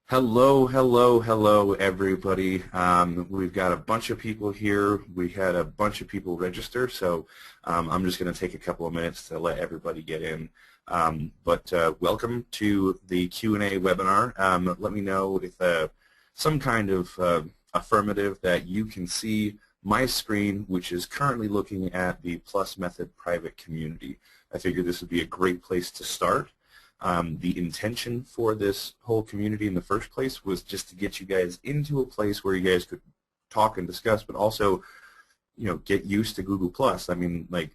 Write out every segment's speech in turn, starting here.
Hello, hello, hello, everybody. We've got a bunch of people here. We had a bunch of people register, so I'm just going to take a couple of minutes to let everybody get in. But welcome to the Q&A webinar. Let me know if some kind of affirmative that you can see my screen, which is currently looking at the Plus Method private community. I figured this would be a great place to start. The intention for this whole community in the first place was just to get you guys into a place where you guys could talk and discuss, but also, get used to Google+. I mean, like,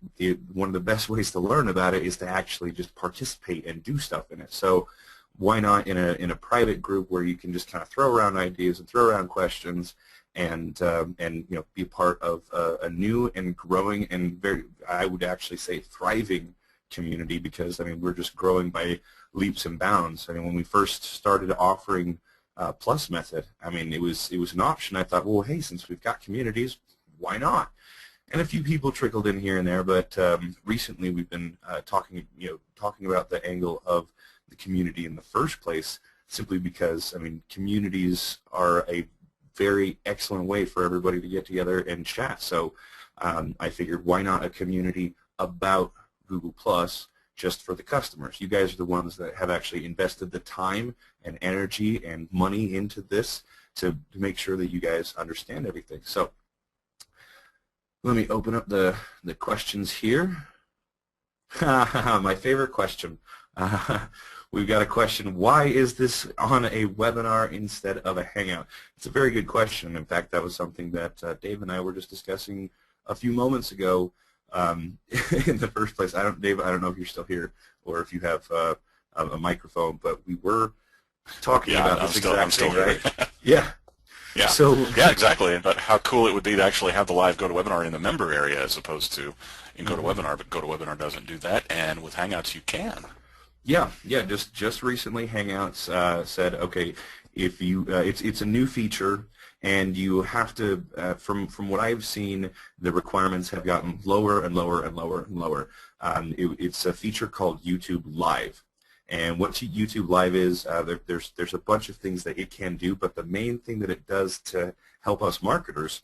one of the best ways to learn about it is to actually just participate and do stuff in it. So why not in a private group where you can just kind of throw around ideas and throw around questions and be part of a new and growing and I would actually say thriving community, because I mean we're just growing by leaps and bounds. I mean, when we first started offering Plus Method, I mean it was an option. I thought, well, hey, since we've got communities, why not? And a few people trickled in here and there, but recently we've been talking about the angle of the community in the first place, simply because I mean communities are a very excellent way for everybody to get together and chat. So I figured, why not a community about Google Plus just for the customers? You guys are the ones that have actually invested the time and energy and money into this to make sure that you guys understand everything. So let me open up the questions here. My favorite question. We've got a question: why is this on a webinar instead of a Hangout? It's a very good question. In fact, that was something that Dave and I were just discussing a few moments ago. In the first place, Dave, I don't know if you're still here or if you have a microphone, but we were talking about this exact thing, right? Yeah. Yeah. So yeah, exactly. But how cool it would be to actually have the live GoToWebinar in the member area as opposed to in GoToWebinar. But GoToWebinar doesn't do that, and with Hangouts you can. Yeah. Just recently, Hangouts said, okay, if you it's a new feature. And you have to, from what I've seen, the requirements have gotten lower and lower and lower and lower. It's a feature called YouTube Live. And what YouTube Live is, there's a bunch of things that it can do, but the main thing that it does to help us marketers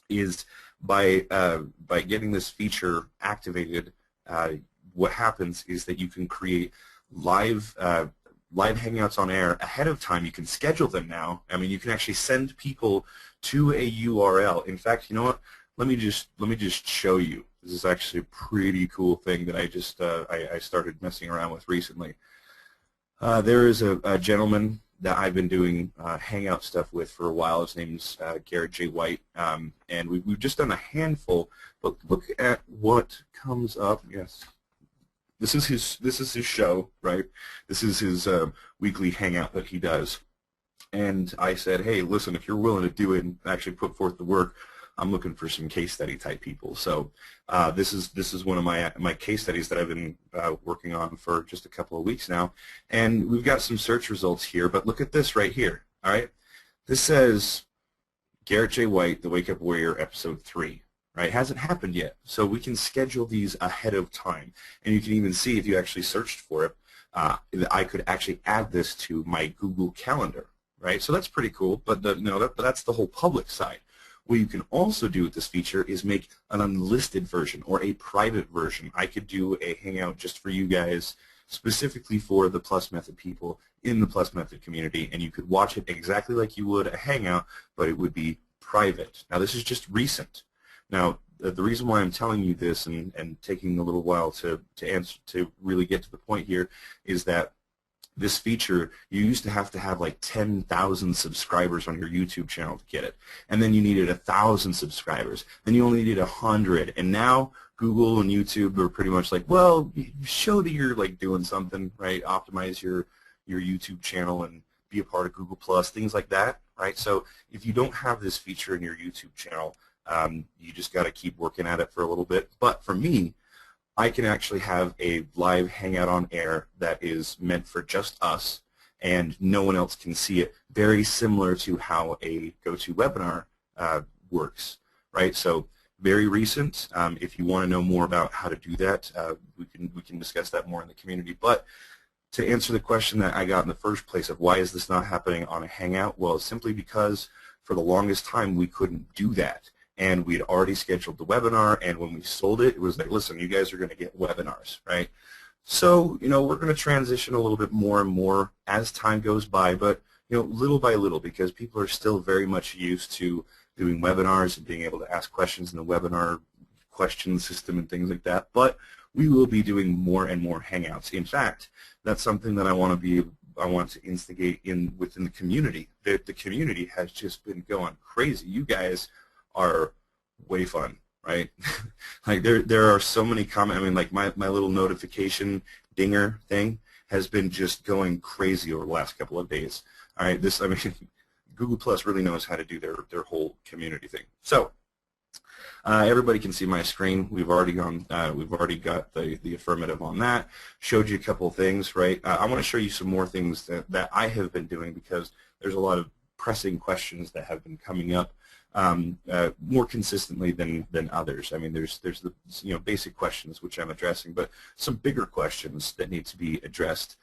is by getting this feature activated, what happens is that you can create live Hangouts on air ahead of time. You can schedule them now. I mean, you can actually send people to a URL. In fact, you know what? Let me just show you. This is actually a pretty cool thing that I just I started messing around with recently. There is a gentleman that I've been doing Hangout stuff with for a while. His name's Garrett J. White, and we've just done a handful. But look at what comes up. Yes. This is his show, right? This is his weekly hangout that he does. And I said, hey, listen, if you're willing to do it and actually put forth the work, I'm looking for some case study type people. So this is one of my case studies that I've been working on for just a couple of weeks now. And we've got some search results here, but look at this right here. All right, this says Garrett J. White, The Wake Up Warrior, Episode 3. Right, hasn't happened yet, so we can schedule these ahead of time, and you can even see if you actually searched for it, I could actually add this to my Google Calendar, right? So that's pretty cool. But that's the whole public side. What you can also do with this feature is make an unlisted version or a private version. I could do a Hangout just for you guys, specifically for the Plus Method people in the Plus Method community, and you could watch it exactly like you would a Hangout, but it would be private. Now, this is just recent. Now, the reason why I'm telling you this and taking a little while to answer, to really get to the point here, is that this feature, you used to have like 10,000 subscribers on your YouTube channel to get it, and then you needed 1,000 subscribers, then you only needed 100, and now Google and YouTube are pretty much like, well, you show that you're like doing something, right? Optimize your YouTube channel and be a part of Google Plus, things like that, right? So if you don't have this feature in your YouTube channel, you just got to keep working at it for a little bit. But for me, I can actually have a live Hangout on air that is meant for just us, and no one else can see it, very similar to how a GoToWebinar works, right? So very recent. If you want to know more about how to do that, we can discuss that more in the community. But to answer the question that I got in the first place of why is this not happening on a Hangout, well, simply because for the longest time we couldn't do that. And we had already scheduled the webinar, and when we sold it, it was like, listen, you guys are going to get webinars, right? So, we're going to transition a little bit more and more as time goes by, but, little by little, because people are still very much used to doing webinars and being able to ask questions in the webinar question system and things like that. But we will be doing more and more Hangouts. In fact, that's something that I want to instigate within the community. The community has just been going crazy. You guys are way fun, right? Like there are so many comments. I mean, like my little notification dinger thing has been just going crazy over the last couple of days. All right, Google Plus really knows how to do their whole community thing. So everybody can see my screen. We've already got the affirmative on that. Showed you a couple of things, right? I want to show you some more things that I have been doing because there's a lot of pressing questions that have been coming up more consistently than others. I mean, there's the basic questions which I'm addressing, but some bigger questions that need to be addressed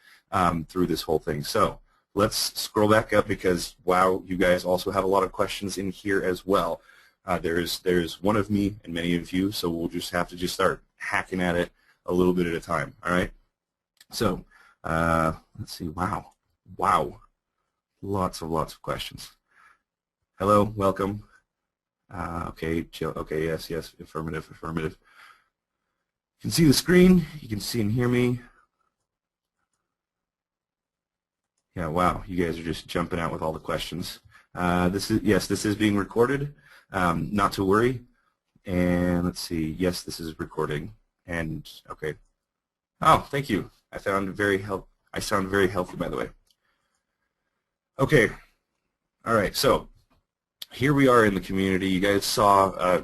through this whole thing. So let's scroll back up because wow, you guys also have a lot of questions in here as well. There's one of me and many of you, so we'll just have to start hacking at it a little bit at a time. All right. So let's see. Wow, lots of questions. Hello, welcome. Okay, Jill. Okay, yes, affirmative. You can see the screen. You can see and hear me. Yeah, wow, you guys are just jumping out with all the questions. This is being recorded. Not to worry. And let's see. Yes, this is recording. And okay. Oh, thank you. I sound very healthy, by the way. Okay. All right. So here we are in the community. You guys saw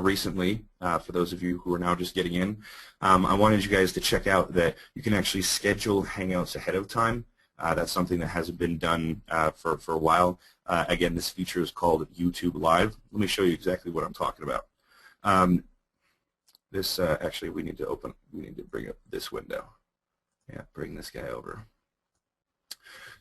recently. For those of you who are now just getting in, I wanted you guys to check out that you can actually schedule Hangouts ahead of time. That's something that hasn't been done for a while. Again, this feature is called YouTube Live. Let me show you exactly what I'm talking about. Actually, we need to bring up this window. Yeah, bring this guy over.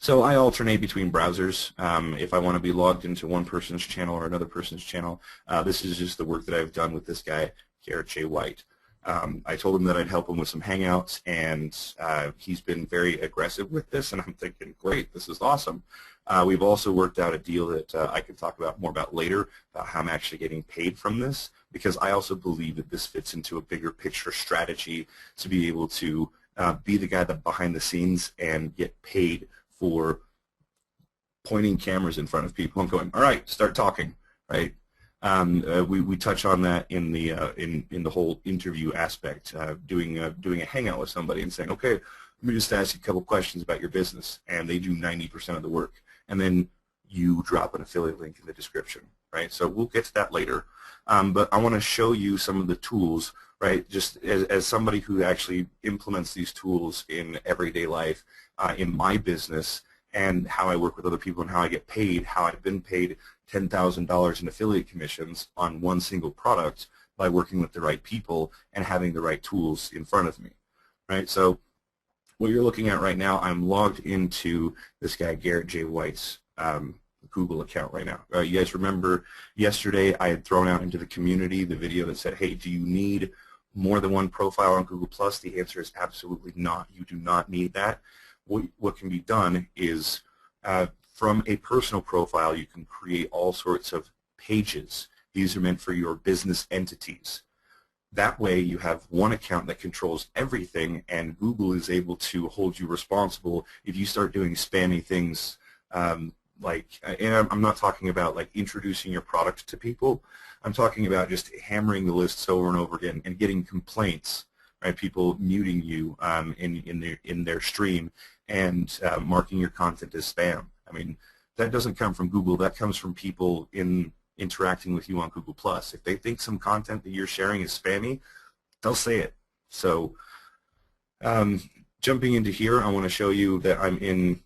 So I alternate between browsers. If I want to be logged into one person's channel or another person's channel, this is just the work that I've done with this guy, Garrett J. White. I told him that I'd help him with some Hangouts, and he's been very aggressive with this, and I'm thinking, great, this is awesome. We've also worked out a deal that I can talk about more about later, about how I'm actually getting paid from this, because I also believe that this fits into a bigger picture strategy to be able to be the guy that behind the scenes and get paid for pointing cameras in front of people and going, all right, start talking, right? We touch on that in the whole interview aspect, doing a hangout with somebody and saying, okay, let me just ask you a couple questions about your business, and they do 90% of the work, and then you drop an affiliate link in the description, right? So we'll get to that later, but I want to show you some of the tools, right? Just as somebody who actually implements these tools in everyday life, in my business, and how I work with other people and how I get paid, how I've been paid $10,000 in affiliate commissions on one single product by working with the right people and having the right tools in front of me, right? So what you're looking at right now, I'm logged into this guy, Garrett J. White's Google account right now. You guys remember yesterday I had thrown out into the community the video that said, hey, do you need more than one profile on Google+? The answer is absolutely not. You do not need that. What can be done is from a personal profile, you can create all sorts of pages. These are meant for your business entities. That way you have one account that controls everything, and Google is able to hold you responsible if you start doing spammy things and I'm not talking about like introducing your product to people. I'm talking about just hammering the lists over and over again and getting complaints, right? People muting you in their stream and marking your content as spam. I mean, that doesn't come from Google. That comes from people interacting with you on Google+. If they think some content that you're sharing is spammy, they'll say it. So jumping into here, I want to show you that I'm in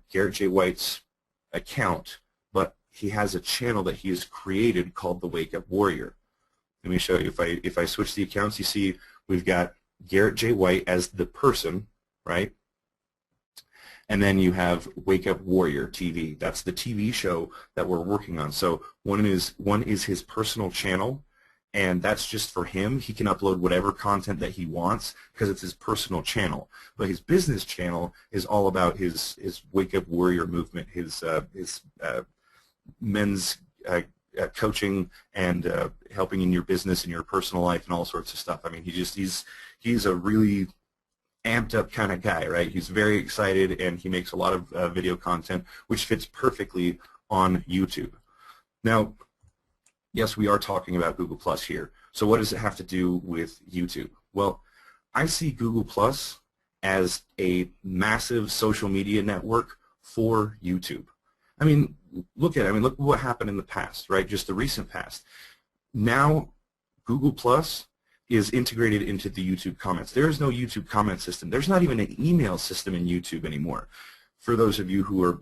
Garrett J. White's account, but he has a channel that he has created called the Wake Up Warrior. Let me show you. If I switch the accounts, you see we've got Garrett J. White as the person, right? And then you have Wake Up Warrior TV. That's the TV show that we're working on. So one is his personal channel, and that's just for him. He can upload whatever content that he wants because it's his personal channel. But his business channel is all about his Wake Up Warrior movement, his men's coaching and helping in your business and your personal life and all sorts of stuff. I mean, he's a really amped up kind of guy, right? He's very excited, and he makes a lot of video content, which fits perfectly on YouTube. Now, yes, we are talking about Google Plus here. So what does it have to do with YouTube? Well, I see Google Plus as a massive social media network for YouTube. I mean, look what happened in the past, right? Just the recent past. Now, Google Plus is integrated into the YouTube comments. There is no YouTube comment system. There's not even an email system in YouTube anymore. For those of you who are,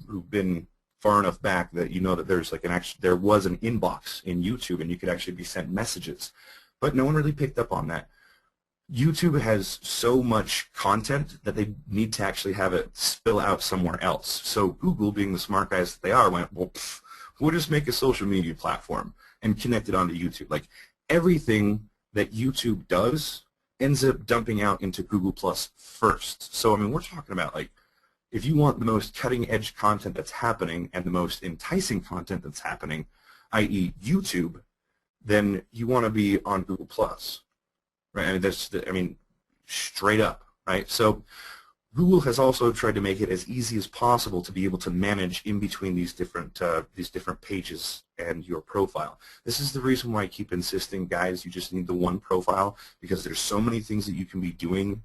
who've been far enough back that you know that there's like there was an inbox in YouTube, and you could actually be sent messages, but no one really picked up on that. YouTube has so much content that they need to actually have it spill out somewhere else. So Google, being the smart guys that they are, went, well, we'll just make a social media platform and connect it onto YouTube. Like, everything that YouTube does ends up dumping out into Google Plus first. So, I mean, we're talking about, like, if you want the most cutting-edge content that's happening and the most enticing content that's happening, i.e. YouTube, then you want to be on Google Plus, right? I mean, straight up, right? So Google has also tried to make it as easy as possible to be able to manage in between these different pages and your profile. This is the reason why I keep insisting, guys, you just need the one profile, because there's so many things that you can be doing,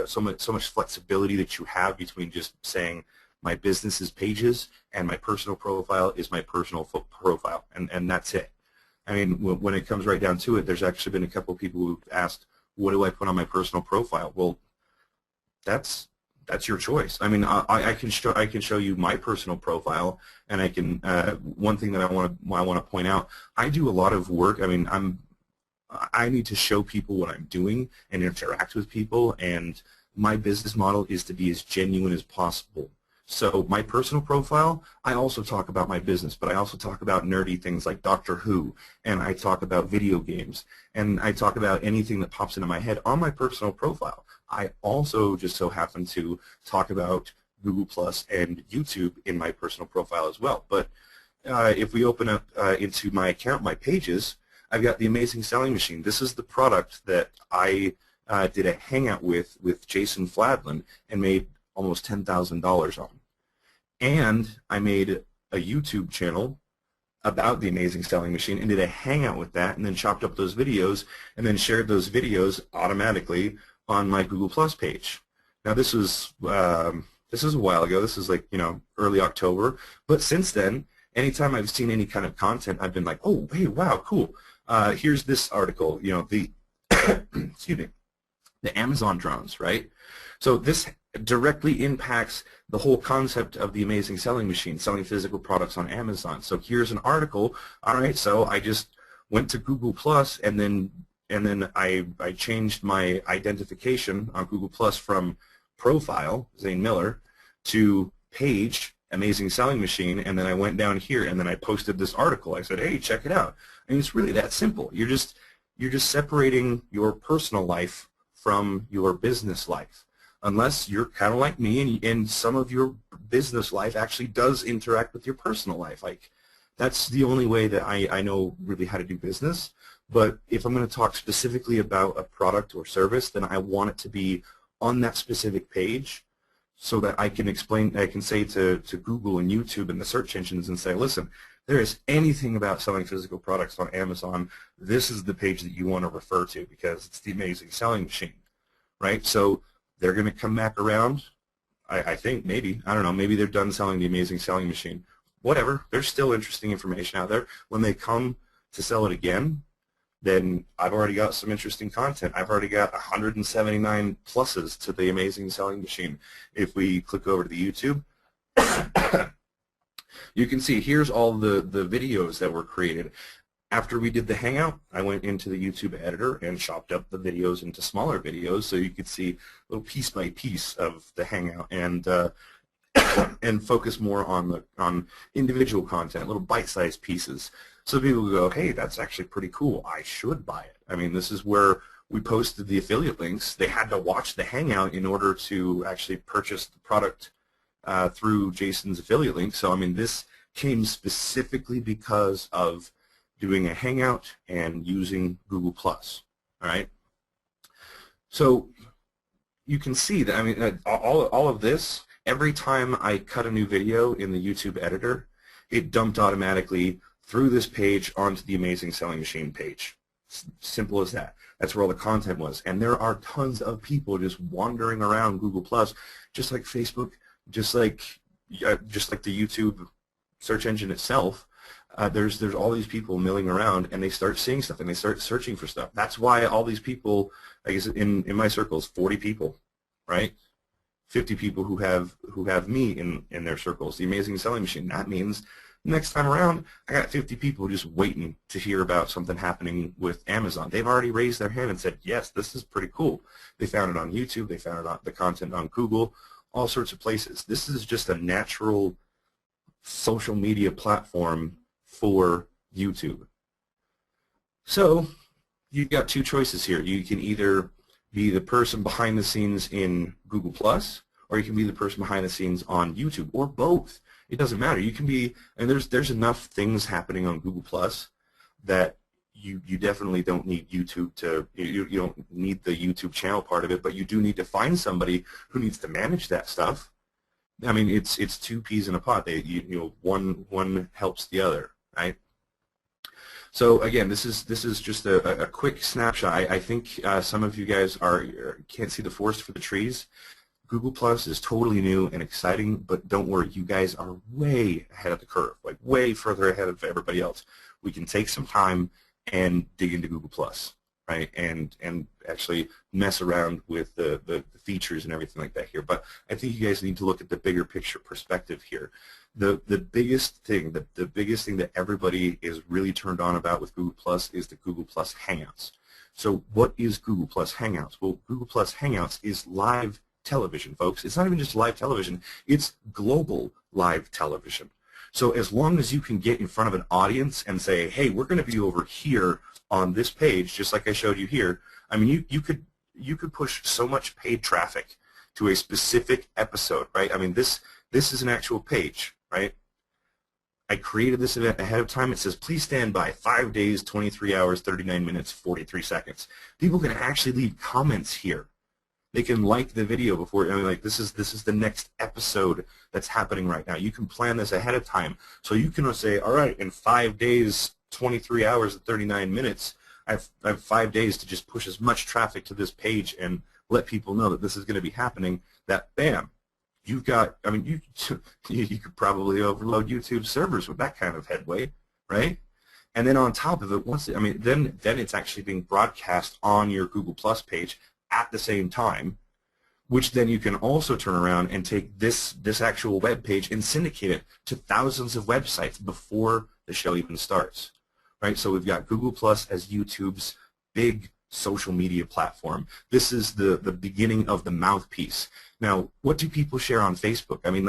so much flexibility that you have between just saying my business is pages and my personal profile is my personal profile, and that's it. I mean, when it comes right down to it, there's actually been a couple of people who've asked, what do I put on my personal profile? Well, that's your choice. I mean, I can show you my personal profile, and I can. One thing that I want to point out, I do a lot of work. I mean, I need to show people what I'm doing and interact with people, and my business model is to be as genuine as possible. So my personal profile, I also talk about my business, but I also talk about nerdy things like Doctor Who, and I talk about video games, and I talk about anything that pops into my head on my personal profile. I also just so happen to talk about Google Plus and YouTube in my personal profile as well. But if we open up into my account, my pages, I've got the Amazing Selling Machine. This is the product that I did a hangout with Jason Fladlin and made almost $10,000 on. And I made a YouTube channel about the Amazing Selling Machine and did a hangout with that, and then chopped up those videos and then shared those videos automatically on my Google Plus page. Now this was a while ago. This is like, early October. But since then, anytime I've seen any kind of content, I've been like, oh, hey, wow, cool. Here's this article. The excuse me, the Amazon drones, right? So this directly impacts the whole concept of the Amazing Selling Machine, selling physical products on Amazon. So here's an article. All right, so I just went to Google Plus, and then I changed my identification on Google Plus from profile, Zane Miller, to page, Amazing Selling Machine, and then I went down here and then I posted this article. I said, hey, check it out. I mean, it's really that simple. You're just separating your personal life from your business life, unless you're kind of like me and some of your business life actually does interact with your personal life. Like, that's the only way that I know really how to do business. But if I'm going to talk specifically about a product or service, then I want it to be on that specific page so that I can explain, I can say to Google and YouTube and the search engines and say, listen, there is anything about selling physical products on Amazon, this is the page that you want to refer to because it's the Amazing Selling Machine, right? So they're going to come back around, I think, maybe, I don't know, maybe they're done selling the Amazing Selling Machine. Whatever, there's still interesting information out there. When they come to sell it again, then I've already got some interesting content. I've already got 179 pluses to the Amazing Selling Machine. If we click over to the YouTube, you can see here's all the videos that were created. After we did the Hangout, I went into the YouTube editor and chopped up the videos into smaller videos so you could see a little piece by piece of the Hangout and and focus more on individual content, little bite-sized pieces. So people go, hey, that's actually pretty cool. I should buy it. I mean, this is where we posted the affiliate links. They had to watch the Hangout in order to actually purchase the product through Jason's affiliate link. So, I mean, this came specifically because of doing a Hangout and using Google+. All right? So you can see that, I mean, all of this, every time I cut a new video in the YouTube editor, it dumped automatically through this page onto the Amazing Selling Machine page. Simple as that. That's where all the content was. And there are tons of people just wandering around Google+, just like Facebook, just like the YouTube search engine itself. There's all these people milling around, and they start seeing stuff, and they start searching for stuff. That's why all these people, I guess in my circles, 40 people, right? 50 people who have me in their circles, the Amazing Selling Machine. That means next time around, I got 50 people just waiting to hear about something happening with Amazon. They've already raised their hand and said, yes, this is pretty cool. They found it on YouTube. They found it on the content on Google, all sorts of places. This is just a natural social media platform for YouTube. So you've got two choices here. You can either be the person behind the scenes in Google+, or you can be the person behind the scenes on YouTube, or both. It doesn't matter. You can be, and there's enough things happening on Google+ that you definitely don't need YouTube to, you don't need the YouTube channel part of it, but you do need to find somebody who needs to manage that stuff. I mean, it's two peas in a pod. One helps the other, right? So again, this is just a quick snapshot. I think some of you guys can't see the forest for the trees. Google Plus is totally new and exciting, but don't worry, you guys are way ahead of the curve, like way further ahead of everybody else. We can take some time and dig into Google Plus, right, and actually mess around with the features and everything like that here. But I think you guys need to look at the bigger picture perspective here. The biggest thing, the biggest thing that everybody is really turned on about with Google Plus is the Google Plus Hangouts. So what is Google Plus Hangouts? Well, Google Plus Hangouts is live television, folks. It's not even just live television, it's global live television. So as long as you can get in front of an audience and say, hey, we're going to be over here on this page, just like I showed you here, I mean, you could push so much paid traffic to a specific episode, right? I mean, this is an actual page, right? I created this event ahead of time. It says, please stand by 5 days, 23 hours, 39 minutes, 43 seconds. People can actually leave comments here. They can like the video before, I mean, like this is the next episode that's happening right now. You can plan this ahead of time. So you can say, all right, in 5 days, 23 hours and 39 minutes, I have 5 days to just push as much traffic to this page and let people know that this is going to be happening, that bam, you've got, I mean, you could probably overload YouTube servers with that kind of headway, right? And then on top of it, then it's actually being broadcast on your Google Plus page at the same time, which then you can also turn around and take this actual web page and syndicate it to thousands of websites before the show even starts, right? So we've got Google Plus as YouTube's big social media platform. This is the beginning of the mouthpiece. Now, what do people share on Facebook? I mean,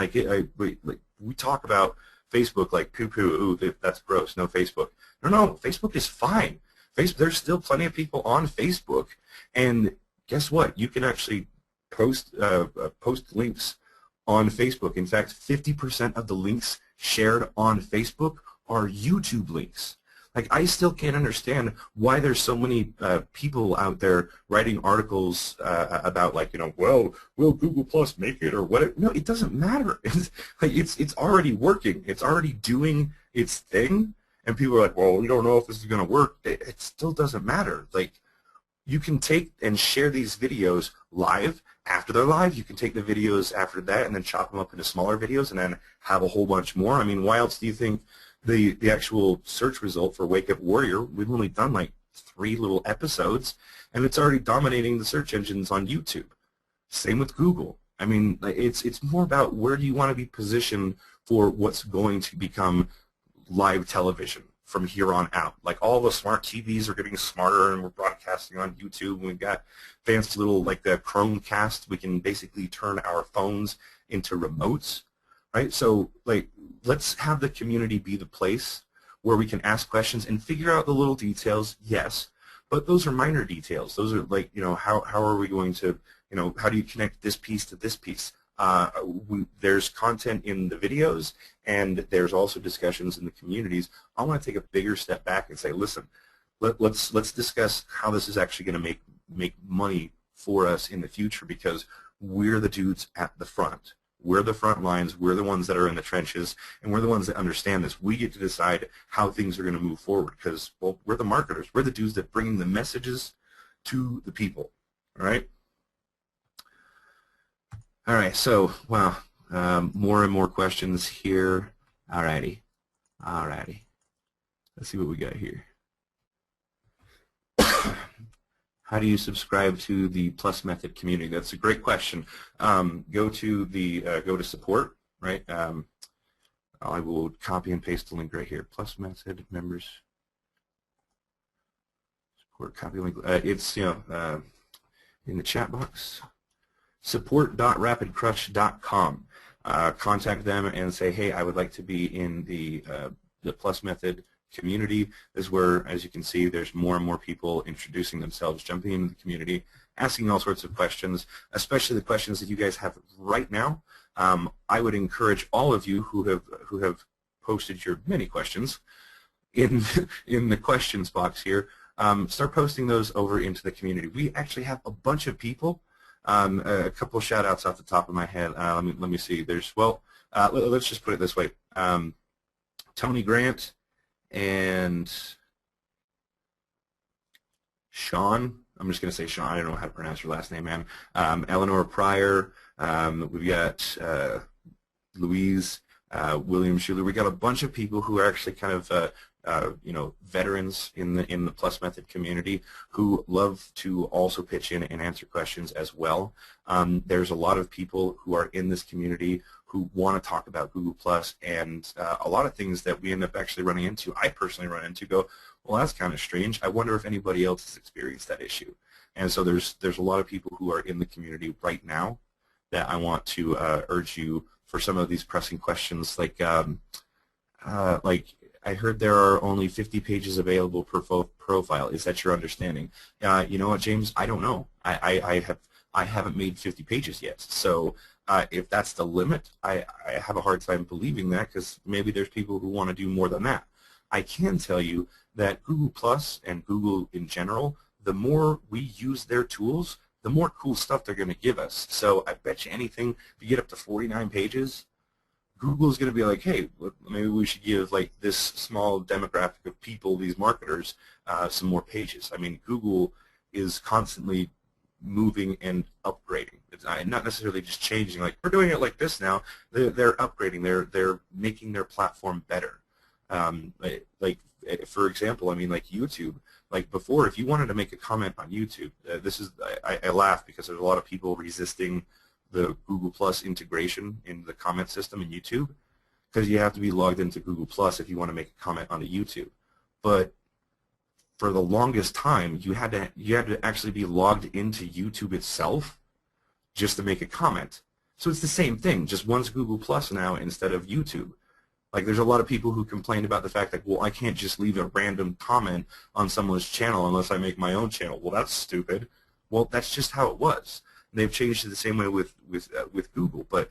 we talk about Facebook like poo-poo, ooh, that's gross, no Facebook. No, Facebook is fine. There's still plenty of people on Facebook, and guess what? You can actually post links on Facebook. In fact, 50% of the links shared on Facebook are YouTube links. Like, I still can't understand why there's so many people out there writing articles about, like, well, will Google Plus make it or what? No, it doesn't matter. It's already working. It's already doing its thing, and people are like, well, we don't know if this is going to work. It still doesn't matter. Like, you can take and share these videos live. After they're live, you can take the videos after that and then chop them up into smaller videos and then have a whole bunch more. I mean, why else do you think the actual search result for Wake Up Warrior, we've only done like 3 little episodes, and it's already dominating the search engines on YouTube. Same with Google. I mean, it's more about where do you want to be positioned for what's going to become live television from here on out. Like all the smart TVs are getting smarter, and we're broadcasting on YouTube. We've got fancy little, like the Chromecast. We can basically turn our phones into remotes, right? So like, let's have the community be the place where we can ask questions and figure out the little details, yes, but those are minor details. Those are like, how are we going to, how do you connect this piece to this piece? There's content in the videos, and there's also discussions in the communities. I want to take a bigger step back and say, listen, let's discuss how this is actually going to make money for us in the future, because we're the dudes at the front. We're the front lines. We're the ones that are in the trenches, and we're the ones that understand this. We get to decide how things are going to move forward because, well, we're the marketers. We're the dudes that bring the messages to the people, all right? All right, so, wow, more and more questions here. All righty. Let's see what we got here. How do you subscribe to the Plus Method community? That's a great question. Go to support, right? I will copy and paste the link right here. Plus Method members support, copy link. It's in the chat box. Support.rapidcrush.com. Contact them and say, hey, I would like to be in the Plus Method community. This is where, as you can see, there's more and more people introducing themselves, jumping into the community, asking all sorts of questions, especially the questions that you guys have right now. I would encourage all of you who have posted your many questions in the questions box here. Start posting those over into the community. We actually have a bunch of people. A couple of shout outs off the top of my head. Let me see. There's, let's just put it this way. Tony Grant and Sean. I'm just going to say Sean. I don't know how to pronounce your last name, man. Eleanor Pryor. We've got Louise, William Schuler. We got a bunch of people who are actually kind of veterans in the Plus Method community who love to also pitch in and answer questions as well. There's a lot of people who are in this community who want to talk about Google Plus, and a lot of things that we end up actually running into, I personally run into, go, well, that's kind of strange. I wonder if anybody else has experienced that issue. And so there's a lot of people who are in the community right now that I want to urge you for some of these pressing questions, like I heard there are only 50 pages available per profile. Is that your understanding? You know what, James? I don't know. I haven't made 50 pages yet. So if that's the limit, I have a hard time believing that, because maybe there's people who want to do more than that. I can tell you that Google Plus and Google in general, the more we use their tools, the more cool stuff they're going to give us. So I bet you anything, if you get up to 49 pages, Google's going to be like, hey, maybe we should give like this small demographic of people, these marketers, some more pages. I mean, Google is constantly moving and upgrading. It's not necessarily just changing, like we're doing it like this now. They're upgrading. They're making their platform better. Like for example, I mean, like YouTube. Like before, if you wanted to make a comment on YouTube, I laugh because there's a lot of people resisting the Google Plus integration in the comment system in YouTube, because you have to be logged into Google Plus if you want to make a comment on YouTube. But for the longest time, you had to actually be logged into YouTube itself just to make a comment. So it's the same thing, just one's Google Plus now instead of YouTube. Like there's a lot of people who complain about the fact that, well, I can't just leave a random comment on someone's channel unless I make my own channel. Well, that's stupid. Well, that's just how it was. They've changed it the same way with Google. But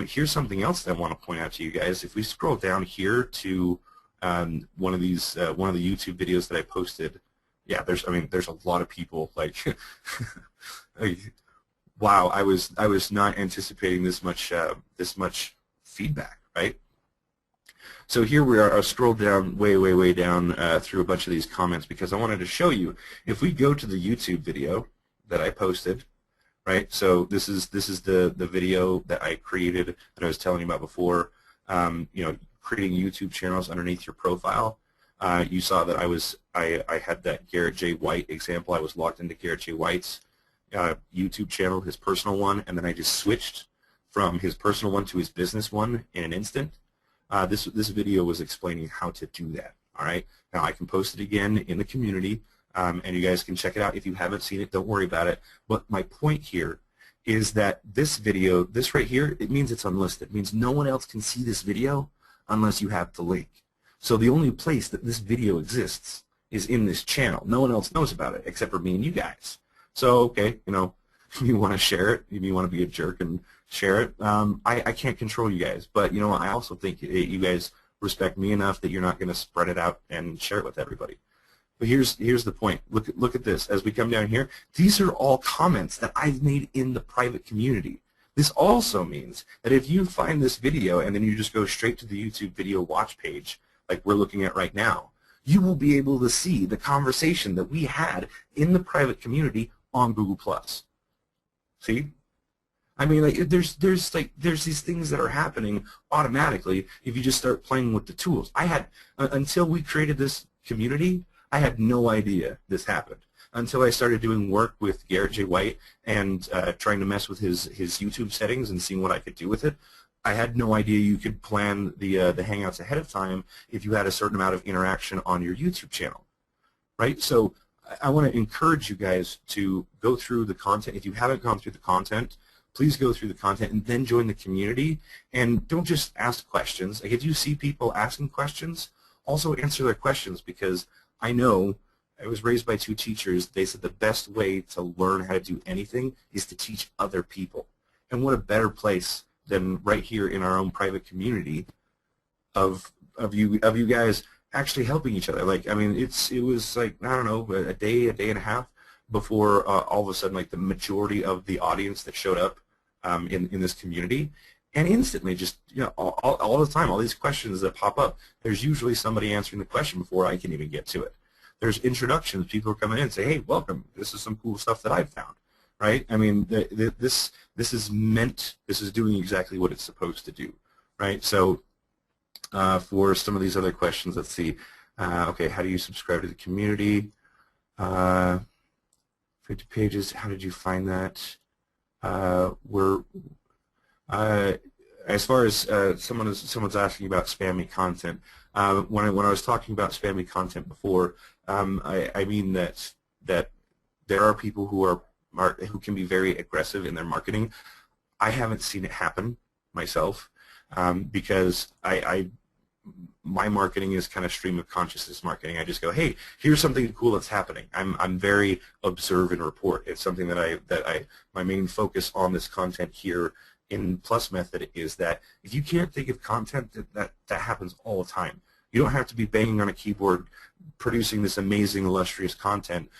here's something else that I want to point out to you guys. If we scroll down here to one of the YouTube videos that I posted, yeah, there's a lot of people like, wow, I was not anticipating this much feedback, right? So here we are. I'll scroll down way down through a bunch of these comments because I wanted to show you. If we go to the YouTube video that I posted, right? So this is the video that I created that I was telling you about before. Creating YouTube channels underneath your profile. You saw that I had that Garrett J. White example. I was logged into Garrett J. White's YouTube channel, his personal one, and then I just switched from his personal one to his business one in an instant. This video was explaining how to do that. All right. Now I can post it again in the community, and you guys can check it out. If you haven't seen it, don't worry about it. But my point here is that this video, this right here, it means it's unlisted. It means no one else can see this video unless you have the link. So the only place that this video exists is in this channel. No one else knows about it except for me and you guys. So, okay, you know, if you want to share it, if you want to be a jerk and share it, I can't control you guys. But, you know, I also think you guys respect me enough that you're not going to spread it out and share it with everybody. But here's the point. Look at this. As we come down here, these are all comments that I've made in the private community. This also means that if you find this video and then you just go straight to the YouTube video watch page, like we're looking at right now, you will be able to see the conversation that we had in the private community on Google+. See? I mean, like, there's these things that are happening automatically if you just start playing with the tools. I had, until we created this community, I had no idea this happened until I started doing work with Garrett J. White and trying to mess with his YouTube settings and seeing what I could do with it. I had no idea you could plan the Hangouts ahead of time if you had a certain amount of interaction on your YouTube channel, right? So I want to encourage you guys to go through the content. If you haven't gone through the content, please go through the content and then join the community. And don't just ask questions. Like, if you see people asking questions, also answer their questions, because I know I was raised by 2 teachers. They said the best way to learn how to do anything is to teach other people. And what a better place than right here in our own private community of you guys actually helping each other. Like, I mean, it was like, I don't know, a day and a half before all of a sudden, like, the majority of the audience that showed up in this community, and instantly, just, you know, all the time, all these questions that pop up, there's usually somebody answering the question before I can even get to it. There's introductions. People are coming in and say, hey, welcome. This is some cool stuff that I've found. Right? I mean, this is doing exactly what it's supposed to do, right? So for some of these other questions, let's see. Okay, how do you subscribe to the community? 50 pages. How did you find that? As far as someone's asking about spammy content. When I was talking about spammy content before, I mean that there are people who can be very aggressive in their marketing. I haven't seen it happen myself because my marketing is kind of stream of consciousness marketing. I just go, hey, here's something cool that's happening. I'm very observe and report. It's something that my main focus on this content here in Plus Method is that if you can't think of content, that happens all the time. You don't have to be banging on a keyboard producing this amazing, illustrious content.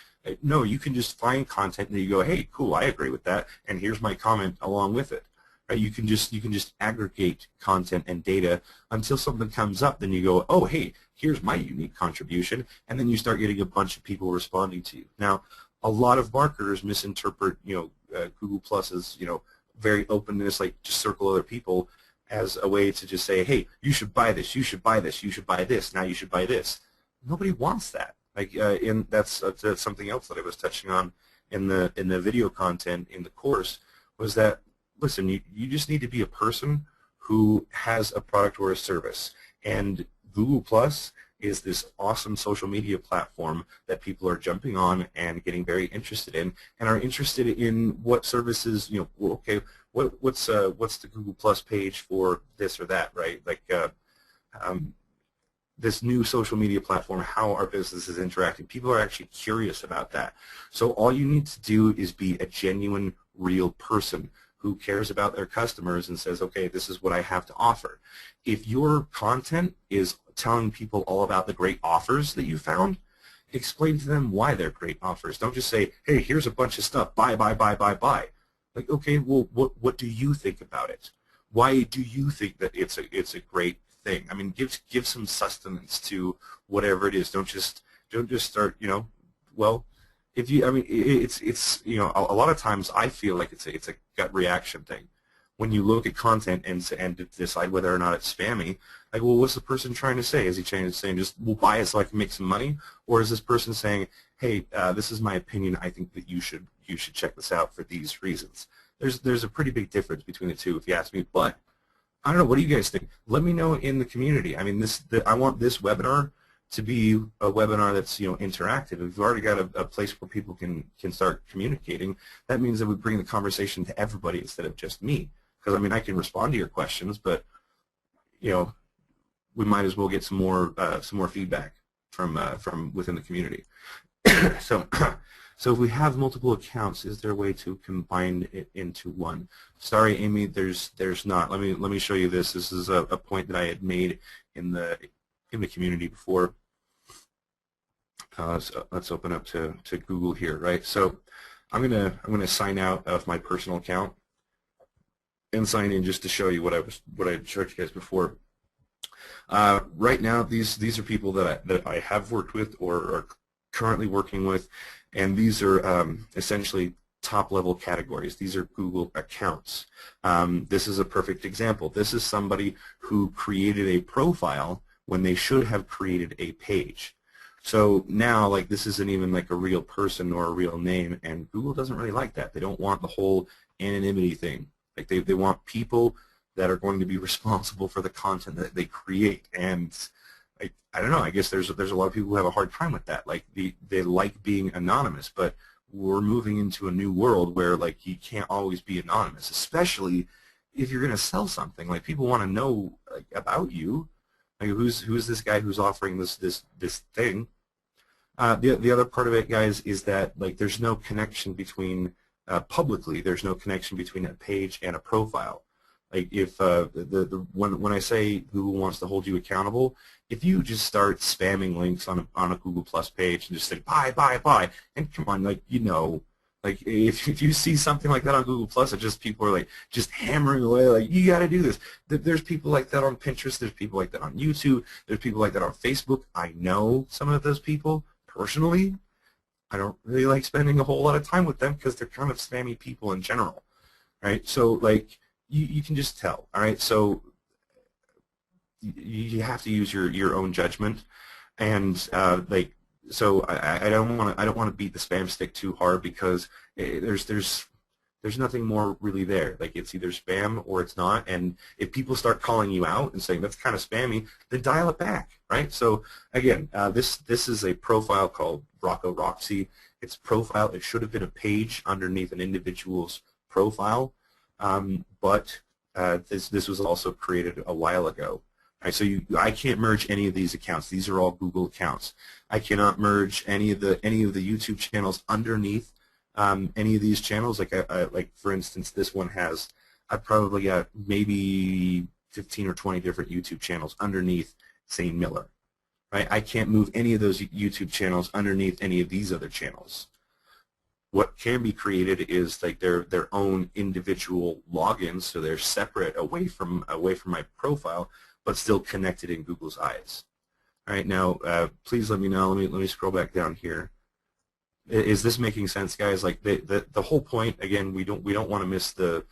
No, you can just find content and you go, hey, cool, I agree with that, and here's my comment along with it. Right? You can just aggregate content and data until something comes up. Then you go, oh, hey, here's my unique contribution, and then you start getting a bunch of people responding to you. Now, a lot of marketers misinterpret, Google Plus as, very openness, like just circle other people, as a way to just say, hey, you should buy this, you should buy this, you should buy this, now you should buy this. Nobody wants that. Like, and that's something else that I was touching on in the video content in the course, was that, listen, you just need to be a person who has a product or a service. And Google Plus is this awesome social media platform that people are jumping on and getting very interested in, and are interested in what services, okay, what's the Google Plus page for this or that, right? Like this new social media platform, how our business is interacting. People are actually curious about that. So all you need to do is be a genuine, real person who cares about their customers and says, okay, this is what I have to offer. If your content is telling people all about the great offers that you found, explain to them why they're great offers. Don't just say, hey, here's a bunch of stuff, buy, buy, buy, buy, buy. Like, okay, well, what do you think about it? Why do you think that it's a great thing? I mean, give some sustenance to whatever it is. Don't just start, well, if you, I mean, it's a lot of times I feel like it's a gut reaction thing. When you look at content and decide whether or not it's spammy, like, well, what's the person trying to say? Is he trying to say just, well, buy it so I can make some money? Or is this person saying, hey, this is my opinion, I think that you should check this out for these reasons? There's a pretty big difference between the two, if you ask me. But I don't know, what do you guys think? Let me know in the community. I mean, I want this webinar to be a webinar that's interactive. If you've already got a place where people can start communicating, that means that we bring the conversation to everybody instead of just me. Because I mean, I can respond to your questions, but we might as well get some more feedback from within the community. So so if we have multiple accounts, is there a way to combine it into one? Sorry, Amy, there's not. Let me show you this. This is a point that I had made in the community before. So let's open up to Google here, right? So I'm gonna sign out of my personal account and sign in just to show you what I showed you guys before. Right now, these are people that I have worked with or are currently working with, and these are essentially top-level categories. These are Google accounts. This is a perfect example. This is somebody who created a profile when they should have created a page. So now, like, this isn't even like a real person or a real name, and Google doesn't really like that. They don't want the whole anonymity thing. Like, they want people that are going to be responsible for the content that they create. And I don't know, I guess there's a lot of people who have a hard time with that. Like, they like being anonymous, but we're moving into a new world where, like, you can't always be anonymous, especially if you're going to sell something. Like, people want to know, like, about you. Like, who's this guy who's offering this thing? The other part of it, guys, is that, like, there's no connection between publicly. There's no connection between a page and a profile. Like, if when I say Google wants to hold you accountable, if you just start spamming links on a Google Plus page and just say buy, and come on, like, like, if you see something like that on Google Plus, it's just people are like just hammering away, like, you got to do this. There's people like that on Pinterest. There's people like that on YouTube. There's people like that on Facebook. I know some of those people personally. I don't really like spending a whole lot of time with them because they're kind of spammy people in general, right? So, like, you can just tell, all right? So you have to use your own judgment, and like, so I don't want to beat the spam stick too hard, because there's nothing more really there. Like, it's either spam or it's not, and if people start calling you out and saying that's kind of spammy, then dial it back, right? So again, this is a profile called Rocco Roxy. It's profile. It should have been a page underneath an individual's profile, but this was also created a while ago. Right, so I can't merge any of these accounts. These are all Google accounts. I cannot merge any of the YouTube channels underneath any of these channels. Like, like for instance, this one has, I've probably got maybe 15 or 20 different YouTube channels underneath Zane Miller. Right? I can't move any of those YouTube channels underneath any of these other channels. What can be created is like their own individual logins, so they're separate away from my profile, but still connected in Google's eyes. All right, now please let me know. Let me scroll back down here. Is this making sense, guys? Like, the whole point, again, we don't want to miss the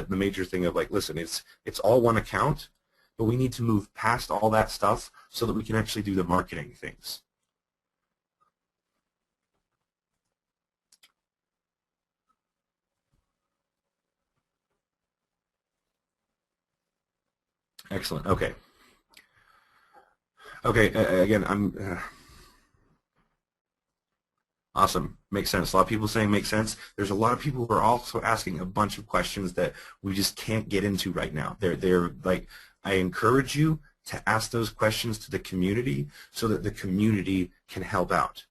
major thing of, like, listen, it's all one account, but we need to move past all that stuff so that we can actually do the marketing things. Excellent. Okay. Okay. Again, I'm awesome. Makes sense. A lot of people saying makes sense. There's a lot of people who are also asking a bunch of questions that we just can't get into right now. They're like, I encourage you to ask those questions to the community so that the community can help out.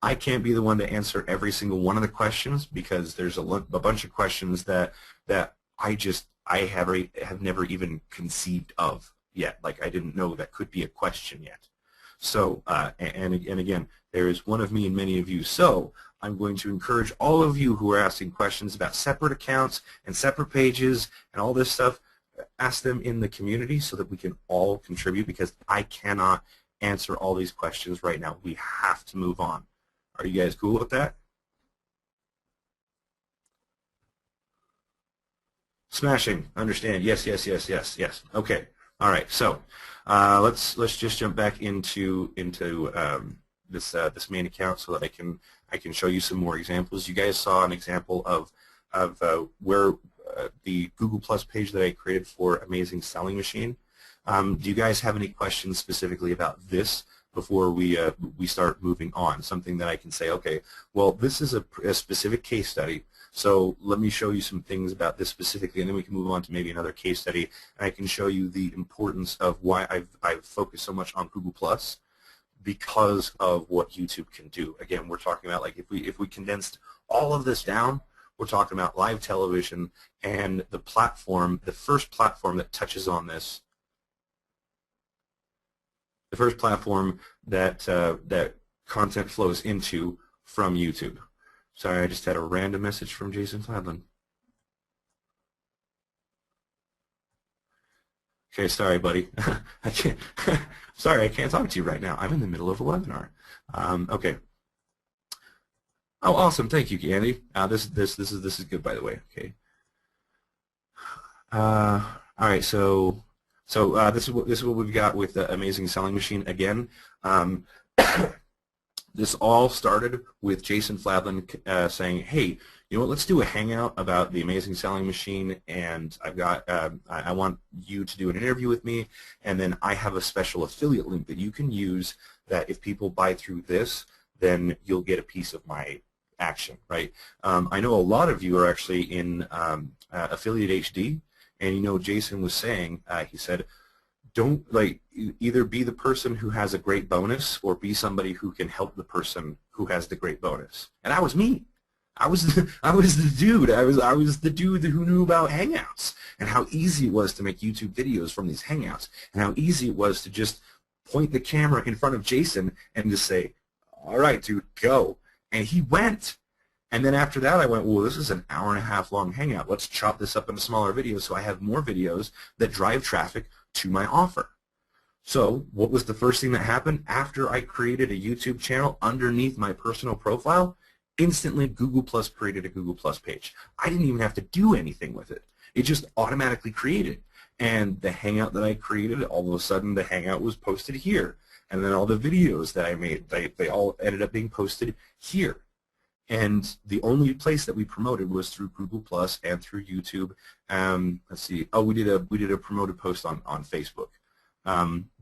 I can't be the one to answer every single one of the questions, because there's a bunch of questions that I have never even conceived of yet. Like, I didn't know that could be a question yet. So, and again, there is one of me and many of you. So I'm going to encourage all of you who are asking questions about separate accounts and separate pages and all this stuff, ask them in the community so that we can all contribute, because I cannot answer all these questions right now. We have to move on. Are you guys cool with that? Smashing. Understand. Yes, yes, yes, yes, yes. Okay. All right. So let's just jump back into this main account so that I can show you some more examples. You guys saw an example of where the Google Plus page that I created for Amazing Selling Machine. Do you guys have any questions specifically about this before we start moving on. Something that I can say, okay, well, this is a specific case study. So let me show you some things about this specifically, and then we can move on to maybe another case study, and I can show you the importance of why I've focused so much on Google Plus because of what YouTube can do. Again, we're talking about, like, if we condensed all of this down, we're talking about live television and the platform, the first platform that touches on this, the first platform that that content flows into from YouTube. Sorry, I just had a random message from Jason Fladlin. Okay, sorry, buddy. I can't. Sorry, I can't talk to you right now. I'm in the middle of a webinar. Okay. Oh, awesome! Thank you, Andy. This is good, by the way. Okay. All right. So this is what we've got with the Amazing Selling Machine again. This all started with Jason Fladlin saying, "Hey, you know what? Let's do a hangout about the Amazing Selling Machine, and I've got I want you to do an interview with me, and then I have a special affiliate link that you can use. That if people buy through this, then you'll get a piece of my action, right?" I know a lot of you are actually in Affiliate HD, and you know Jason was saying, he said, don't either be the person who has a great bonus or be somebody who can help the person who has the great bonus. And that was me. I was the dude. I was the dude who knew about Hangouts and how easy it was to make YouTube videos from these Hangouts and how easy it was to just point the camera in front of Jason and just say, "All right, dude, go." And he went. And then after that, I went, well, this is an hour-and-a-half long Hangout. Let's chop this up into smaller videos so I have more videos that drive traffic to my offer. So what was the first thing that happened after I created a YouTube channel underneath my personal profile? Instantly, Google Plus created a Google Plus page. I didn't even have to do anything with it. It just automatically created. And the Hangout that I created, all of a sudden, the Hangout was posted here. And then all the videos that I made, they all ended up being posted here. And the only place that we promoted was through Google Plus and through YouTube. Let's see. Oh, we did a promoted post on Facebook.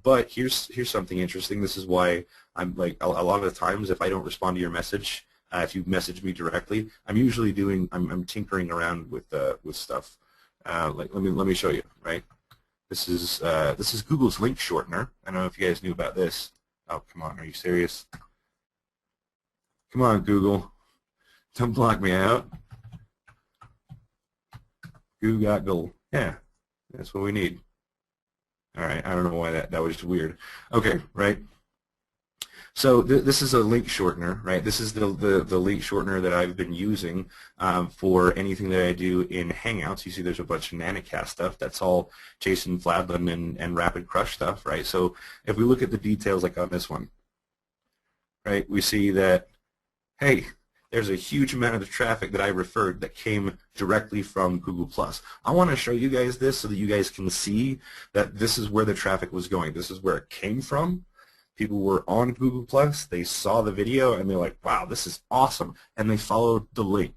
But here's something interesting. This is why I'm like a lot of the times if I don't respond to your message, if you message me directly, I'm usually I'm tinkering around with stuff. Like let me show you. Right. This is Google's link shortener. I don't know if you guys knew about this. Oh, come on. Are you serious? Come on, Google. Don't block me out. Google. Yeah, that's what we need. All right, I don't know why that was weird. Okay, right. So this is a link shortener, right? This is the link shortener that I've been using for anything that I do in Hangouts. You see there's a bunch of Nanocast stuff. That's all Jason Fladlin and Rapid Crush stuff, right? So if we look at the details like on this one, right, we see that, hey, there's a huge amount of the traffic that I referred that came directly from Google+. I want to show you guys this so that you guys can see that this is where the traffic was going. This is where it came from. People were on Google+, they saw the video, and they're like, wow, this is awesome, and they followed the link.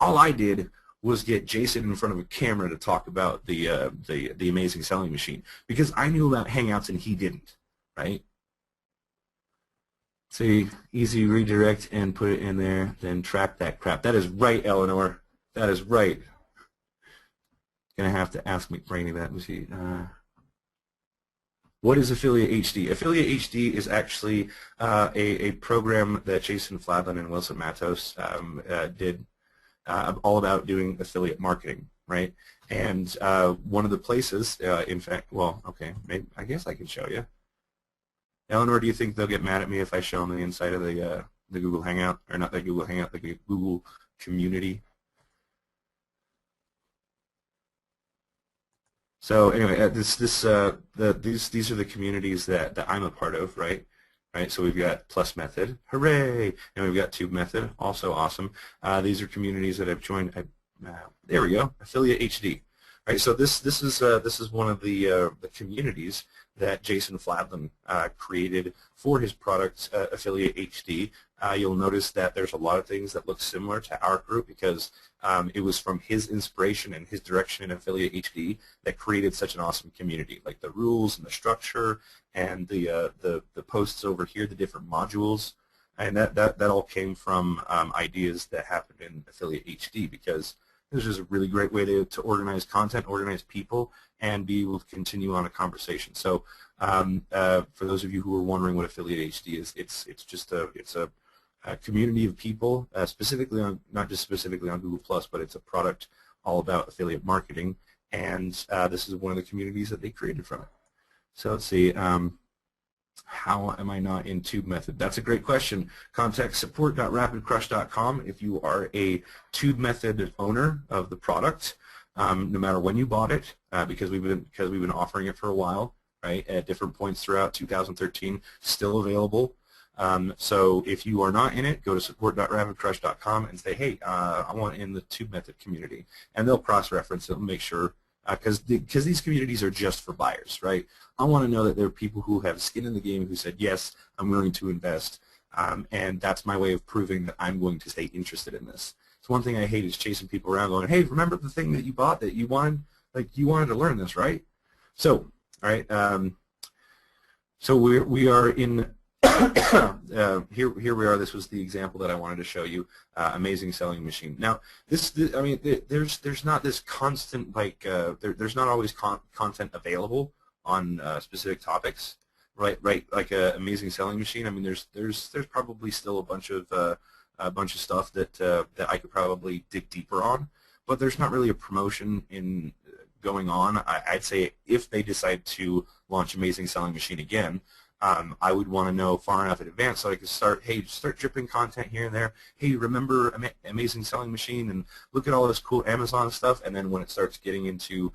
All I did was get Jason in front of a camera to talk about the Amazing Selling Machine because I knew about Hangouts and he didn't, right? See, easy redirect and put it in there, then track that crap. That is right, Eleanor. That is right. Gonna have to ask McBrainy that. Let me see. What is Affiliate HD? Affiliate HD is actually a program that Jason Fladlin and Wilson Matos did all about doing affiliate marketing, right? And one of the places, in fact, well, okay, maybe, I guess I can show you. Eleanor, do you think they'll get mad at me if I show them the inside of the Google Hangout, or not the Google Hangout, the Google community? So anyway, these are the communities that I'm a part of, right? Right. So we've got Plus Method, hooray, and we've got Tube Method, also awesome. These are communities that I've joined. There we go, Affiliate HD. Right, so this is one of the communities that Jason Fladlin created for his product Affiliate HD. You'll notice that there's a lot of things that look similar to our group because it was from his inspiration and his direction in Affiliate HD that created such an awesome community. Like the rules and the structure and the posts over here, the different modules, and that all came from ideas that happened in Affiliate HD because this is a really great way to organize content, organize people, and be able to continue on a conversation. So for those of you who are wondering what Affiliate HD is, it's just a community of people, specifically on, not just specifically on Google+, but it's a product all about affiliate marketing, and this is one of the communities that they created from it. So let's see. How am I not in TubeMethod? That's a great question. Contact support.rapidcrush.com if you are a TubeMethod owner of the product, no matter when you bought it, because we've been offering it for a while, right? At different points throughout 2013, still available. So if you are not in it, go to support.rapidcrush.com and say, hey, I want in the TubeMethod community, and they'll cross-reference it and make sure. Because these communities are just for buyers, right? I want to know that there are people who have skin in the game who said, yes, I'm willing to invest, and that's my way of proving that I'm going to stay interested in this. So one thing I hate is chasing people around going, hey, remember the thing that you bought that you wanted? Like, you wanted to learn this, right? So, all right, so we are in here we are. This was the example that I wanted to show you. Amazing Selling Machine. Now, I mean, there's not this constant like there's not always content available on specific topics, right? Like Amazing Selling Machine. I mean, there's probably still a bunch of stuff that I could probably dig deeper on, but there's not really a promotion in going on. I'd say if they decide to launch Amazing Selling Machine again, I would want to know far enough in advance so I could start dripping content here and there. Hey, remember Amazing Selling Machine, and look at all this cool Amazon stuff. And then when it starts getting into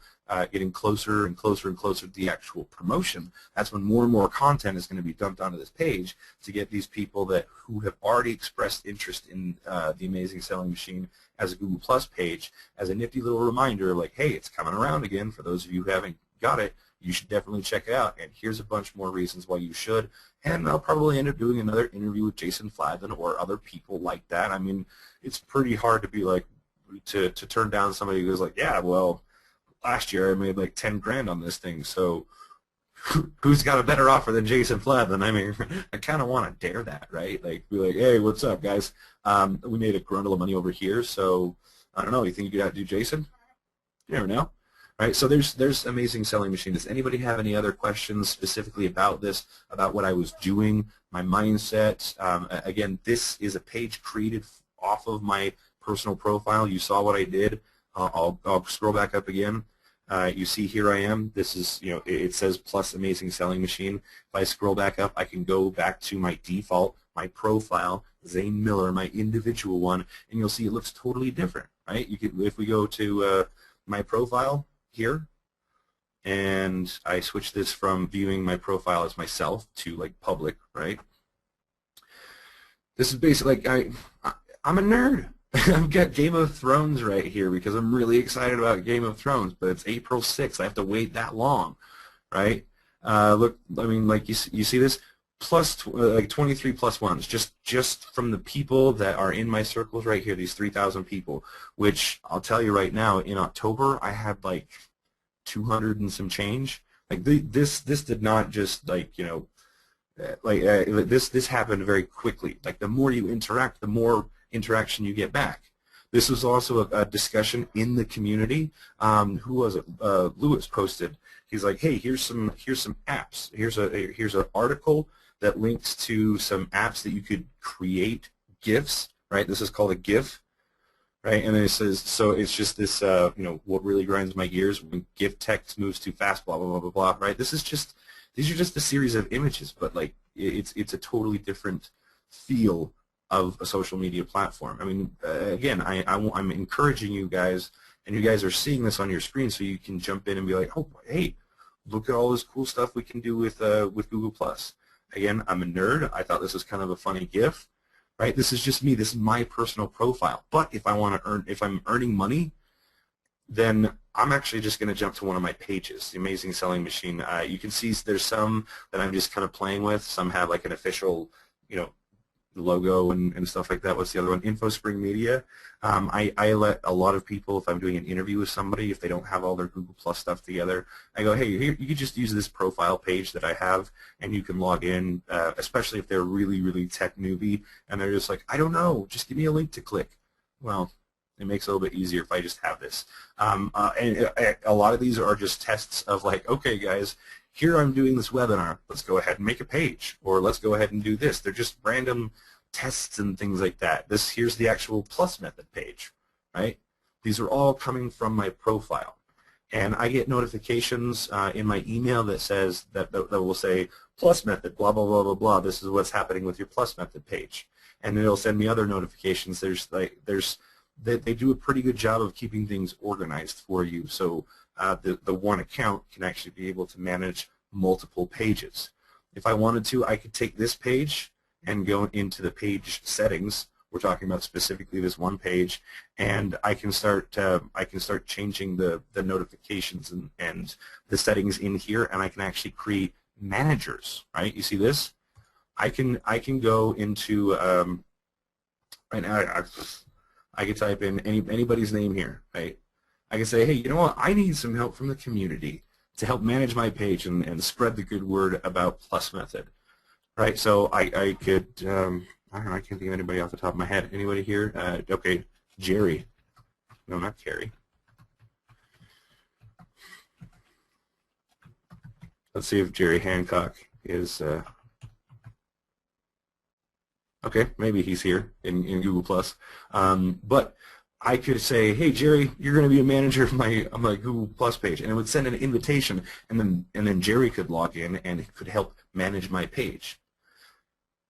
getting closer and closer and closer to the actual promotion, that's when more and more content is going to be dumped onto this page to get these people who have already expressed interest in the Amazing Selling Machine as a Google Plus page as a nifty little reminder, like, hey, it's coming around again. For those of you who haven't got it, you should definitely check it out, and here's a bunch more reasons why you should. And I'll probably end up doing another interview with Jason Fladlin or other people like that. I mean, it's pretty hard to be like, to turn down somebody who's like, yeah, well, last year I made like 10 grand on this thing, so who's got a better offer than Jason Fladlin? I mean, I kind of want to dare that, right? Like, be like, hey, what's up, guys? We made a grundle of money over here, so I don't know, you think you could outdo Jason? You never know. Right, so there's Amazing Selling Machine. Does anybody have any other questions specifically about this, about what I was doing, my mindset? Again, this is a page created off of my personal profile. You saw what I did. I'll scroll back up again. You see here I am. This is, it says plus Amazing Selling Machine. If I scroll back up, I can go back to my default, my profile, Zane Miller, my individual one, and you'll see it looks totally different, right? You could, if we go to my profile here, and I switch this from viewing my profile as myself to like public, right? This is basically like I'm a nerd. I've got Game of Thrones right here because I'm really excited about Game of Thrones, but it's April 6th. I have to wait that long, right? Look, I mean, like you see this plus like 23 plus ones just from the people that are in my circles right here, these 3,000 people, which I'll tell you right now, in October I had like 200 and some change. Like this did not just like, this happened very quickly. Like the more you interact, the more interaction you get back. This was also a discussion in the community. Who was it? Lewis posted. He's like, hey, here's some apps. Here's an article that links to some apps that you could create GIFs, right? This is called a GIF, right? And then it says, so it's just this, what really grinds my gears when GIF text moves too fast, blah, blah, blah, blah, blah, right? These are just a series of images, but like it's a totally different feel of a social media platform. I mean, again, I'm encouraging you guys, and you guys are seeing this on your screen, so you can jump in and be like, oh, hey, look at all this cool stuff we can do with Google+. Again, I'm a nerd. I thought this was kind of a funny GIF, right? This is just me. This is my personal profile. But if I want to if I'm earning money, then I'm actually just going to jump to one of my pages, the Amazing Selling Machine. You can see there's some that I'm just kind of playing with. Some have like an official, logo and stuff like that. What's the other one? InfoSpring Media. I let a lot of people, if I'm doing an interview with somebody, if they don't have all their Google Plus stuff together, I go, hey, here, you could just use this profile page that I have, and you can log in, especially if they're really, really tech newbie, and they're just like, I don't know, just give me a link to click. Well, it makes it a little bit easier if I just have this. And a lot of these are just tests of like, okay, guys, here I'm doing this webinar. Let's go ahead and make a page, or let's go ahead and do this. They're just random tests and things like that. Here's the actual Plus Method page, right? These are all coming from my profile. And I get notifications in my email that says that will say Plus Method, blah, blah, blah, blah, blah. This is what's happening with your Plus Method page. And it'll send me other notifications. They do a pretty good job of keeping things organized for you. So the one account can actually be able to manage multiple pages. If I wanted to, I could take this page and go into the page settings. We're talking about specifically this one page, and I can start changing the notifications and the settings in here, and I can actually create managers. Right? You see this? I can go into right now. I can type in anybody's name here, right? I can say, hey, you know what? I need some help from the community to help manage my page and spread the good word about Plus Method, right? So I could, I don't know, I can't think of anybody off the top of my head. Anybody here? Okay, Jerry. No, not Carrie. Let's see if Jerry Hancock is, okay, maybe he's here in Google Plus. But I could say, hey Jerry, you're going to be a manager of my Google Plus page, and it would send an invitation, and then Jerry could log in and could help manage my page.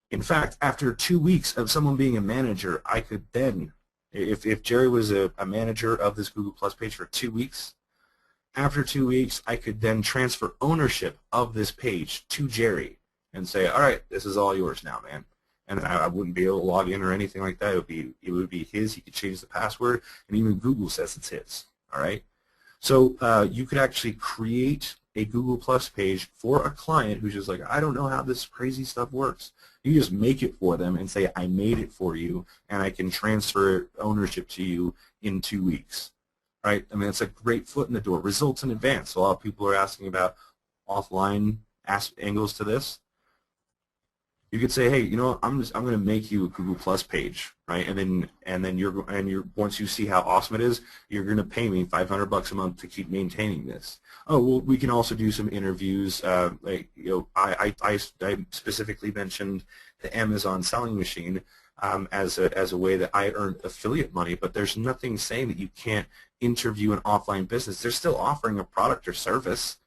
In fact, after 2 weeks of someone being a manager, I could then, if Jerry was a manager of this Google Plus page for 2 weeks, after 2 weeks, I could then transfer ownership of this page to Jerry and say, all right, this is all yours now, man. And I wouldn't be able to log in or anything like that. It would be his. He could change the password, and even Google says it's his. All right. So you could actually create a Google Plus page for a client who's just like, I don't know how this crazy stuff works. You just make it for them and say, I made it for you, and I can transfer ownership to you in 2 weeks. Right? I mean, it's a great foot in the door. Results in advance. So a lot of people are asking about offline angles to this. You could say, hey, you know what, I'm going to make you a Google Plus page, right? And then you're once you see how awesome it is, you're going to pay me $500 a month to keep maintaining this. Oh, well, we can also do some interviews. Like, I specifically mentioned the Amazon Selling Machine as a way that I earned affiliate money, but there's nothing saying that you can't interview an offline business. They're still offering a product or service.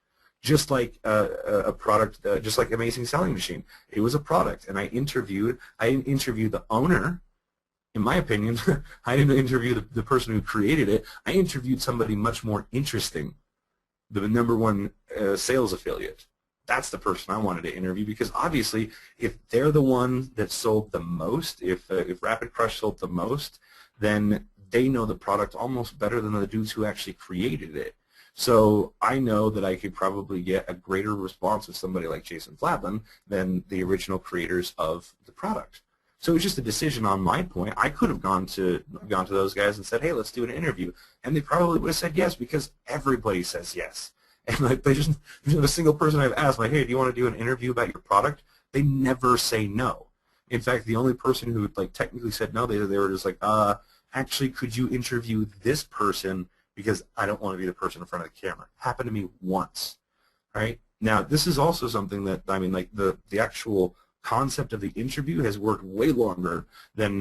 Just like a product, just like Amazing Selling Machine. It was a product, and I didn't interview the owner, in my opinion. I didn't interview the person who created it. I interviewed somebody much more interesting, the #1 sales affiliate. That's the person I wanted to interview, because obviously if they're the one that sold the most, if Rapid Crush sold the most, then they know the product almost better than the dudes who actually created it. So I know that I could probably get a greater response with somebody like Jason Fladlin than the original creators of the product. So it was just a decision on my point. I could have gone to those guys and said, hey, let's do an interview. And they probably would have said yes, because everybody says yes. And like, there's not a single person I've asked, like, hey, do you want to do an interview about your product? They never say no. In fact, the only person who like technically said no, they were just like, actually, could you interview this person, because I don't want to be the person in front of the camera. Happened to me once, right? Now, this is also something that, I mean, like the actual concept of the interview has worked way longer than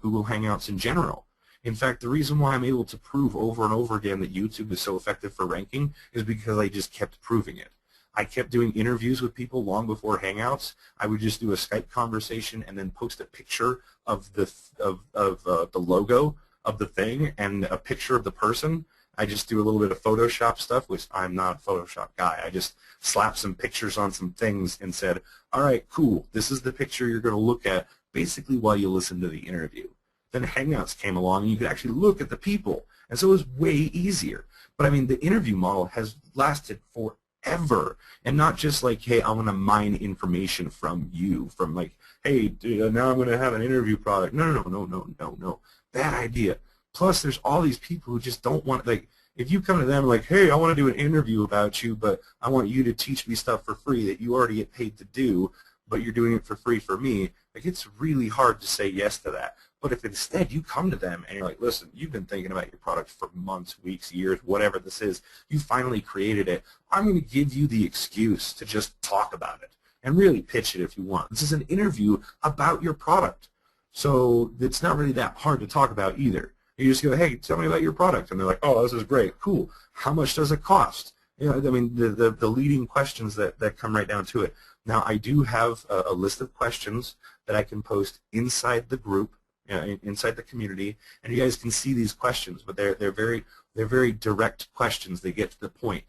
Google Hangouts in general. In fact, the reason why I'm able to prove over and over again that YouTube is so effective for ranking is because I just kept proving it. I kept doing interviews with people long before Hangouts. I would just do a Skype conversation and then post a picture of the logo of the thing and a picture of the person. I just do a little bit of Photoshop stuff, which I'm not a Photoshop guy. I just slapped some pictures on some things and said, all right, cool, this is the picture you're going to look at basically while you listen to the interview. Then Hangouts came along, and you could actually look at the people. And so it was way easier. But I mean, the interview model has lasted forever, and not just like, hey, I'm going to mine information from you, from like, hey, now I'm going to have an interview product. No, no, no, no, no, no, no. Bad idea. Plus, there's all these people who just don't want, like, if you come to them like, hey, I want to do an interview about you, but I want you to teach me stuff for free that you already get paid to do, but you're doing it for free for me, like, it's really hard to say yes to that. But if instead you come to them and you're like, listen, you've been thinking about your product for months, weeks, years, whatever this is, you finally created it, I'm going to give you the excuse to just talk about it and really pitch it if you want. This is an interview about your product. So it's not really that hard to talk about either. You just go, hey, tell me about your product. And they're like, oh, this is great. Cool. How much does it cost? You know, I mean, the leading questions that come right down to it. Now, I do have a list of questions that I can post inside the group, inside the community, and you guys can see these questions, but they're very direct questions. They get to the point.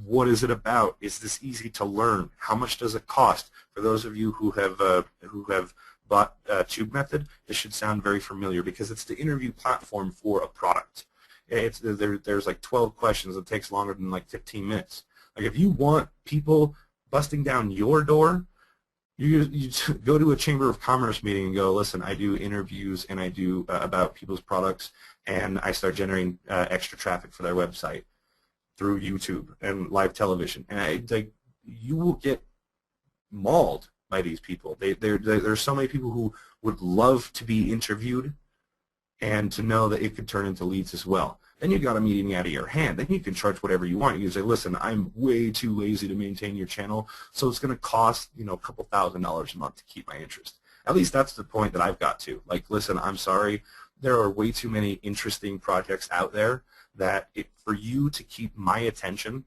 What is it about? Is this easy to learn? How much does it cost? For those of you who have bought TubeMethod, this should sound very familiar because it's the interview platform for a product. There's like 12 questions. It takes longer than like 15 minutes. Like if you want people busting down your door, you go to a Chamber of Commerce meeting and go, listen, I do interviews and I do about people's products, and I start generating extra traffic for their website through YouTube and live television. And you will get mauled by these people. There's so many people who would love to be interviewed and to know that it could turn into leads as well. Then you got a meeting out of your hand. Then you can charge whatever you want. You can say, listen, I'm way too lazy to maintain your channel, so it's going to cost, you know, a couple $1,000s a month to keep my interest. At least that's the point that I've got to. Like, listen, I'm sorry. There are way too many interesting projects out there that for you to keep my attention,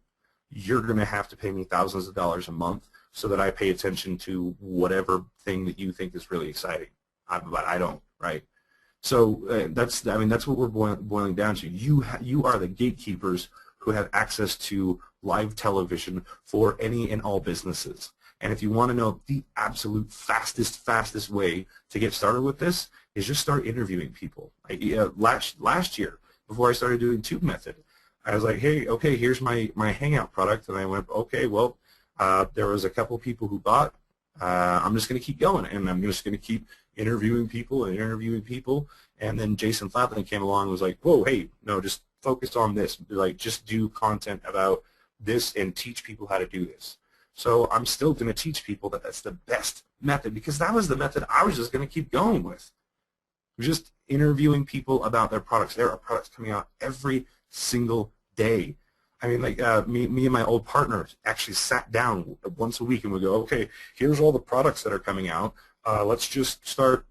you're going to have to pay me thousands of dollars a month so that I pay attention to whatever thing that you think is really exciting. But I don't, right? So that's what we're boiling down to. You are the gatekeepers who have access to live television for any and all businesses. And if you want to know the absolute fastest way to get started with this is just start interviewing people. Last year, before I started doing TubeMethod, I was like, hey, okay, here's my Hangout product, and I went, okay, well, there was a couple people who bought. I'm just going to keep going, and I'm just going to keep interviewing people and interviewing people. And then Jason Flatley came along and was like, whoa, hey, no, just focus on this. Like, just do content about this and teach people how to do this. So I'm still going to teach people that that's the best method, because that was the method I was just going to keep going with. Just interviewing people about their products. There are products coming out every single day. I mean, like me and my old partner actually sat down once a week and we go, okay, here's all the products that are coming out. Let's just start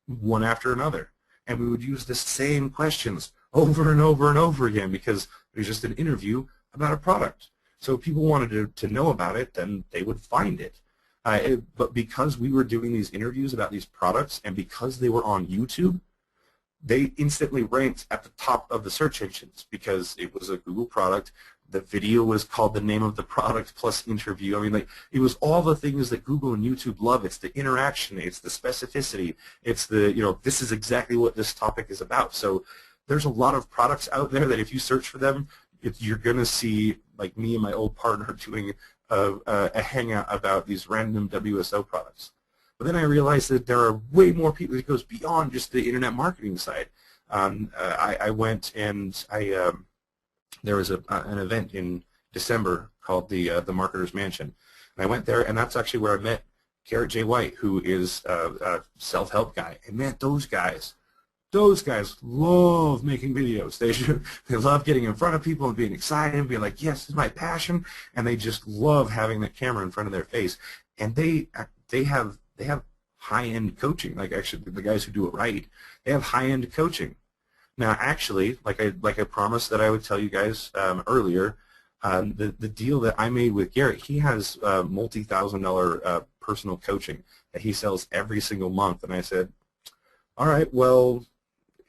one after another. And we would use the same questions over and over and over again because it was just an interview about a product. So if people wanted to know about it, then they would find it. But because we were doing these interviews about these products and because they were on YouTube, they instantly ranked at the top of the search engines because it was a Google product. The video was called the name of the product plus interview. I mean, like, it was all the things that Google and YouTube love. It's the interaction. It's the specificity. It's the, you know, this is exactly what this topic is about. So there's a lot of products out there that if you search for them, you're going to see, like me and my old partner doing a hangout about these random WSO products. But then I realized that there are way more people. It goes beyond just the internet marketing side. I went and there was an event in December called the Marketer's Mansion. And I went there, and that's actually where I met Garrett J. White, who is a self-help guy. And man, those guys love making videos. They love getting in front of people and being excited and being like, yes, this is my passion. And they just love having that camera in front of their face. And they have high-end coaching. Like, actually, the guys who do it right, they have high-end coaching. Now, actually, like I promised that I would tell you guys earlier, the deal that I made with Garrett, he has multi-$1,000 personal coaching that he sells every single month. And I said, all right, well,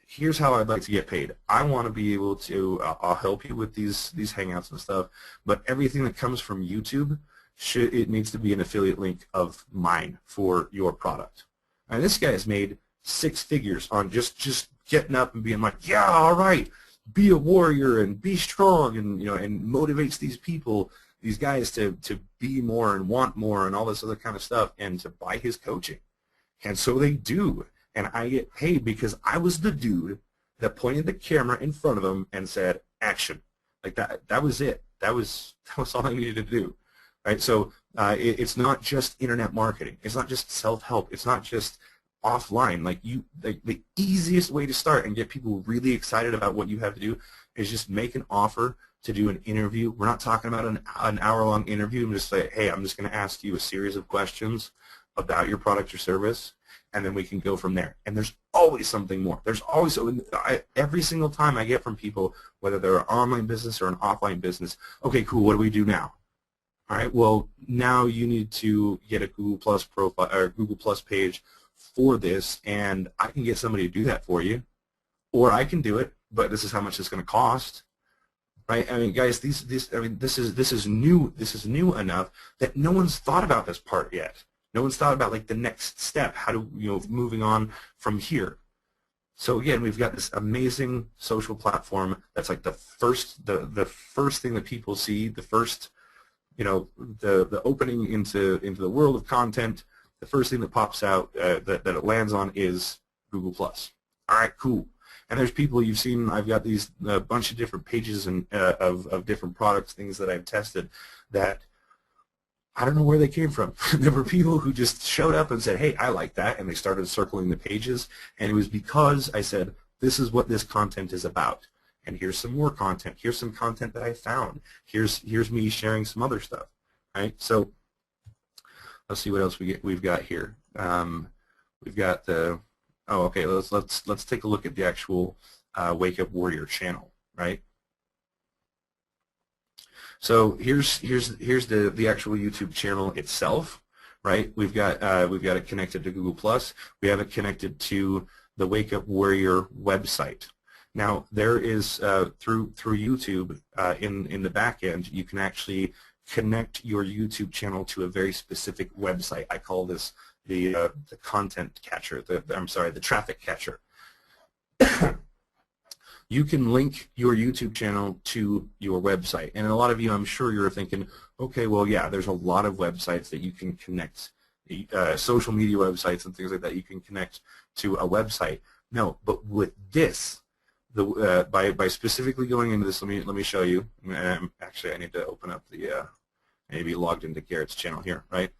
here's how I'd like to get paid. I want to be able to, I'll help you with these hangouts and stuff, but everything that comes from YouTube, it needs to be an affiliate link of mine for your product. And this guy has made 6 figures on just getting up and being like, yeah, all right, be a warrior and be strong, and and motivates these people, these guys to be more and want more and all this other kind of stuff, and to buy his coaching. And so they do, and I get paid because I was the dude that pointed the camera in front of them and said action. Like that was it. That was all I needed to do. Right? So it's not just internet marketing. It's not just self-help. It's not just offline. Like the easiest way to start and get people really excited about what you have to do is just make an offer to do an interview. We're not talking about an hour-long interview. I'm just say, hey, I'm just going to ask you a series of questions about your product or service, and then we can go from there. And there's always something more. There's always, every single time I get from people, whether they're an online business or an offline business, okay, cool, what do we do now? All right, well, now you need to get a Google Plus profile or Google Plus page for this, and I can get somebody to do that for you, or I can do it, but this is how much it's going to cost. Right? I mean, guys, this is new. This is new enough that no one's thought about this part yet. No one's thought about like the next step, how to moving on from here. So again, we've got this amazing social platform that's like the first thing that people see, the first the opening into the world of content. The first thing that pops out that it lands on is Google Plus. All right, cool. And there's people you've seen. I've got these a bunch of different pages and of different products, things that I've tested that I don't know where they came from. There were people who just showed up and said, hey, I like that, and they started circling the pages, and it was because I said, this is what this content is about, and here's some more content. Here's some content that I found. Here's me sharing some other stuff, right? So let's see what else we've got here. We've got the okay. Let's take a look at the actual Wake Up Warrior channel, right? So here's the actual YouTube channel itself, right? We've got it connected to Google Plus. We have it connected to the Wake Up Warrior website. Now there is through YouTube in the back end, you can actually connect your YouTube channel to a very specific website. I call this the content catcher. The traffic catcher. You can link your YouTube channel to your website. And a lot of you, I'm sure you're thinking, okay, well, yeah, there's a lot of websites that you can connect, social media websites and things like that, you can connect to a website. No, but with this, by specifically going into this, let me show you. Actually, I need to open up the, maybe logged into Garrett's channel here, right?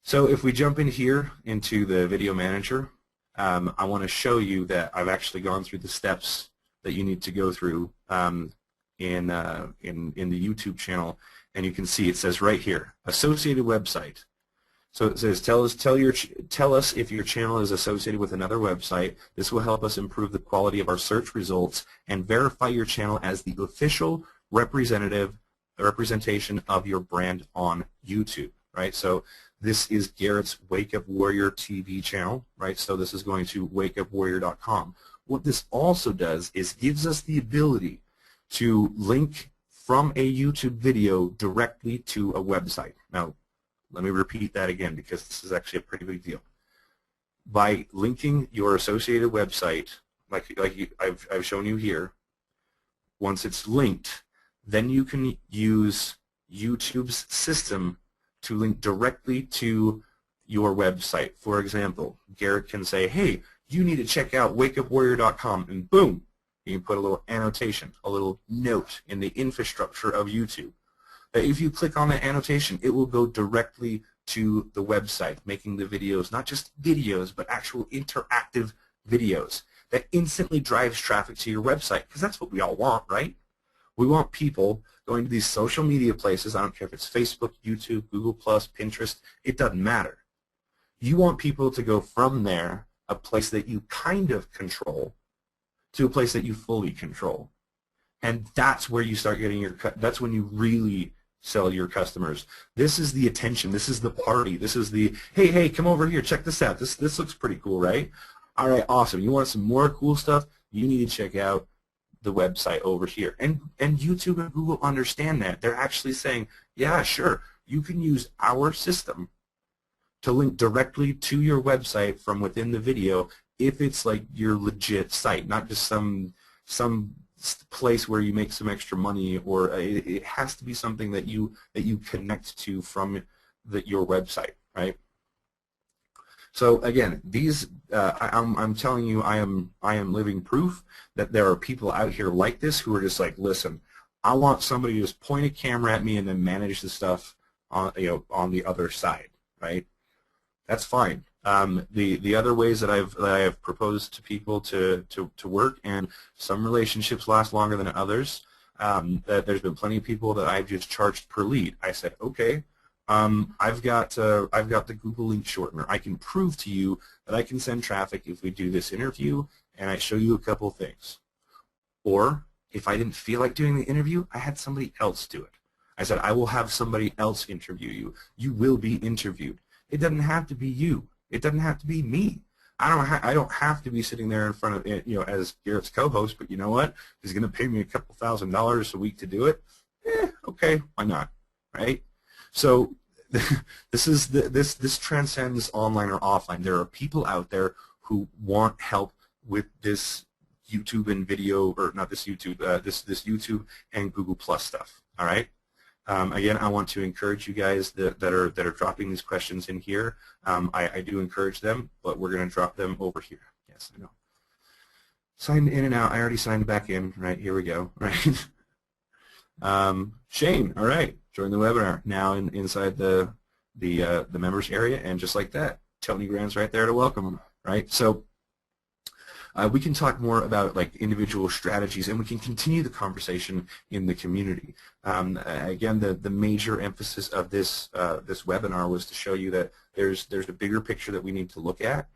So if we jump in here into the video manager, I want to show you that I've actually gone through the steps that you need to go through in the YouTube channel, and you can see it says right here, associated website. So it says tell us if your channel is associated with another website. This will help us improve the quality of our search results and verify your channel as the official representation of your brand on YouTube. Right. So this is Garrett's Wake Up Warrior TV channel. Right. So this is going to wakeupwarrior.com. What this also does is gives us the ability to link from a YouTube video directly to a website. Now, let me repeat that again because this is actually a pretty big deal. By linking your associated website, I've shown you here, once it's linked, then you can use YouTube's system to link directly to your website. For example, Garrett can say, hey, you need to check out wakeupwarrior.com, and boom, you can put a little annotation, a little note in the infrastructure of YouTube. That if you click on that annotation, it will go directly to the website, making the videos not just videos, but actual interactive videos that instantly drives traffic to your website, because that's what we all want, right? We want people going to these social media places. I don't care if it's Facebook, YouTube, Google+, Pinterest, it doesn't matter. You want people to go from there, a place that you kind of control, to a place that you fully control. And that's where you start getting that's when you really sell your customers. This is the attention. This is the party. This is the, hey, come over here. Check this out. This looks pretty cool, right? All right, awesome. You want some more cool stuff? You need to check out the website over here. And YouTube and Google understand that. They're actually saying, yeah, sure, you can use our system to link directly to your website from within the video if it's like your legit site, not just some place where you make some extra money, or it has to be something that you connect to from your website, right? So again, these I'm telling you, I am living proof that there are people out here like this who are just like, listen, I want somebody to just point a camera at me and then manage the stuff on on the other side, right? That's fine. The other ways that I have proposed to people to work, and some relationships last longer than others. That there's been plenty of people that I've just charged per lead. I said, okay, I've got the Google Link Shortener. I can prove to you that I can send traffic if we do this interview, and I show you a couple things. Or if I didn't feel like doing the interview, I had somebody else do it. I said, I will have somebody else interview you. You will be interviewed. It doesn't have to be you. It doesn't have to be me. I don't have to be sitting there in front of as Garrett's co-host. But you know what? He's going to pay me a couple $1,000s a week to do it. Okay, why not? Right? So this transcends online or offline. There are people out there who want help with this YouTube and video, or not this YouTube, this YouTube and Google Plus stuff. All right. Again, I want to encourage you guys that are dropping these questions in here. I do encourage them, but we're going to drop them over here. Yes, I know. Signed in and out. I already signed back in. Right, here we go. Right. Shane, all right, join the webinar now inside the members area, and just like that, Tony Grand's right there to welcome them. Right. So we can talk more about like individual strategies, and we can continue the conversation in the community. Again, the major emphasis of this this webinar was to show you that there's a bigger picture that we need to look at,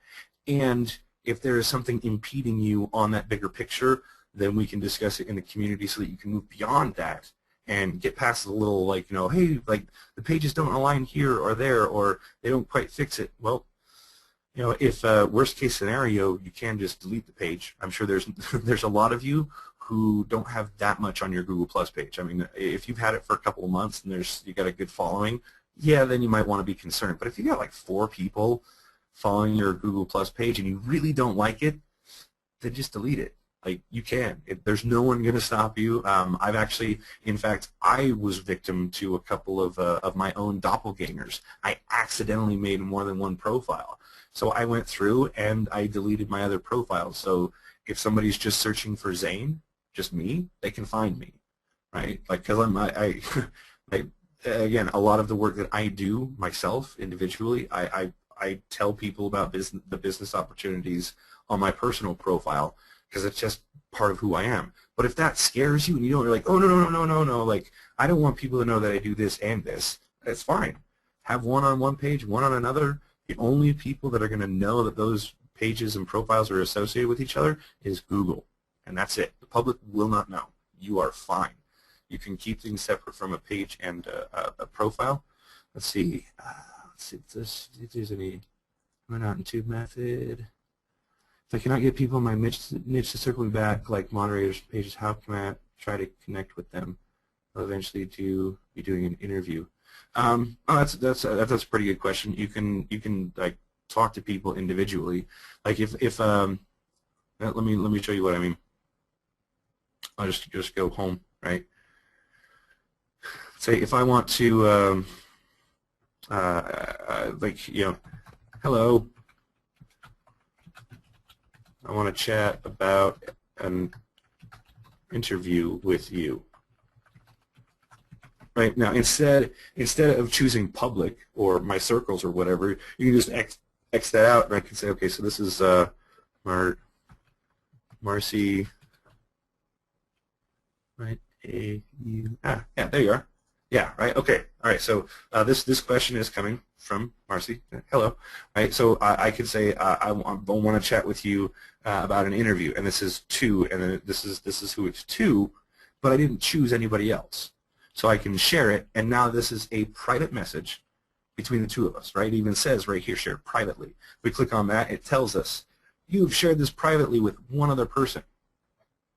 and if there is something impeding you on that bigger picture, then we can discuss it in the community so that you can move beyond that and get past the little, like, hey, like the pages don't align here or there, or they don't quite fix it. Well, if worst case scenario, you can just delete the page. I'm sure there's a lot of you who don't have that much on your Google Plus page. I mean, if you've had it for a couple of months and you got a good following, yeah, then you might want to be concerned. But if you got like 4 people following your Google Plus page and you really don't like it, then just delete it. Like, you can. There's no one going to stop you. I've actually, in fact, I was victim to a couple of my own doppelgangers. I accidentally made more than one profile. So I went through and I deleted my other profiles. So if somebody's just searching for Zane, just me, they can find me, right? Like, because again, a lot of the work that I do myself individually, I tell people about the business opportunities on my personal profile, because it's just part of who I am. But if that scares you and you're like, oh, no, like, I don't want people to know that I do this and this, that's fine. Have one on one page, one on another. The only people that are going to know that those pages and profiles are associated with each other is Google, and that's it. The public will not know. You are fine. You can keep things separate from a page and a profile. Let's see if there's any run out in tube method. If I cannot get people in my niche to circle me back, like moderators pages, how can I try to connect with them? I'll eventually be doing an interview. That's a pretty good question. You can like talk to people individually. Like if let me show you what I mean. I'll just go home, right? Say if I want to like, hello, I want to chat about an interview with you. Right now, instead of choosing public or my circles or whatever, you can just X that out, and I can say, okay, so this is Marcy, right? Yeah, there you are. Yeah, right. Okay, all right. So this question is coming from Marcy. Hello. Right. So I could say I want to chat with you about an interview, and this is to, and then this is who it's to, but I didn't choose anybody else. So I can share it, and now this is a private message between the two of us, right? It even says right here, share privately. We click on that, it tells us, you've shared this privately with one other person.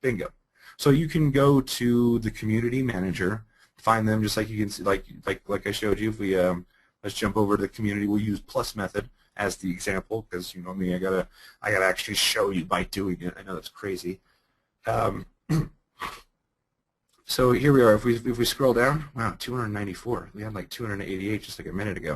Bingo. So you can go to the community manager, find them just like you can see, like I showed you. If we let's jump over to the community, we'll use plus method as the example, because you know me, I gotta actually show you by doing it. I know that's crazy. So here we are. If we scroll down, wow, 294. We had like 288 just like a minute ago.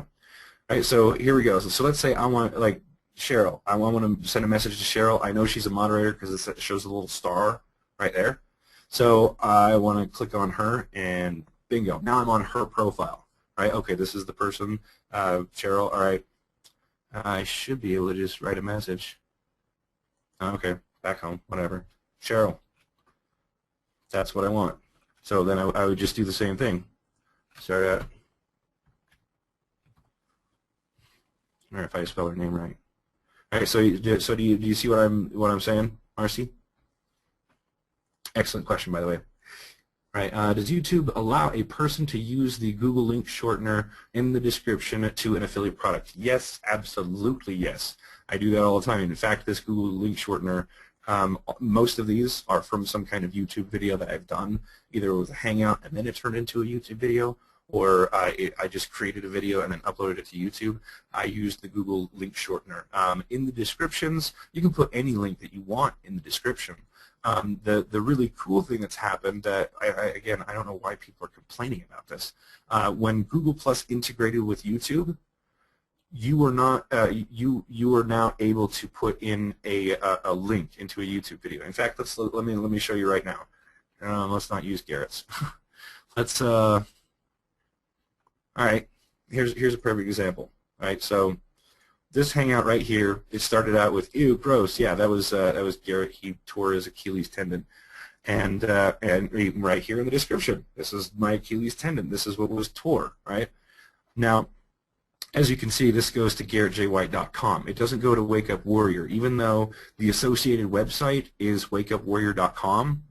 All right, so here we go. So let's say I want, like, Cheryl. I want to send a message to Cheryl. I know she's a moderator because it shows a little star right there. So I want to click on her, and bingo. Now I'm on her profile. Right? Okay, this is the person, Cheryl. All right. I should be able to just write a message. Okay, back home, whatever. Cheryl. That's what I want. So then I would just do the same thing. Start out. Or if I spell her name right. All right. So do you see what I'm saying, Marcy? Excellent question, by the way. All right. Does YouTube allow a person to use the Google link shortener in the description to an affiliate product? Yes, absolutely yes. I do that all the time. In fact, this Google link shortener, most of these are from some kind of YouTube video that I've done, either with a Hangout and then it turned into a YouTube video, or I just created a video and then uploaded it to YouTube. I used the Google link shortener. In the descriptions, you can put any link that you want in the description. The really cool thing that's happened that, again, I don't know why people are complaining about this. When Google Plus integrated with YouTube, you are not you are now able to put in a link into a YouTube video. In fact, let me show you right now. Let's not use Garrett's. Let's all right. Here's a perfect example. All right, so this Hangout right here, it started out with ew, gross. Yeah, that was Garrett. He tore his Achilles tendon, and right here in the description, this is my Achilles tendon. This is what was tore. Right now, as you can see, this goes to GarrettJWhite.com. It doesn't go to Wake Up Warrior, even though the associated website is WakeUpWarrior.com.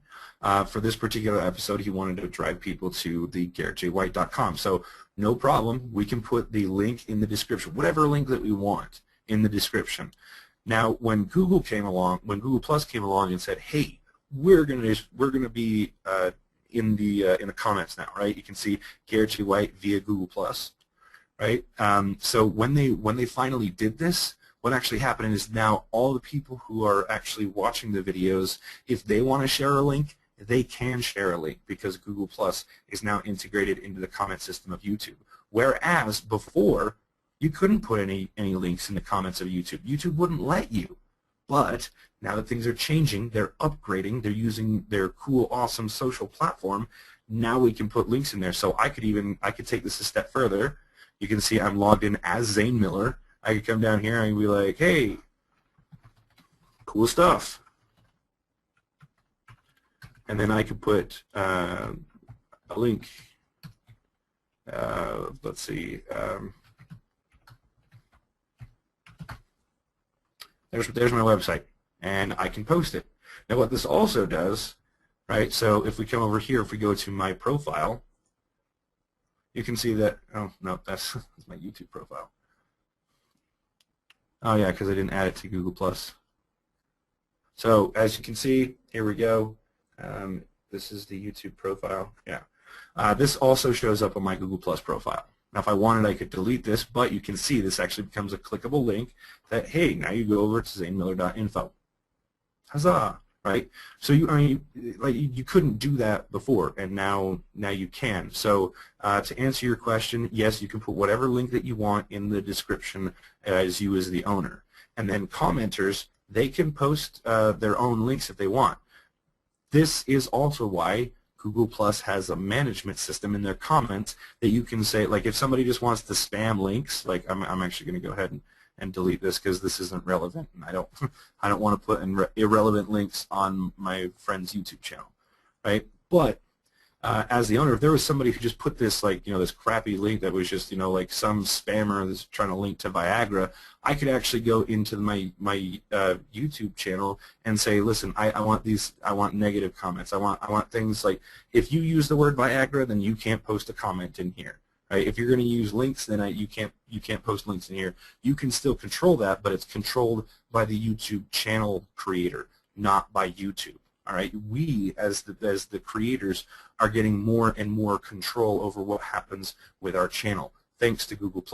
For this particular episode, he wanted to drive people to the GarrettJWhite.com. So no problem. We can put the link in the description, whatever link that we want in the description. Now, when Google Plus came along and said, "Hey, we're gonna be in the comments now," right? You can see Garrett J. White via Google Plus, right? So when they finally did this, what actually happened is now all the people who are actually watching the videos, if they want to share a link, they can share a link because Google Plus is now integrated into the comment system of YouTube. Whereas before, you couldn't put any links in the comments of YouTube. YouTube wouldn't let you. But now that things are changing, they're upgrading, they're using their cool, awesome social platform. Now we can put links in there. So I could take this a step further. You can see I'm logged in as Zane Miller. I could come down here and be like, "Hey, cool stuff." And then I could put a link. Let's see. There's my website, and I can post it. Now, what this also does, right? So if we come over here, if we go to my profile, you can see that. Oh no, that's my YouTube profile. Oh yeah, because I didn't add it to Google Plus. So as you can see, here we go. This is the YouTube profile. Yeah. This also shows up on my Google Plus profile. Now, if I wanted, I could delete this, but you can see this actually becomes a clickable link that, hey, now you go over to zanemiller.info. Huzzah, right? So you couldn't do that before, and now you can. So to answer your question, yes, you can put whatever link that you want in the description as you as the owner. And then commenters, they can post their own links if they want. This is also why Google Plus has a management system in their comments that you can say, like, if somebody just wants to spam links, like I'm actually going to go ahead and delete this because this isn't relevant, and I don't want to put in irrelevant links on my friend's YouTube channel, right? But as the owner, if there was somebody who just put this, like, this crappy link that was just, like some spammer that's trying to link to Viagra, I could actually go into my YouTube channel and say, listen, I want negative comments. I want things like, if you use the word Viagra, then you can't post a comment in here, right? If you're going to use links, then you can't post links in here. You can still control that, but it's controlled by the YouTube channel creator, not by YouTube. All right, we as the creators are getting more and more control over what happens with our channel. thanks to Google+,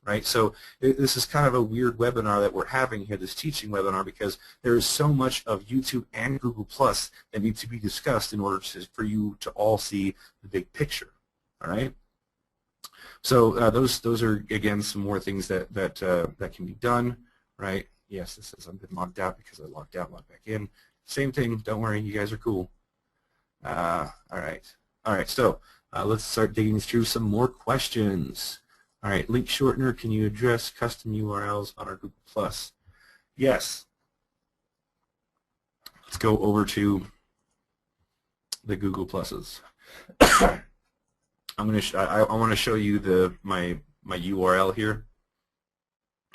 right? So this is kind of a weird webinar that we're having here, this teaching webinar, because there is so much of YouTube and Google+ that needs to be discussed in order for you to all see the big picture, all right? So those are, again, some more things that can be done, right? Yes, this says I've been logged out because I logged out, logged back in. Same thing, don't worry, you guys are cool. All right, so let's start digging through some more questions. All right, link shortener, can you address custom URLs on our Google+? Yes. Let's go over to the Google Pluses. I want to show you my URL here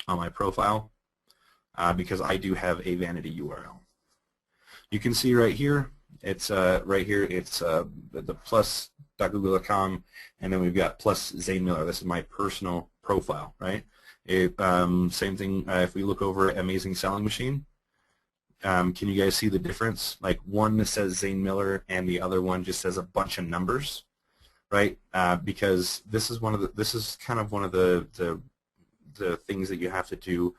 on my profile because I do have a vanity URL. You can see right here, it's right here. It's the plus.google.com, and then we've got plus Zane Miller. This is my personal profile, right? Same thing. If we look over at Amazing Selling Machine, can you guys see the difference? Like one says Zane Miller, and the other one just says a bunch of numbers, right? Because this is kind of one of the things that you have to do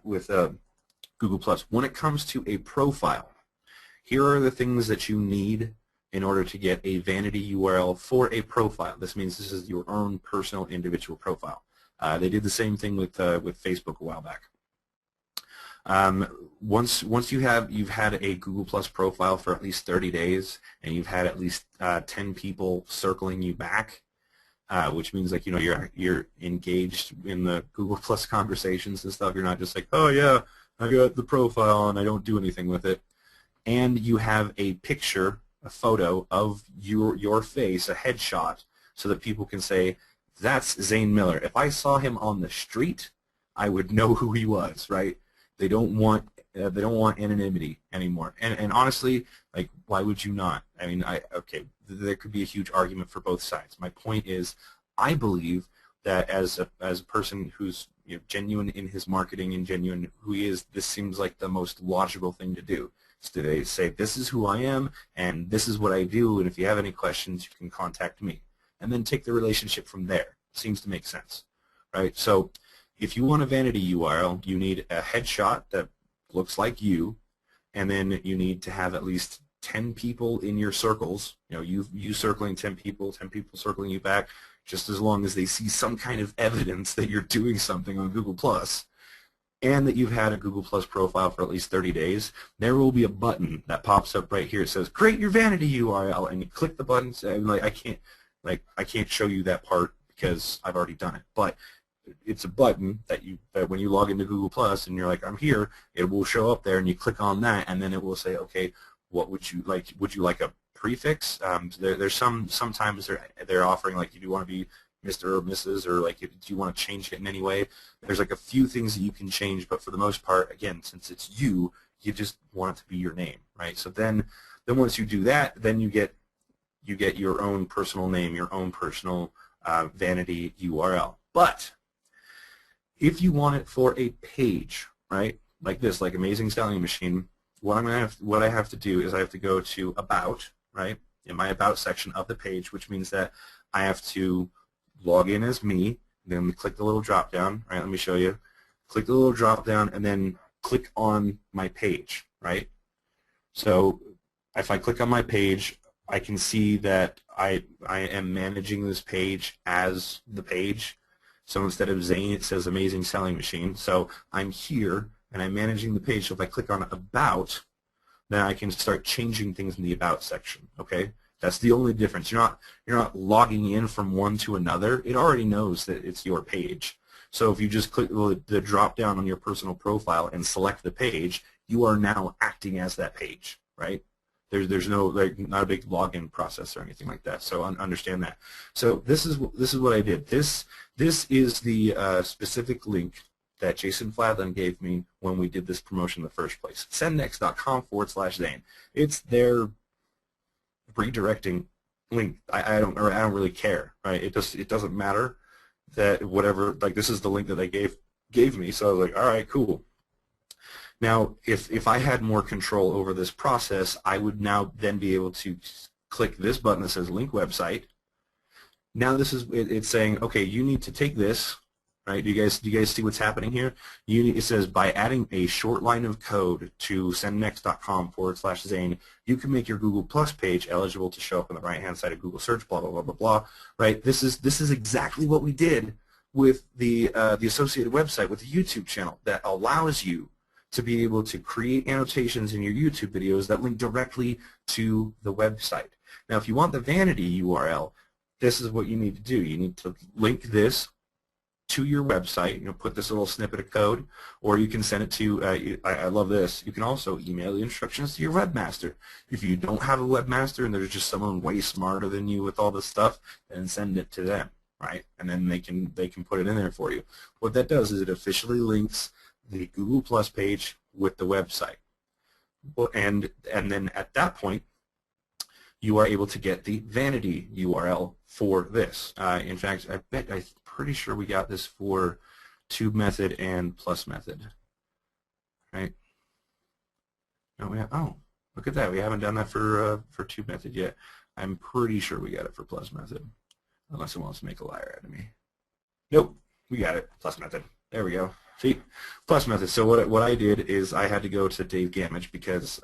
with Google+. When it comes to a profile, here are the things that you need in order to get a vanity URL for a profile. This means this is your own personal individual profile. They did the same thing with Facebook a while back. Once you've had a Google+ profile for at least 30 days, and you've had at least 10 people circling you back, which means like you're engaged in the Google+ conversations and stuff. You're not just like, oh yeah, I got the profile and I don't do anything with it. And you have a picture, a photo of your face, a headshot, so that people can say, that's Zane Miller. If I saw him on the street, I would know who he was, right? They don't want anonymity anymore. And honestly, like, why would you not? I mean, okay, there could be a huge argument for both sides. My point is, I believe that as a person who's genuine in his marketing and genuine who he is, this seems like the most logical thing to do. So they say, this is who I am, and this is what I do, and if you have any questions, you can contact me. And then take the relationship from there. Seems to make sense, right? So if you want a vanity URL, you need a headshot that looks like you, and then you need to have at least 10 people in your circles, you circling 10 people circling you back, just as long as they see some kind of evidence that you're doing something on Google+, and that you've had a Google+ profile for at least 30 days, there will be a button that pops up right here. It says, create your vanity URL, and you click the button. I can't show you that part because I've already done it, but it's a button that when you log into Google+ and you're like, I'm here, it will show up there, and you click on that, and then it will say, okay, what would you like? Would you like a prefix? There's sometimes they're offering, like, do you want to be Mr. or Mrs. or like, do you want to change it in any way? There's like a few things that you can change, but for the most part, again, since it's you just want it to be your name, right? So then once you do that, then you get your own personal name, your own personal vanity URL. But if you want it for a page, right, like this, like Amazing Selling Machine, what I have to do is I have to go to About, right, in my About section of the page, which means that I have to log in as me, then click the little drop down, right, let me show you. Click the little drop down and then click on my page, right? So if I click on my page, I can see that I am managing this page as the page. So instead of Zane, it says Amazing Selling Machine. So I'm here and I'm managing the page. So if I click on About, then I can start changing things in the About section, okay? That's the only difference. You're not logging in from one to another. It already knows that it's your page. So if you just click the drop down on your personal profile and select the page, you are now acting as that page, right? There's no, like, not a big login process or anything like that. So understand that. So this is what I did. This is the specific link that Jason Fladlin gave me when we did this promotion in the first place. Sendnext.com/Zane. It's their redirecting link. I don't really care, right? It doesn't matter that whatever, like, this is the link that they gave me. So I was like, all right, cool. Now, if I had more control over this process, I would now then be able to click this button that says Link Website, Now this is it's saying, okay, you need to take this, right? Do you guys see what's happening here? It says by adding a short line of code to sendnext.com/Zane, you can make your Google Plus page eligible to show up on the right-hand side of Google search. Blah blah blah blah blah. Right? This is exactly what we did with the associated website with the YouTube channel that allows you to be able to create annotations in your YouTube videos that link directly to the website. Now, if you want the vanity URL, this is what you need to do. You need to link this to your website, put this little snippet of code, or you can send it to, I love this, you can also email the instructions to your webmaster. If you don't have a webmaster and there's just someone way smarter than you with all this stuff, then send it to them, right? And then they can put it in there for you. What that does is it officially links the Google Plus page with the website. And then at that point, you are able to get the vanity URL for this. In fact, I'm pretty sure we got this for Tube Method and Plus Method, right? No, oh, look at that. We haven't done that for Tube Method yet. I'm pretty sure we got it for Plus Method, unless it wants to make a liar out of me. Nope, we got it. Plus Method. There we go. See, Plus Method. So what I did is I had to go to Dave Gamage because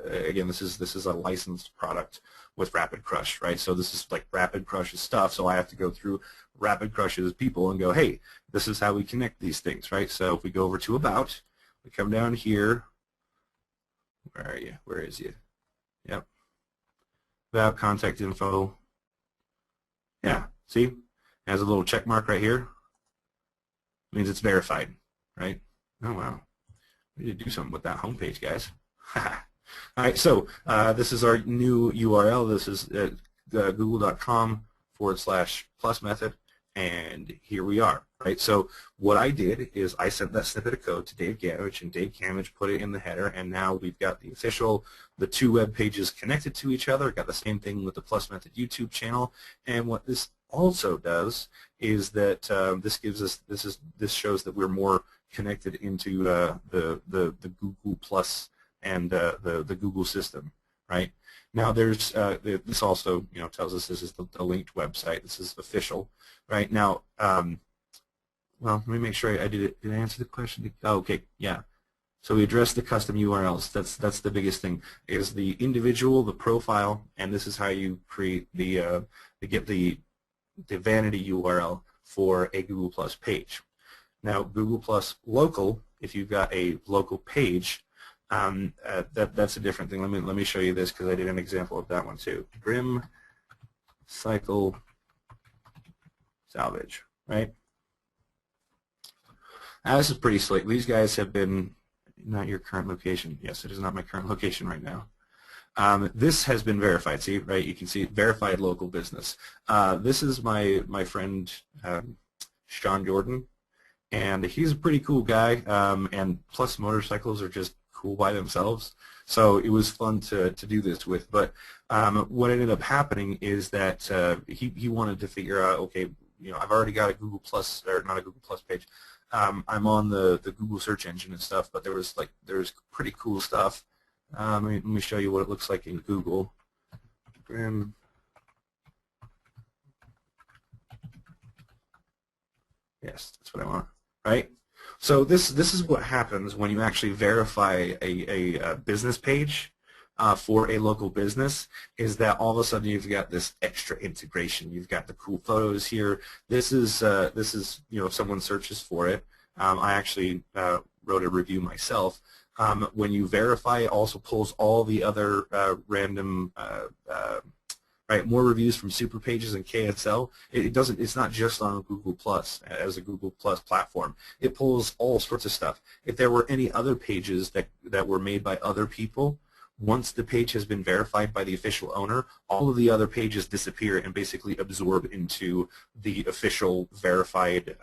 again, this is a licensed product with Rapid Crush, right? So this is like Rapid Crush's stuff. So I have to go through Rapid Crush's people and go, hey, this is how we connect these things, right? So if we go over to About, we come down here. Where are you? Where is you? Yep. About contact info. Yeah. See, it has a little check mark right here. It means it's verified. Right? Oh, wow. We need to do something with that homepage, guys. All right, so this is our new URL. This is google.com/plus method, and here we are, right? So what I did is I sent that snippet of code to Dave Gamage, and Dave Gamage put it in the header, and now we've got the two web pages connected to each other. Got the same thing with the Plus Method YouTube channel, and what this also does is that this shows that we're more connected into the Google Plus and the Google system, right? Now there's this also tells us this is the linked website. This is official, right? Now, well, let me make sure I did it. Did I answer the question? Oh, okay, yeah. So we addressed the custom URLs. That's the biggest thing. Is the individual, the profile, and this is how you create the vanity URL for a Google Plus page. Now, Google Plus local, if you've got a local page, that's a different thing. Let me show you this because I did an example of that one too. Grim Cycle Salvage, right? Now, this is pretty slick. These guys have been not your current location. Yes, it is not my current location right now. This has been verified. See, right? You can see verified local business. This is my friend Sean Jordan, and he's a pretty cool guy. And plus, motorcycles are just cool by themselves. So it was fun to do this with. But what ended up happening is that he wanted to figure out, okay, I've already got a Google Plus, or not a Google Plus page. I'm on the Google search engine and stuff, but there's pretty cool stuff. Let me show you what it looks like in Google. Yes, that's what I want. Right? So this is what happens when you actually verify a business page for a local business, is that all of a sudden you've got this extra integration. You've got the cool photos here. This is if someone searches for it. I actually wrote a review myself. When you verify, it also pulls all the other random more reviews from Super Pages and KSL. It's not just on Google Plus as a Google Plus platform. It pulls all sorts of stuff. If there were any other pages that were made by other people, once the page has been verified by the official owner, all of the other pages disappear and basically absorb into the official verified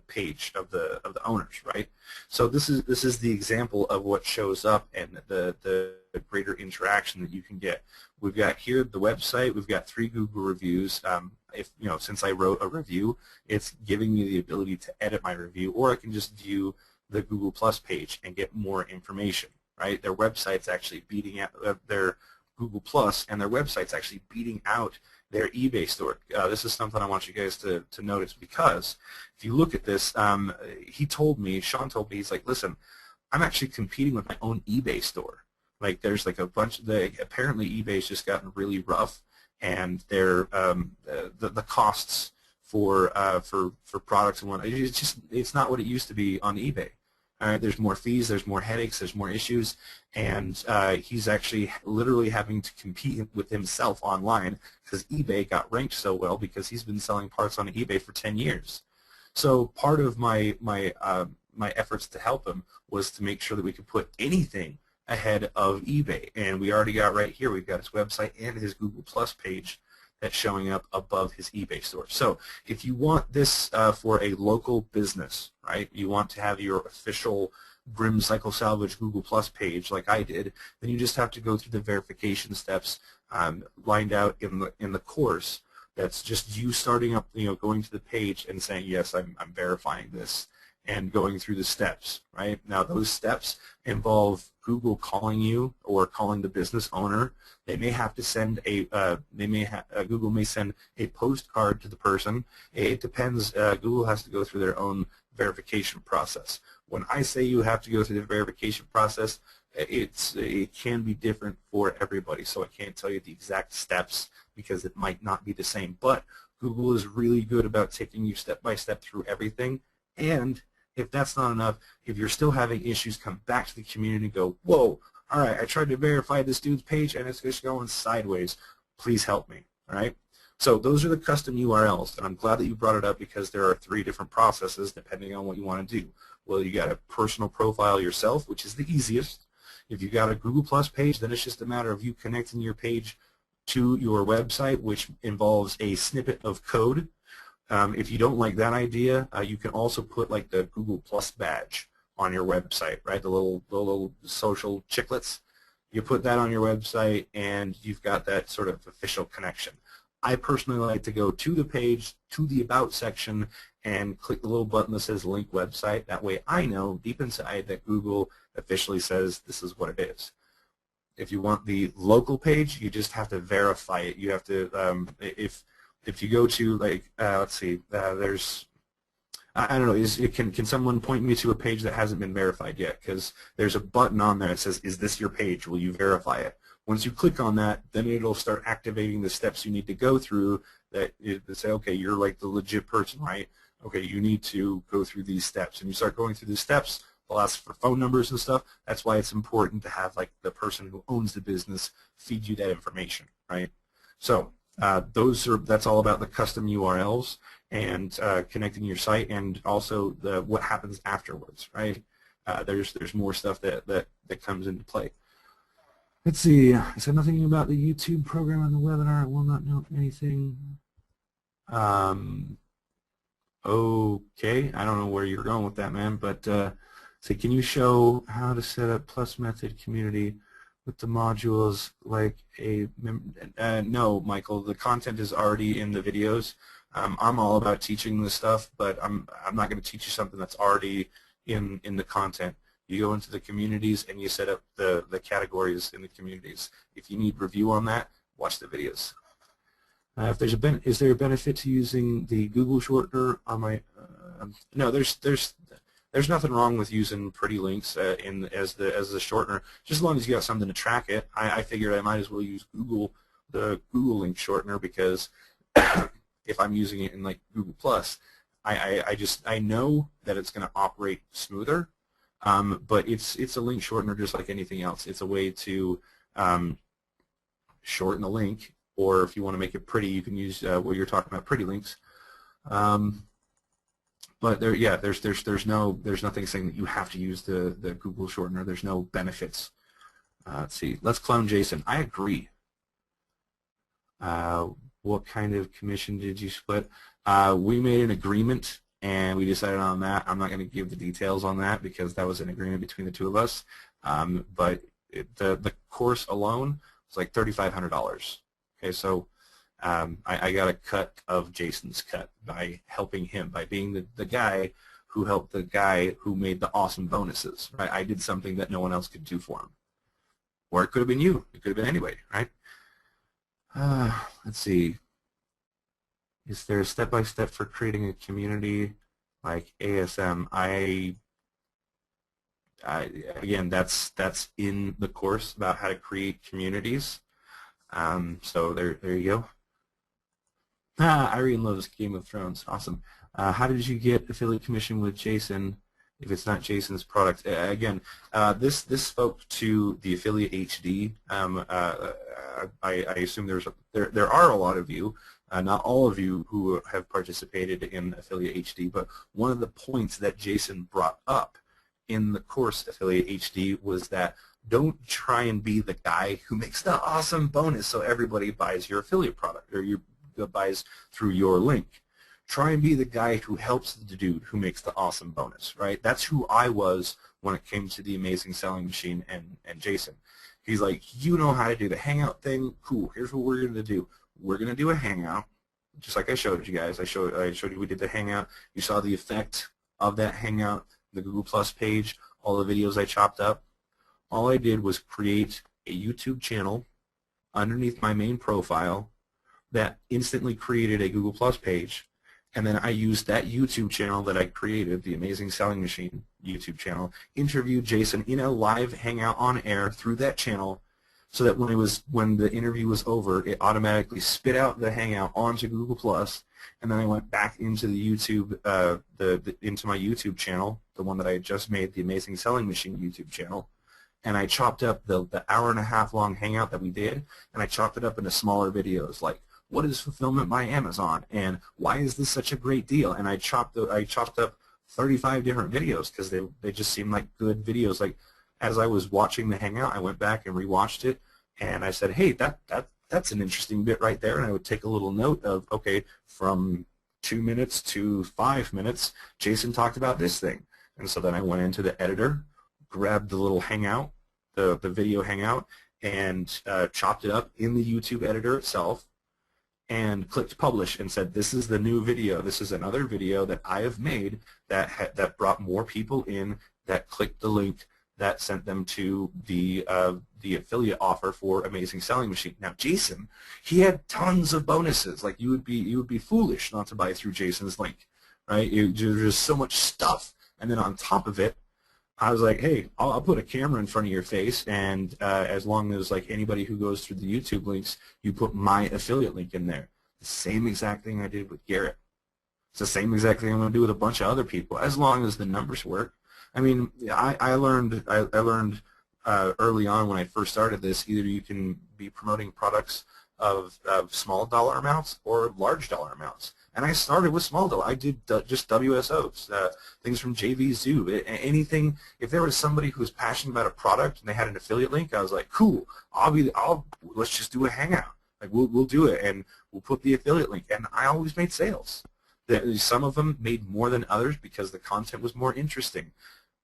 page of the owners, right? So this is the example of what shows up and the greater interaction that you can get. We've got here the website. We've got 3 Google reviews. Since I wrote a review, it's giving me the ability to edit my review, or I can just view the Google Plus page and get more information. Right, their website's actually beating out their Google Plus, and their website's actually beating out their eBay store. This is something I want you guys to notice, because if you look at this, Sean told me, he's like, listen, I'm actually competing with my own eBay store. Like, there's like a bunch of apparently eBay's just gotten really rough, and the costs for products and whatnot, it's not what it used to be on eBay. All right, there's more fees, there's more headaches, there's more issues, and he's actually literally having to compete with himself online because eBay got ranked so well because he's been selling parts on eBay for 10 years. So part of my efforts to help him was to make sure that we could put anything ahead of eBay, and we already got right here. We've got his website and his Google Plus page that's showing up above his eBay store. So if you want this for a local business, right, you want to have your official Brim Cycle Salvage Google Plus page like I did, then you just have to go through the verification steps lined out in the course. That's just you starting up, going to the page and saying, yes, I'm verifying this, and going through the steps, right? Now those steps involve Google calling you or calling the business owner. They may have to send Google may send a postcard to the person. It depends. Google has to go through their own verification process. When I say you have to go through the verification process, it can be different for everybody. So I can't tell you the exact steps because it might not be the same. But Google is really good about taking you step by step through everything. And if that's not enough, if you're still having issues, come back to the community and go, whoa, all right, I tried to verify this dude's page and it's just going sideways. Please help me, all right? So those are the custom URLs, and I'm glad that you brought it up because there are 3 different processes depending on what you want to do. Well, you got a personal profile yourself, which is the easiest. If you got a Google Plus page, then it's just a matter of you connecting your page to your website, which involves a snippet of code. If you don't like that idea, you can also put like the Google Plus badge on your website, right? The little social chiclets. You put that on your website, and you've got that sort of official connection. I personally like to go to the page, to the About section, and click the little button that says Link Website. That way I know deep inside that Google officially says this is what it is. If you want the local page, you just have to verify it. You have to, if you go to, like, let's see, there's, I don't know, can someone point me to a page that hasn't been verified yet? Because there's a button on there that says, is this your page? Will you verify it? Once you click on that, then it'll start activating the steps you need to go through that say, okay, you're like the legit person, right? Okay, you need to go through these steps. And you start going through the steps, they'll ask for phone numbers and stuff. That's why it's important to have like the person who owns the business feed you that information, right? So that's all about the custom URLs and connecting your site, and also what happens afterwards, right? There's more stuff that comes into play. Let's see. I said nothing about the YouTube program on the webinar. I will not note anything. Okay, I don't know where you're going with that, man, but say, can you show how to set up Plus Method community with the modules like a no, Michael, the content is already in the videos. I'm all about teaching this stuff, but I'm not going to teach you something that's already in the content. You go into the communities and you set up the categories in the communities. If you need review on that, watch the videos. If there's is there a benefit to using the Google shortener on my? No, there's nothing wrong with using Pretty Links as the shortener, just as long as you got something to track it. I figured I might as well use the Google Link shortener, because if I'm using it in like Google Plus, I know that it's going to operate smoother. But it's a link shortener just like anything else. It's a way to shorten a link, or if you want to make it pretty, you can use what you're talking about, Pretty Links. But there's nothing saying that you have to use the Google shortener. There's no benefits. Let's see. Let's clone Jason. I agree. What kind of commission did you split? We made an agreement, and we decided on that. I'm not going to give the details on that because that was an agreement between the two of us. But the course alone was like $3,500. Okay, so I got a cut of Jason's cut by helping him, by being the guy who helped the guy who made the awesome bonuses. Right? I did something that no one else could do for him. Or it could have been you. It could have been anybody, right? Let's see. Is there a step-by-step for creating a community like ASM? Again, that's in the course about how to create communities. So there you go. Irene loves Game of Thrones. Awesome. How did you get affiliate commission with Jason if it's not Jason's product? Again, this spoke to the Affiliate HD. I assume there are a lot of you, not all of you, who have participated in Affiliate HD, but one of the points that Jason brought up in the course Affiliate HD was that don't try and be the guy who makes the awesome bonus so everybody buys your affiliate product or buys through your link. Try and be the guy who helps the dude who makes the awesome bonus, right? That's who I was when it came to the Amazing Selling Machine and Jason. He's like, you know how to do the Hangout thing? Cool, here's what we're going to do. We're going to do a Hangout, just like I showed you guys. I showed you we did the Hangout. You saw the effect of that Hangout, the Google Plus page, all the videos I chopped up. All I did was create a YouTube channel underneath my main profile that instantly created a Google Plus page, and then I used that YouTube channel that I created, the Amazing Selling Machine YouTube channel, interviewed Jason in a live Hangout on air through that channel, so that when the interview was over, it automatically spit out the Hangout onto Google Plus, and then I went back into the YouTube, into my YouTube channel, the one that I had just made, the Amazing Selling Machine YouTube channel, and I chopped up the hour-and-a-half long Hangout that we did, and I chopped it up into smaller videos, like what is fulfillment by Amazon, and why is this such a great deal? And I chopped up 35 different videos because they just seemed like good videos. Like as I was watching the Hangout, I went back and rewatched it, and I said, hey, that's an interesting bit right there. And I would take a little note of, okay, from 2 minutes to 5 minutes, Jason talked about this thing. And so then I went into the editor, grabbed the little Hangout, the video Hangout, and chopped it up in the YouTube editor itself, and clicked publish and said, this is the new video. This is another video that I have made that brought more people in, that clicked the link, that sent them to the affiliate offer for Amazing Selling Machine. Now Jason, he had tons of bonuses. Like you would be foolish not to buy through Jason's link, right? There's just so much stuff. And then on top of it, I was like, hey, I'll put a camera in front of your face, and as long as like anybody who goes through the YouTube links, you put my affiliate link in there. The same exact thing I did with Garrett. It's the same exact thing I'm going to do with a bunch of other people, as long as the numbers work. I mean, I learned early on when I first started this, either you can be promoting products of small dollar amounts or large dollar amounts. And I started with small dollar. I did just WSOs, things from JV Zoo, anything. If there was somebody who was passionate about a product and they had an affiliate link, I was like, cool, let's just do a Hangout. Like we'll do it, and we'll put the affiliate link. And I always made sales. Some of them made more than others because the content was more interesting.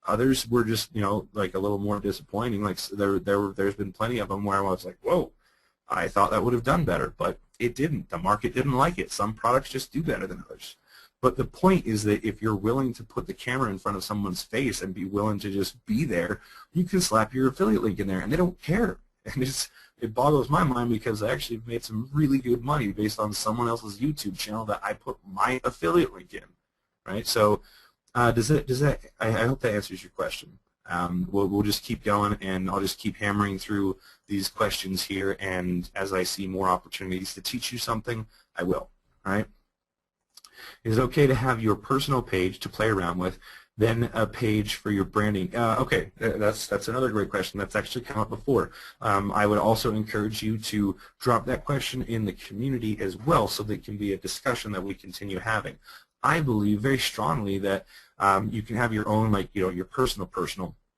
Others were just, like a little more disappointing. Like there's been plenty of them where I was like, whoa, I thought that would have done better, but it didn't. The market didn't like it. Some products just do better than others. But the point is that if you're willing to put the camera in front of someone's face and be willing to just be there, you can slap your affiliate link in there, and they don't care. And it boggles my mind because I actually made some really good money based on someone else's YouTube channel that I put my affiliate link in, right? So I hope that answers your question. We'll just keep going, and I'll just keep hammering through these questions here, and as I see more opportunities to teach you something, I will. All right? Is it okay to have your personal page to play around with, then a page for your branding? Okay, that's another great question. That's actually come up before. I would also encourage you to drop that question in the community as well, so that it can be a discussion that we continue having. I believe very strongly that you can have your own, like, your personal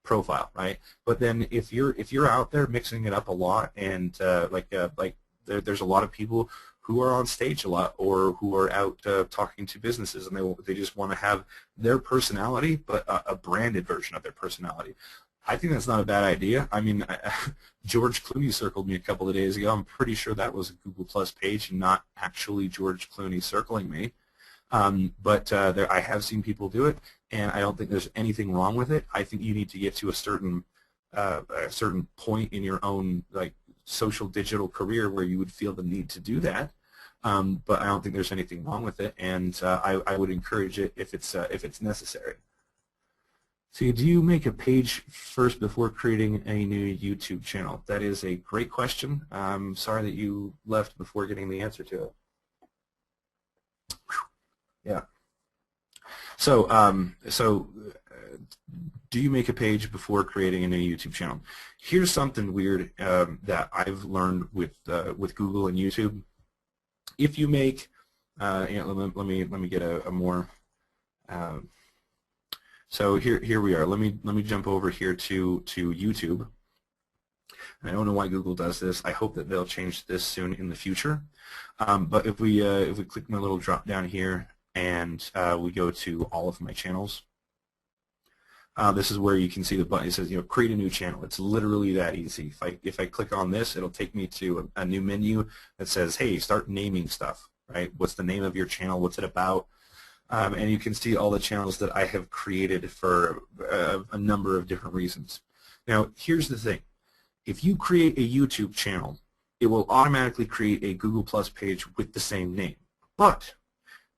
profile, right? But then if you're out there mixing it up a lot, and there's a lot of people who are on stage a lot, or who are out talking to businesses, and they just want to have their personality, but a branded version of their personality. I think that's not a bad idea. I mean, George Clooney circled me a couple of days ago. I'm pretty sure that was a Google Plus page, not actually George Clooney circling me. But I have seen people do it, and I don't think there's anything wrong with it. I think you need to get to a certain point in your own social digital career where you would feel the need to do that. but I don't think there's anything wrong with it, and I would encourage it if it's necessary. So do you make a page first before creating a new YouTube channel? That is a great question. I'm sorry that you left before getting the answer to it. Yeah. So, do you make a page before creating a new YouTube channel? Here's something weird that I've learned with Google and YouTube. If you make, let me get a more. So here we are. Let me jump over here to YouTube. I don't know why Google does this. I hope that they'll change this soon in the future. But if we click my little drop down here and we go to all of my channels, this is where you can see the button. It says, create a new channel. It's literally that easy. If I click on this, it'll take me to a new menu that says, hey, start naming stuff. Right? What's the name of your channel? What's it about? And you can see all the channels that I have created for a number of different reasons. Now, here's the thing. If you create a YouTube channel, it will automatically create a Google Plus page with the same name. But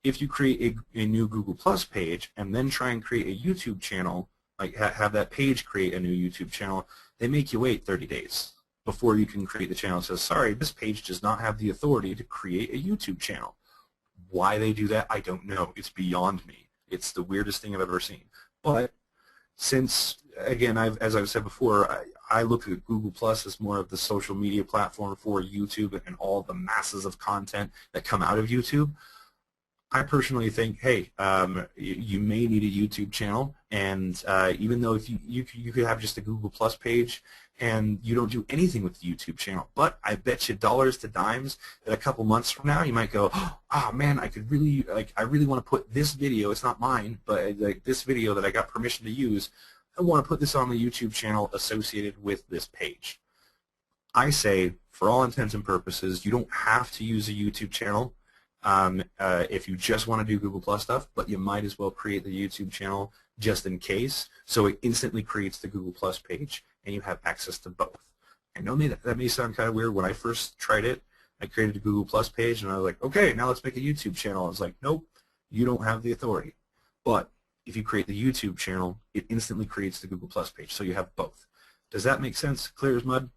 if you create a new Google Plus page and then try and create a YouTube channel, like have that page create a new YouTube channel, they make you wait 30 days before you can create the channel. It says, sorry, this page does not have the authority to create a YouTube channel. Why they do that, I don't know. It's beyond me. It's the weirdest thing I've ever seen. But since, again, as I've said before, I look at Google Plus as more of the social media platform for YouTube and all the masses of content that come out of YouTube. I personally think, hey, you may need a YouTube channel, and even though if you could have just a Google Plus page and you don't do anything with the YouTube channel, but I bet you dollars to dimes that a couple months from now you might go, oh man, I really want to put this video. It's not mine, but like this video that I got permission to use. I want to put this on the YouTube channel associated with this page. I say, for all intents and purposes, you don't have to use a YouTube channel if you just want to do Google Plus stuff, but you might as well create the YouTube channel just in case, so it instantly creates the Google Plus page, and you have access to both. I know that may sound kind of weird. When I first tried it, I created a Google Plus page, and I was like, okay, now let's make a YouTube channel. I was like, nope, you don't have the authority. But if you create the YouTube channel, it instantly creates the Google Plus page, so you have both. Does that make sense? Clear as mud?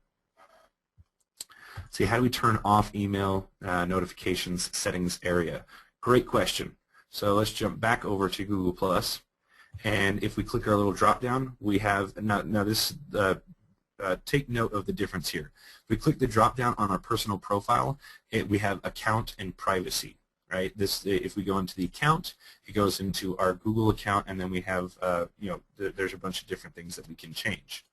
See, how do we turn off email notifications settings area? Great question. So let's jump back over to Google Plus, and if we click our little drop down, we have now this. Take note of the difference here. If we click the drop down on our personal profile, we have account and privacy. Right. If we go into the account, it goes into our Google account, and then we have there's a bunch of different things that we can change.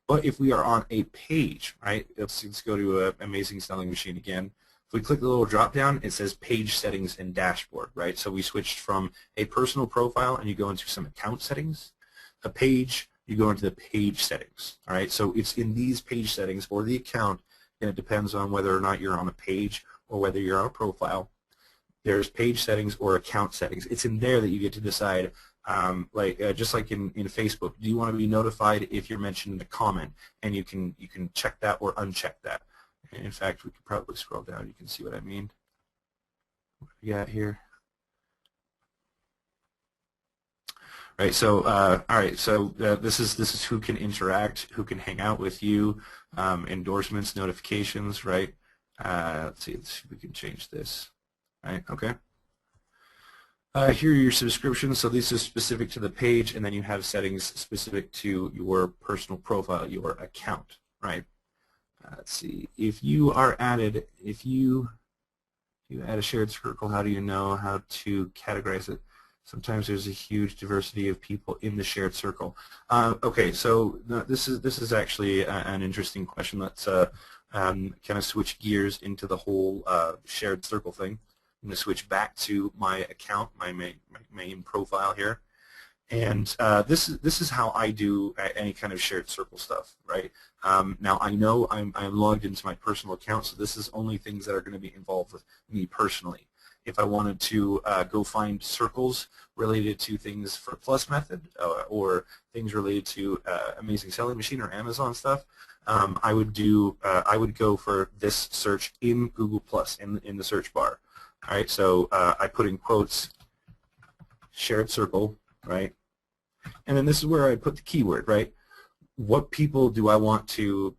But if we are on a page, right, let's go to Amazing Selling Machine again. If we click the little drop down, it says Page Settings and Dashboard, right? So we switched from a personal profile, and you go into some account settings. A page, you go into the page settings, all right? So it's in these page settings or the account, and it depends on whether or not you're on a page or whether you're on a profile. There's page settings or account settings. It's in there that you get to decide. Just like in Facebook, do you want to be notified if you're mentioned in a comment? And you can check that or uncheck that. And in fact, we could probably scroll down. You can see what I mean. What do we got here? Right. So all right. So this is who can interact, who can hang out with you, endorsements, notifications. Right. Let's see if we can change this. Right. Okay. Here are your subscriptions. So this is specific to the page, and then you have settings specific to your personal profile, your account, right? Let's see. If you are added, if you add a shared circle, how do you know how to categorize it? Sometimes there's a huge diversity of people in the shared circle. Okay, so this is actually an interesting question. Let's kind of switch gears into the whole shared circle thing. I'm going to switch back to my account, my main profile here, and this is how I do any kind of shared circle stuff, right? Now I know I'm logged into my personal account, so this is only things that are going to be involved with me personally. If I wanted to go find circles related to things for Plus Method or things related to Amazing Selling Machine or Amazon stuff, I would go for this search in Google Plus in the search bar. All right, so I put in quotes shared circle, right? And then this is where I put the keyword, right? What people do I want to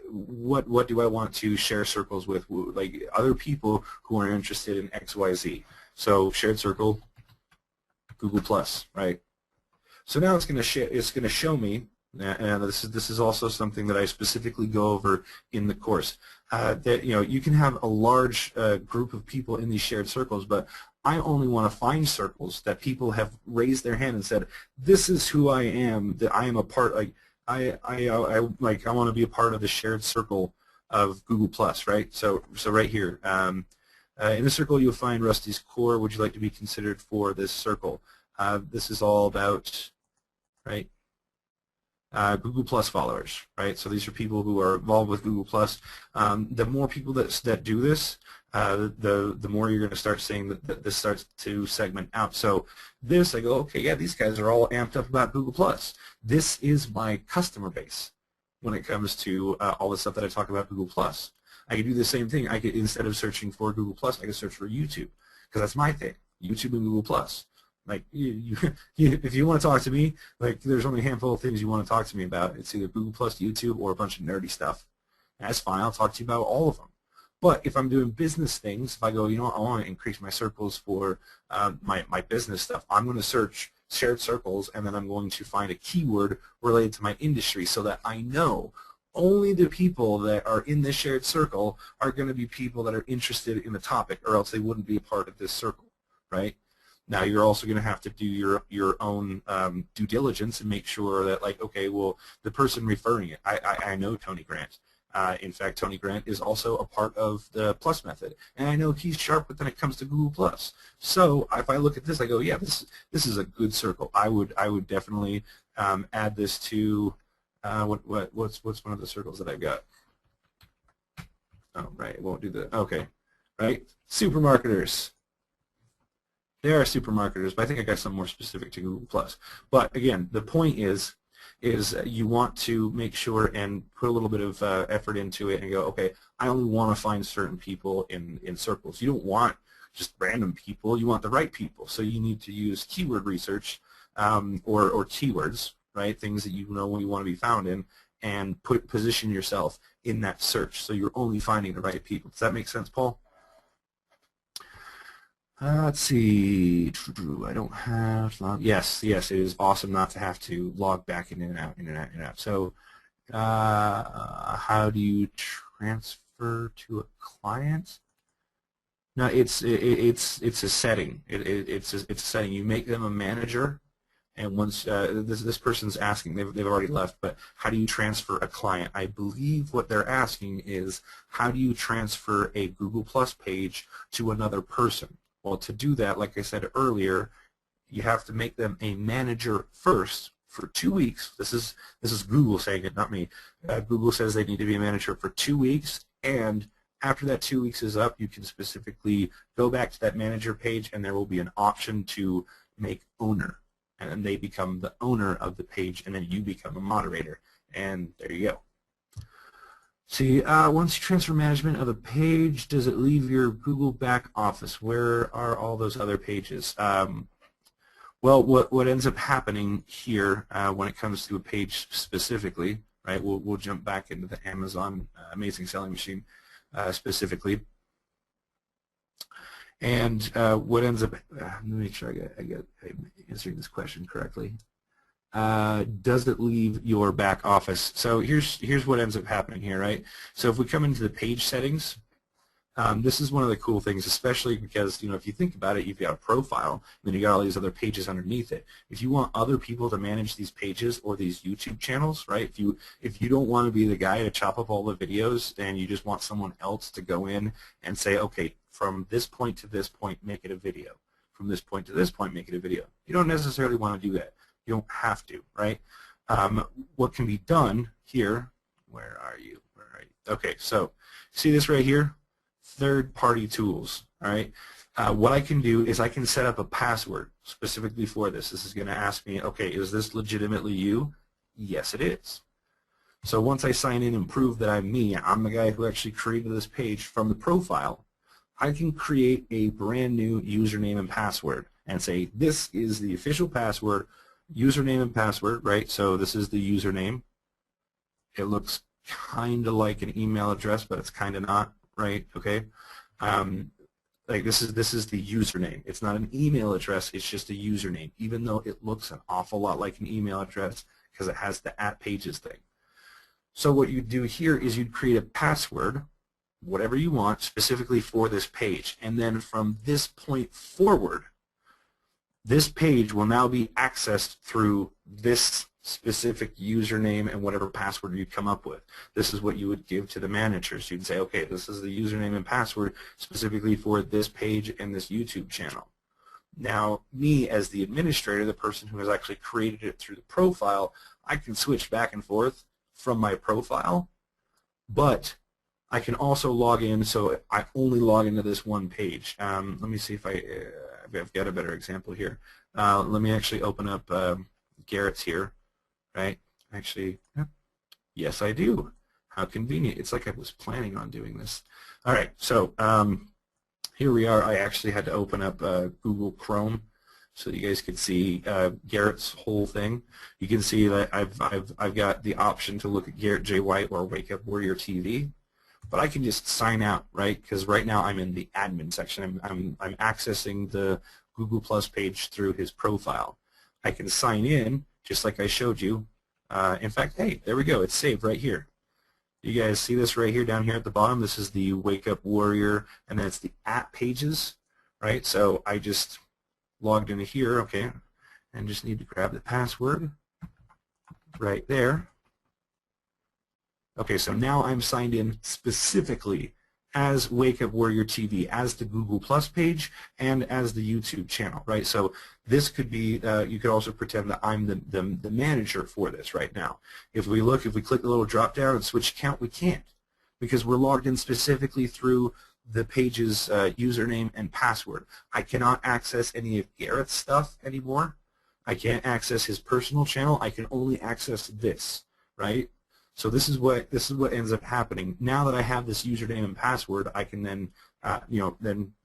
what do I want to share circles with? Like other people who are interested in X, Y, Z. So shared circle, Google Plus, right? So now it's going to show me, and this is also something that I specifically go over in the course. That you can have a large group of people in these shared circles, but I only want to find circles that people have raised their hand and said, "This is who I am. That I am a part. Like I want to be a part of the shared circle of Google Plus." Right. So right here, in the circle you'll find Rusty's core. Would you like to be considered for this circle? This is all about, right? Google Plus followers, right? So these are people who are involved with Google Plus. The more people that do this, the more you're going to start seeing that this starts to segment out. So this, I go, okay, yeah, these guys are all amped up about Google Plus. This is my customer base when it comes to all the stuff that I talk about Google Plus. I could do the same thing. I could, instead of searching for Google Plus, I could search for YouTube, because that's my thing, YouTube and Google Plus. Like if you want to talk to me, like there's only a handful of things you want to talk to me about. It's either Google Plus, YouTube, or a bunch of nerdy stuff. That's fine. I'll talk to you about all of them. But if I'm doing business things, if I go, I want to increase my circles for my business stuff, I'm going to search shared circles, and then I'm going to find a keyword related to my industry so that I know only the people that are in this shared circle are going to be people that are interested in the topic, or else they wouldn't be a part of this circle, right? Now you're also going to have to do your own due diligence and make sure that, like, okay, well, the person referring it, I know Tony Grant. In fact, Tony Grant is also a part of the Plus method, and I know he's sharp when it comes to Google Plus. So if I look at this, I go, yeah, this is a good circle. I would definitely add this to what's one of the circles that I've got. Oh, right, it won't do the okay, right? Supermarketers. They are supermarketers, but I think I got some more specific to Google Plus. But again, the point is you want to make sure and put a little bit of effort into it and go, okay, I only want to find certain people in circles. You don't want just random people. You want the right people. So you need to use keyword research or keywords, right? Things that you know when you want to be found in, and position yourself in that search. So you're only finding the right people. Does that make sense, Paul? Let's see. I don't have log. Yes, it is awesome not to have to log back in and out, in and out, in and out. So, how do you transfer to a client? No, it's a setting. It's a setting. You make them a manager, and once this person's asking, they've already left. But how do you transfer a client? I believe what they're asking is, how do you transfer a Google Plus page to another person? Well, to do that, like I said earlier, you have to make them a manager first for 2 weeks. This is Google saying it, not me. Google says they need to be a manager for 2 weeks, and after that 2 weeks is up, you can specifically go back to that manager page, and there will be an option to make owner, and then they become the owner of the page, and then you become a moderator, and there you go. See, once you transfer management of the page, does it leave your Google back office? Where are all those other pages? Well, what ends up happening here when it comes to a page specifically, right? We'll jump back into the Amazon Amazing Selling Machine specifically, and what ends up. Let me make sure I'm answering this question correctly. Does it leave your back office? So here's what ends up happening here, right? So if we come into the page settings, this is one of the cool things, especially because, if you think about it, you've got a profile, and then you got all these other pages underneath it. If you want other people to manage these pages or these YouTube channels, right? If you don't want to be the guy to chop up all the videos, and you just want someone else to go in and say, okay, from this point to this point, make it a video. From this point to this point, make it a video. You don't necessarily want to do that. You don't have to, right? What can be done here, where are you? Okay, so see this right here? Third-party tools, all right? What I can do is I can set up a password specifically for this. This is going to ask me, okay, is this legitimately you? Yes, it is. So once I sign in and prove that I'm me, I'm the guy who actually created this page from the profile, I can create a brand new username and password and say this is the official password, username and password, right? So this is the username. It looks kind of like an email address, but it's kind of not, right? Okay. Like this is the username. It's not an email address. It's just a username, even though it looks an awful lot like an email address because it has the @pages thing. So what you do here is you'd create a password, whatever you want, specifically for this page, and then from this point forward, this page will now be accessed through this specific username and whatever password you come up with. This is what you would give to the managers. You'd say, okay, this is the username and password specifically for this page and this YouTube channel. Now, me as the administrator, the person who has actually created it through the profile, I can switch back and forth from my profile, but I can also log in, so I only log into this one page. Let me see if I've got a better example here. Let me actually open up Garrett's here, right? Actually, yes, I do. How convenient. It's like I was planning on doing this. All right, so here we are. I actually had to open up Google Chrome so you guys could see Garrett's whole thing. You can see that I've got the option to look at Garrett J. White or Wake Up Warrior TV. But I can just sign out, right? Because right now I'm in the admin section. I'm accessing the Google Plus page through his profile. I can sign in just like I showed you. In fact, hey, there we go. It's saved right here. You guys see this right here down here at the bottom? This is the Wake Up Warrior, and then it's the @pages, right? So I just logged into here, okay, and just need to grab the password right there. Okay, so now I'm signed in specifically as Wake Up Warrior TV, as the Google Plus page, and as the YouTube channel, right? So this could be, you could also pretend that I'm the manager for this right now. If we click the little drop down and switch account, we can't because we're logged in specifically through the page's username and password. I cannot access any of Garrett's stuff anymore. I can't access his personal channel. I can only access this, right? So this is what ends up happening. Now that I have this username and password, I can then,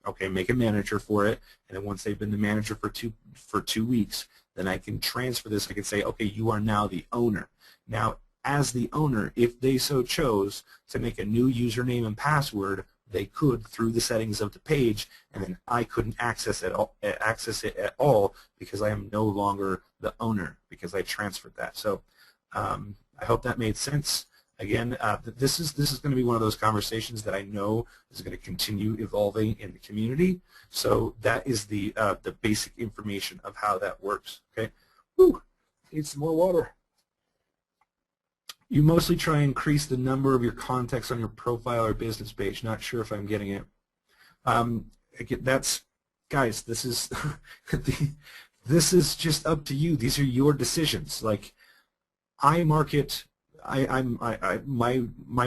okay, make a manager for it, and then once they've been the manager for two weeks, then I can transfer this. I can say, okay, you are now the owner. Now, as the owner, if they so chose to make a new username and password, they could through the settings of the page, and then I couldn't access it at all because I am no longer the owner because I transferred that. So. I hope that made sense. Again, this is going to be one of those conversations that I know is going to continue evolving in the community. So that is the basic information of how that works. Okay. Whew, need some more water. You mostly try and increase the number of your contacts on your profile or business page. Not sure if I'm getting it. Again, guys. This is this is just up to you. These are your decisions. Like. My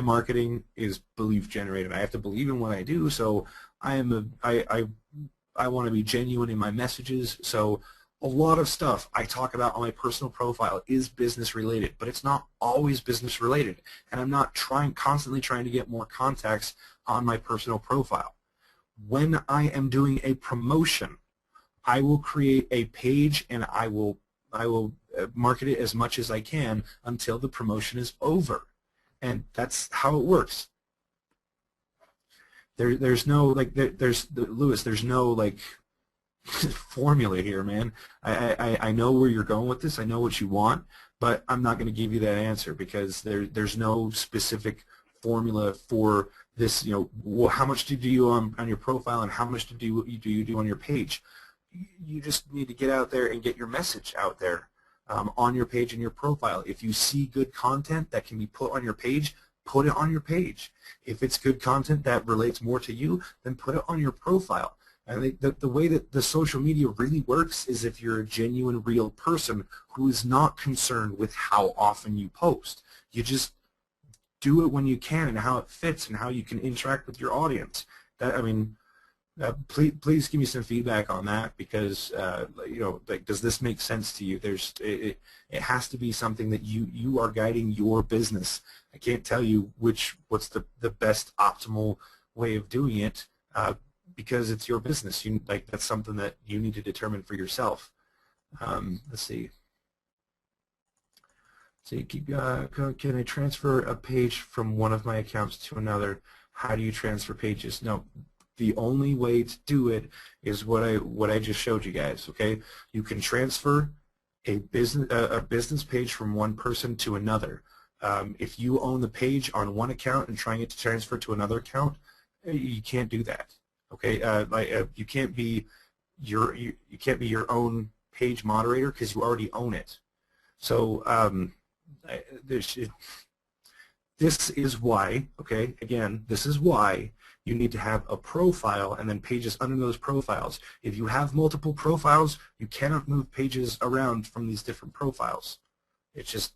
marketing is belief generated. I have to believe in what I do, so I want to be genuine in my messages. So a lot of stuff I talk about on my personal profile is business related, but it's not always business related. And I'm not constantly trying to get more contacts on my personal profile. When I am doing a promotion, I will create a page and I will market it as much as I can until the promotion is over, and that's how it works. There's no Lewis. There's no like formula here, man. I know where you're going with this. I know what you want, but I'm not going to give you that answer because there's no specific formula for this. You know, well, how much do you do on your profile, and how much do you do on your page? You just need to get out there and get your message out there on your page and your profile. If you see good content that can be put on your page, put it on your page. If it's good content that relates more to you, then put it on your profile. I think that the way that the social media really works is if you're a genuine, real person who is not concerned with how often you post. You just do it when you can and how it fits and how you can interact with your audience. Please give me some feedback on that because does this make sense to you? It has to be something that you are guiding your business. I can't tell you what's the best optimal way of doing it. because it's your business. That's something that you need to determine for yourself. Let's see. So can I transfer a page from one of my accounts to another? How do you transfer pages? No, the only way to do it is what I just showed you guys. Okay, you can transfer a business page from one person to another. If you own the page on one account and trying it to transfer to another account, you can't do that. Okay, you can't be your own page moderator because you already own it. So this is why, okay, again, this is why you need to have a profile and then pages under those profiles. If you have multiple profiles, you cannot move pages around from these different profiles. It's just,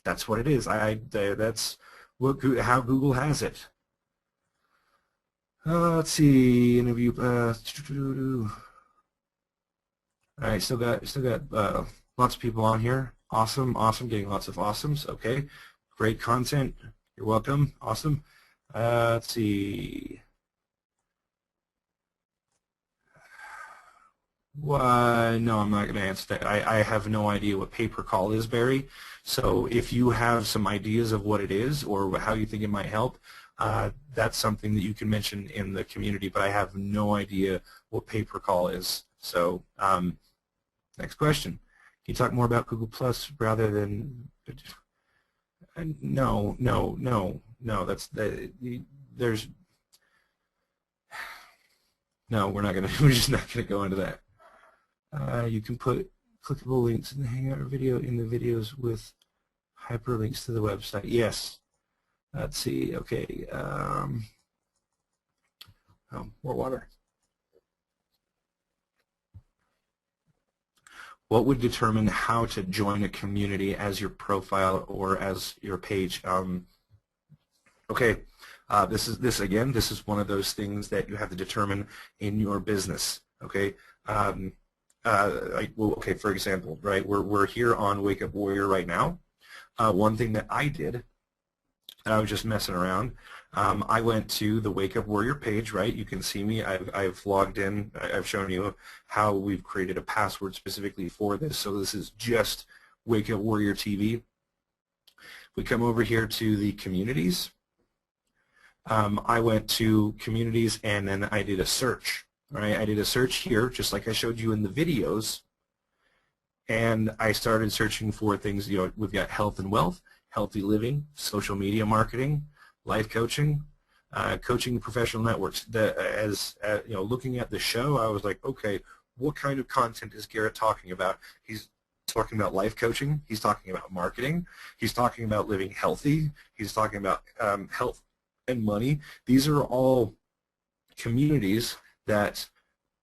that's what it is. That's how Google has it. Let's see, interview. All right, still got lots of people on here. Awesome, getting lots of awesomes. Okay, great content. You're welcome. Awesome. Let's see. Why? No, I'm not going to answer that. I have no idea what pay-per-call is, Barry. So if you have some ideas of what it is or how you think it might help, that's something that you can mention in the community, but I have no idea what pay-per-call is. So next question. Can you talk more about Google Plus rather than no, that's there's no, we're just not gonna go into that. You can put clickable links in the Hangout video in the videos with hyperlinks to the website. Yes. Let's see. Okay. Oh, more water. What would determine how to join a community as your profile or as your page? Okay, this is one of those things that you have to determine in your business. Okay, okay. For example, right, we're here on Wake Up Warrior right now. One thing that I did, I was just messing around. I went to the Wake Up Warrior page, right? You can see me. I've logged in. I've shown you how we've created a password specifically for this. So this is just Wake Up Warrior TV. We come over here to the communities. I went to communities and then I did a search. Right? I did a search here, just like I showed you in the videos. And I started searching for things. You know, we've got health and wealth, healthy living, social media marketing, life coaching, coaching professional networks. You know, looking at the show, I was like, okay, what kind of content is Garrett talking about? He's talking about life coaching. He's talking about marketing. He's talking about living healthy. He's talking about health and money. These are all communities that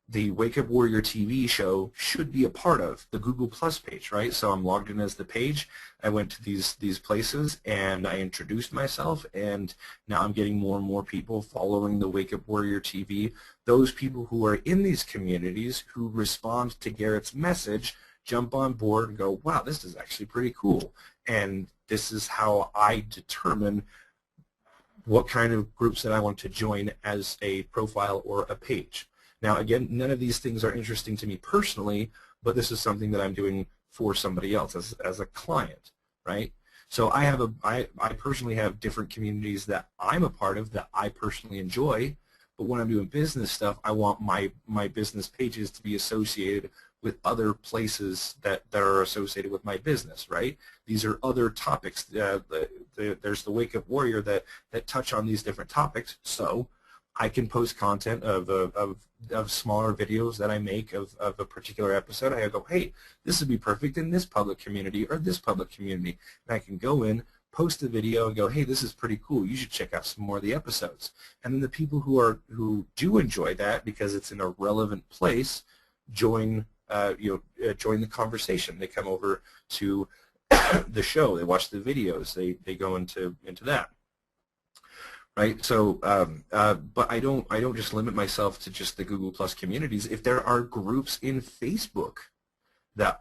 the Wake Up Warrior TV show should be a part of, the Google Plus page, right? So I'm logged in as the page. I went to these places and I introduced myself, and now I'm getting more and more people following the Wake Up Warrior TV. Those people who are in these communities who respond to Garrett's message jump on board and go, wow, this is actually pretty cool. And this is how I determine what kind of groups that I want to join as a profile or a page. Now, again, none of these things are interesting to me personally, but this is something that I'm doing for somebody else as a client, right? So I personally have different communities that I'm a part of that I personally enjoy, but when I'm doing business stuff, I want my business pages to be associated with other places that are associated with my business, right? These are other topics. There's the Wake Up Warrior that touch on these different topics, so I can post content of smaller videos that I make of a particular episode. I go, hey, this would be perfect in this public community or this public community. And I can go in, post a video, and go, hey, this is pretty cool. You should check out some more of the episodes. And then the people who do enjoy that because it's in a relevant place join join the conversation. They come over to the show. They watch the videos. They go into that. Right, so, but I don't just limit myself to just the Google Plus communities. If there are groups in Facebook that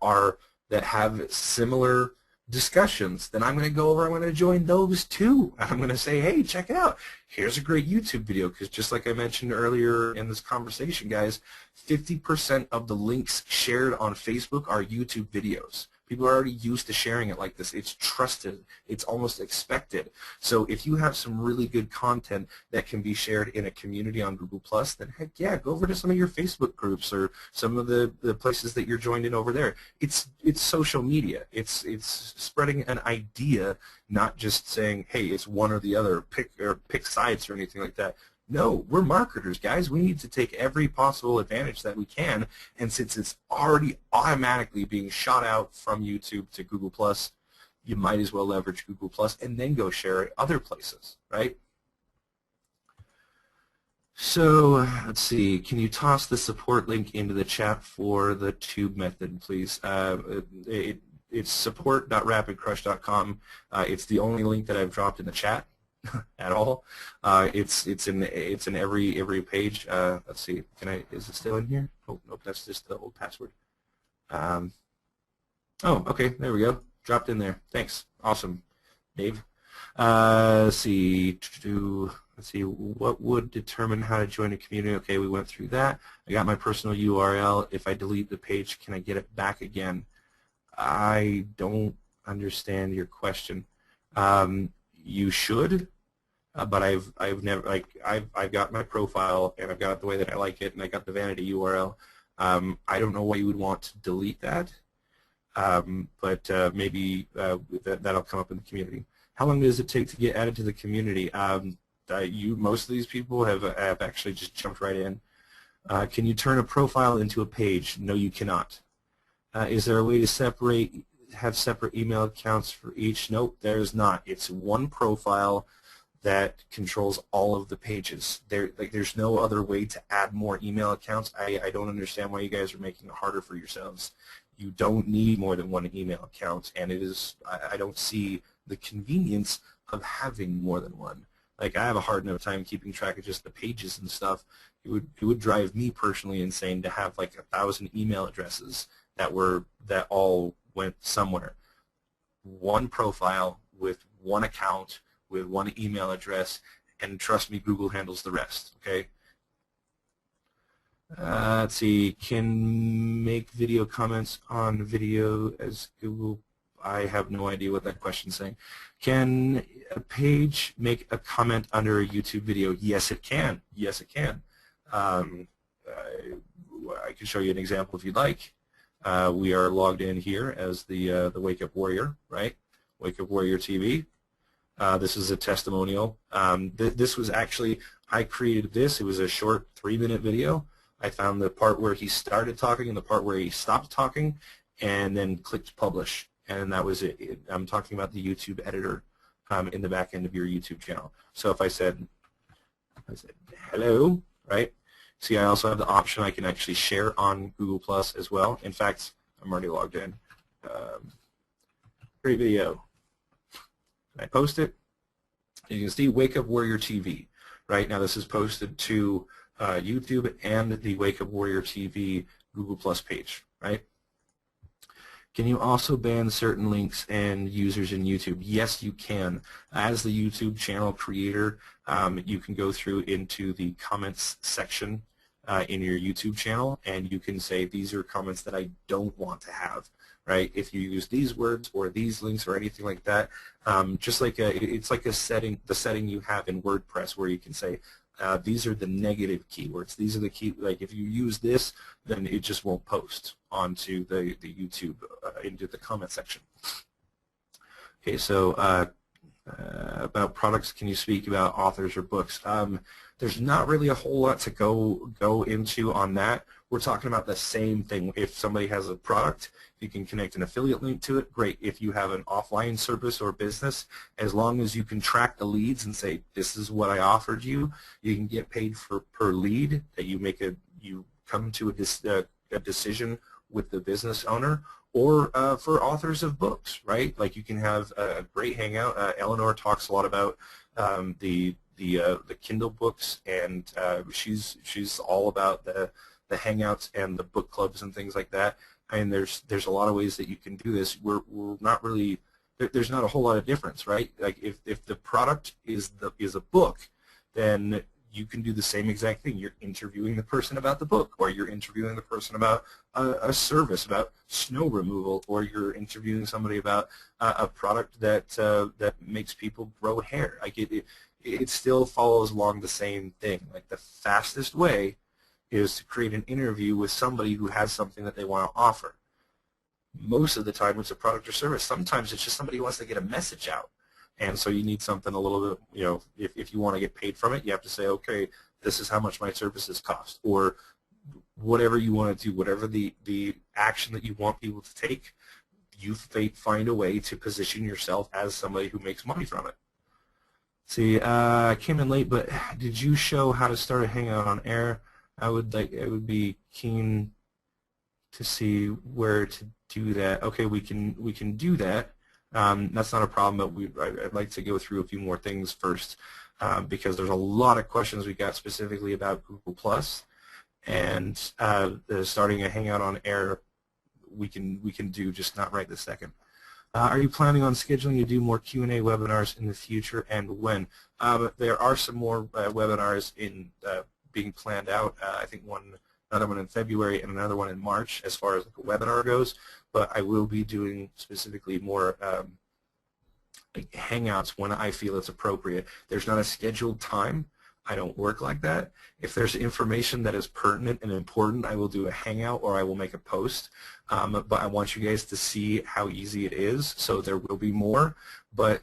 have similar discussions, then I'm going to go over. I'm going to join those too. I'm going to say, hey, check it out. here's a great YouTube video, because just like I mentioned earlier in this conversation, guys, 50% of the links shared on Facebook are YouTube videos. People are already used to sharing it like this. It's trusted. It's almost expected. So if you have some really good content that can be shared in a community on Google+, then heck yeah, go over to some of your Facebook groups or some of the places that you're joined in over there. It's social media. It's spreading an idea, not just saying, hey, it's one or the other, pick sides or anything like that. No, we're marketers, guys. We need to take every possible advantage that we can, and since it's already automatically being shot out from YouTube to Google+, you might as well leverage Google+, and then go share it other places, right? So let's see. Can you toss the support link into the chat for the tube method, please? It's support.rapidcrush.com. It's the only link that I've dropped in the chat at all. It's in every page. Let's see. Is it still in here? Oh nope, that's just the old password. Oh, okay, there we go. Dropped in there. Thanks. Awesome, Dave. Let's see. Let's see. What would determine how to join a community? Okay, we went through that. I got my personal URL. If I delete the page, can I get it back again? I don't understand your question. You should. But I've never I've got my profile and I've got it the way that I like it, and I got the vanity URL. I don't know why you would want to delete that, but maybe that'll come up in the community. How long does it take to get added to the community? Most of these people have actually just jumped right in. Can you turn a profile into a page? No, you cannot. Is there a way to have separate email accounts for each? Nope, there's not. It's one profile that controls all of the pages. There's no other way to add more email accounts. I don't understand why you guys are making it harder for yourselves. You don't need more than one email account, and I don't see the convenience of having more than one. Like, I have a hard enough time keeping track of just the pages and stuff. It would drive me personally insane to have like 1,000 email addresses that all went somewhere. One profile with one account with one email address, and trust me, Google handles the rest, okay? Let's see, can make video comments on video as Google, I have no idea what that question's saying. Can a page make a comment under a YouTube video? Yes, it can. Yes, it can. I can show you an example if you'd like. We are logged in here as the Wake Up Warrior, right? Wake Up Warrior TV. This is a testimonial. This was actually, I created this. It was a short 3-minute video. I found the part where he started talking and the part where he stopped talking, and then clicked publish, and that was it. I'm talking about the YouTube editor in the back end of your YouTube channel. So if I said hello, right? See, I also have the option I can actually share on Google Plus as well. In fact, I'm already logged in. Great video. I post it. You can see Wake Up Warrior TV. Right now, this is posted to YouTube and the Wake Up Warrior TV Google Plus page. Right? Can you also ban certain links and users in YouTube? Yes, you can. As the YouTube channel creator, you can go through into the comments section in your YouTube channel, and you can say these are comments that I don't want to have. Right? If you use these words or these links or anything like that, just like it's like the setting you have in WordPress where you can say these are the negative keywords. These are the key. Like if you use this, then it just won't post onto the YouTube into the comment section. Okay, so about products, can you speak about authors or books? There's not really a whole lot to go into on that. We're talking about the same thing. If somebody has a product, you can connect an affiliate link to it. Great. If you have an offline service or business, as long as you can track the leads and say, this is what I offered you, you can get paid per lead that you make you come to a decision with the business owner, or for authors of books, right? Like you can have a great hangout. Eleanor talks a lot about the Kindle books, and she's all about the hangouts and the book clubs and things like that. I mean, there's a lot of ways that you can do this. We're not really there's not a whole lot of difference, right? Like if the product is a book, then you can do the same exact thing. You're interviewing the person about the book, or you're interviewing the person about a service, about snow removal, or you're interviewing somebody about a product that that makes people grow hair. Like it still follows along the same thing. Like the fastest way is to create an interview with somebody who has something that they want to offer. Most of the time it's a product or service. Sometimes it's just somebody who wants to get a message out. And so you need something a little bit, you know, if you want to get paid from it, you have to say, okay, this is how much my services cost, or whatever you want to do, whatever the action that you want people to take, you find a way to position yourself as somebody who makes money from it. See, I came in late, but did you show how to start a Hangout on air? I would be keen to see where to do that. Okay, we can do that. That's not a problem, but I'd like to go through a few more things first, because there's a lot of questions we got specifically about Google+, and starting a Hangout on air we can do, just not right this second. Are you planning on scheduling to do more Q&A webinars in the future, and when? There are some more webinars being planned out. I think another one in February and another one in March as far as the webinar goes, but I will be doing specifically more like Hangouts when I feel it's appropriate. There's not a scheduled time. I don't work like that. If there's information that is pertinent and important, I will do a Hangout or I will make a post. But I want you guys to see how easy it is, so there will be more. But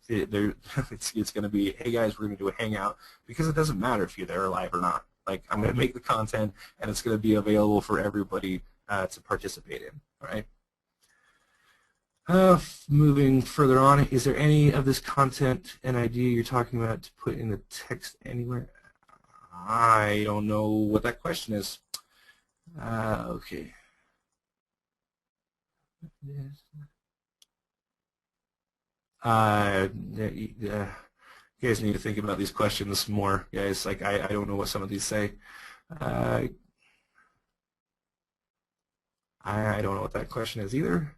it's going to be, hey guys, we're going to do a Hangout, because it doesn't matter if you're there live or not. Like, I'm going to make the content, and it's going to be available for everybody to participate in. All right. Moving further on, is there any of this content an idea you're talking about to put in the text anywhere? I don't know what that question is. Okay. You guys need to think about these questions more, guys. Like, I don't know what some of these say. I don't know what that question is either.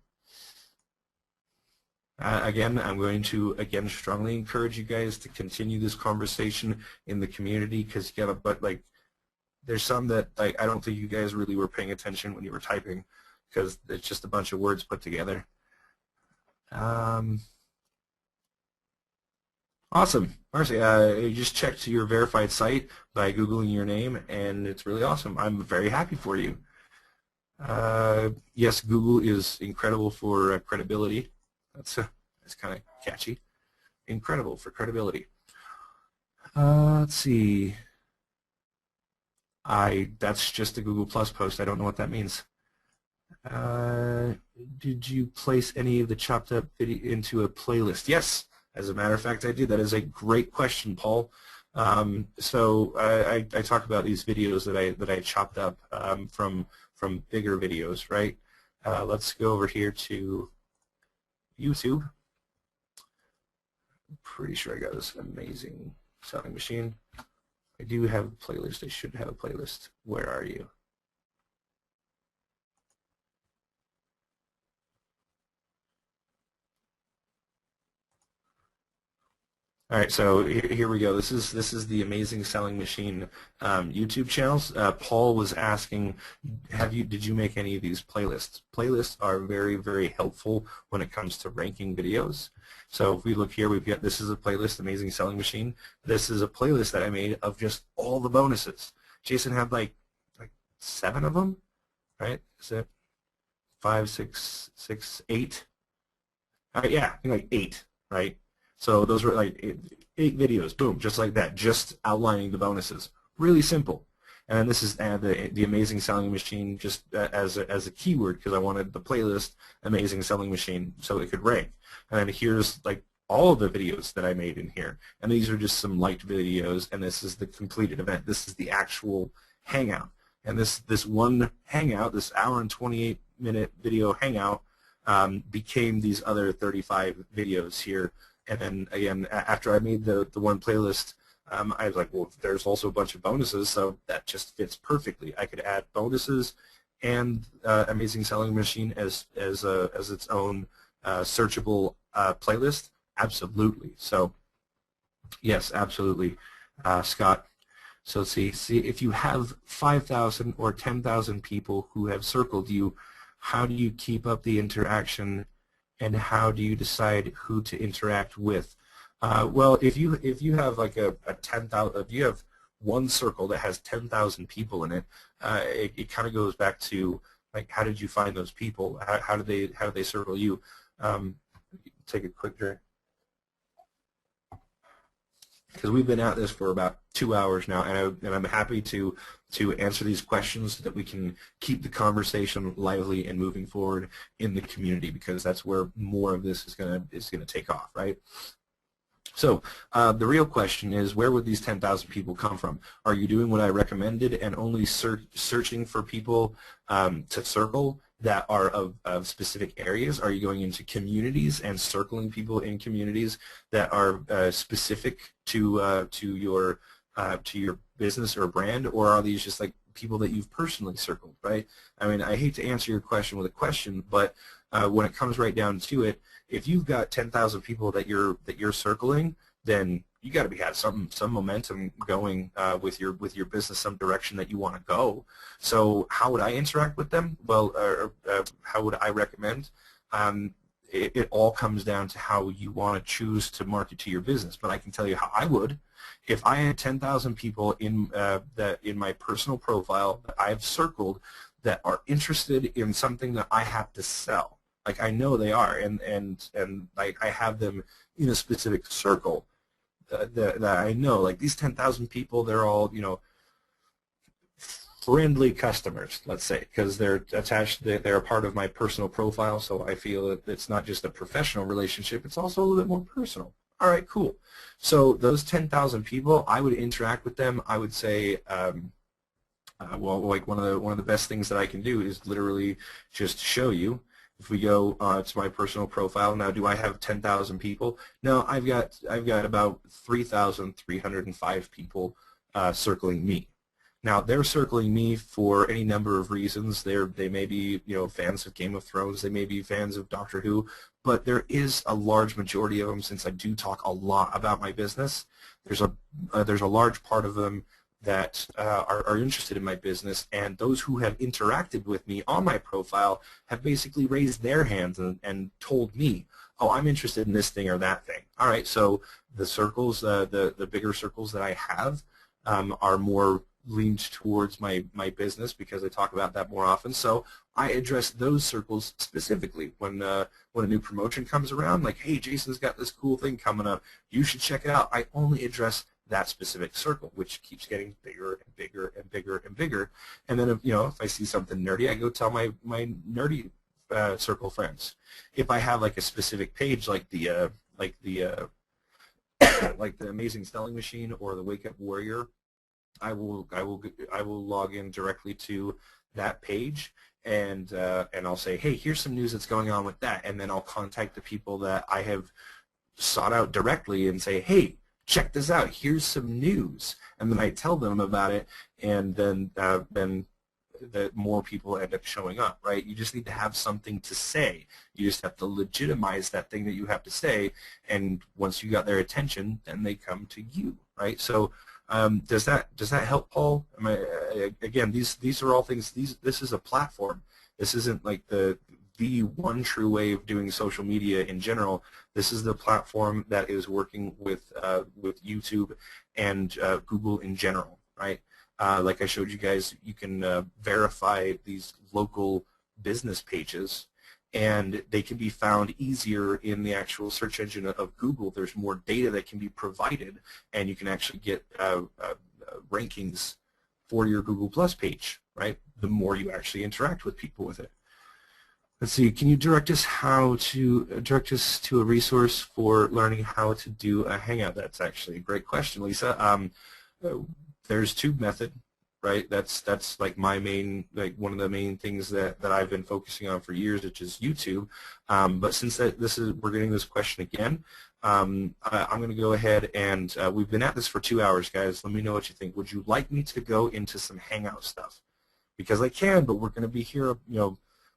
Again, I'm going to strongly encourage you guys to continue this conversation in the community, because but there's some that I don't think you guys really were paying attention when you were typing, because it's just a bunch of words put together. Awesome, Marcy. You just checked your verified site by Googling your name, and it's really awesome. I'm very happy for you. Yes, Google is incredible for credibility. That's kind of catchy. Incredible for credibility. Let's see. That's just a Google Plus post. I don't know what that means. Did you place any of the chopped up video into a playlist? Yes, as a matter of fact, I did. That is a great question, Paul. So I talk about these videos that I chopped up from bigger videos, right? Let's go over here to YouTube. I'm pretty sure I got this amazing selling machine. I do have a playlist. I should have a playlist. Where are you? All right, so here we go. This is the Amazing Selling Machine YouTube channels. Paul was asking, did you make any of these playlists? Playlists are very, very helpful when it comes to ranking videos. So if we look here, this is a playlist, Amazing Selling Machine. This is a playlist that I made of just all the bonuses. Jason had like 7 of them, right? Is it 5, 6, 8? All right, yeah, I think like 8, right? So those were like 8 videos, boom, just like that, just outlining the bonuses. Really simple. And then this is the Amazing Selling Machine, just as a keyword, because I wanted the playlist Amazing Selling Machine so it could rank. And then here's like all of the videos that I made in here. And these are just some liked videos, and this is the completed event. This is the actual Hangout. And this one Hangout, this hour and 28-minute video Hangout, became these other 35 videos here. And then again, after I made the one playlist, I was like, well, there's also a bunch of bonuses, so that just fits perfectly. I could add bonuses and Amazing Selling Machine as its own searchable playlist. Absolutely. So yes, absolutely. Scott. So see if you have 5,000 or 10,000 people who have circled you, how do you keep up the interaction, and how do you decide who to interact with? Well, if you have like a 10,000, if you have one circle that has 10,000 people in it, it kind of goes back to like, how did you find those people? How did they circle you? Take a quick drink, because we've been at this for about 2 hours now, and I'm happy to answer these questions so that we can keep the conversation lively and moving forward in the community, because that's where more of this is gonna take off, right? So the real question is, where would these 10,000 people come from? Are you doing what I recommended and only searching for people to circle that are of specific areas? Are you going into communities and circling people in communities that are specific to your business or brand, or are these just like people that you've personally circled, right? I mean, I hate to answer your question with a question, but when it comes right down to it, if you've got 10,000 people that you're circling, then you got to have some momentum going with your business, some direction that you want to go. So how would I interact with them? Well, how would I recommend? It all comes down to how you want to choose to market to your business. But I can tell you how I would. If I had 10,000 people in my personal profile that I've circled that are interested in something that I have to sell, like I know they are, and like I have them in a specific circle that I know, like these 10,000 people, they're all, you know, friendly customers, let's say, because they're attached, they're a part of my personal profile, so I feel that it's not just a professional relationship, it's also a little bit more personal. All right, cool. So those 10,000 people, I would interact with them. I would say, well, like one of the best things that I can do is literally just show you. If we go to my personal profile now, do I have 10,000 people? No, I've got about 3,305 people circling me. Now they're circling me for any number of reasons. They may be, you know, fans of Game of Thrones. They may be fans of Doctor Who. But there is a large majority of them, since I do talk a lot about my business. There's a large part of them that are interested in my business, and those who have interacted with me on my profile have basically raised their hands and told me, oh, I'm interested in this thing or that thing. All right, so the circles, the bigger circles that I have are more leaned towards my business, because I talk about that more often. So I address those circles specifically when a new promotion comes around, like, hey, Jason's got this cool thing coming up, you should check it out. I only address that specific circle, which keeps getting bigger and bigger and bigger and bigger. And then, if I see something nerdy, I go tell my nerdy circle friends. If I have like a specific page, like the like the Amazing Selling Machine or the Wake Up Warrior, I will log in directly to that page, and I'll say, hey, here's some news that's going on with that, and then I'll contact the people that I have sought out directly and say, hey, check this out, here's some news, and then I tell them about it, and then that more people end up showing up, right? You just need to have something to say. You just have to legitimize that thing that you have to say, and once you got their attention, then they come to you, right? So does that help, Paul? Again, these are all things. This is a platform. This isn't like the one true way of doing social media in general. This is the platform that is working with YouTube and Google in general, right? Like I showed you guys, you can verify these local business pages, and they can be found easier in the actual search engine of Google. There's more data that can be provided, and you can actually get rankings for your Google Plus page, right? The more you actually interact with people with it. Let's see, can you direct us to a resource for learning how to do a Hangout? That's actually a great question, Lisa. There's TubeMethod, right? That's like my main, like one of the main things that I've been focusing on for years, which is YouTube. But since we're getting this question again, I'm going to go ahead and we've been at this for 2 hours, guys. Let me know what you think. Would you like me to go into some Hangout stuff? Because I can, but we're going to be here,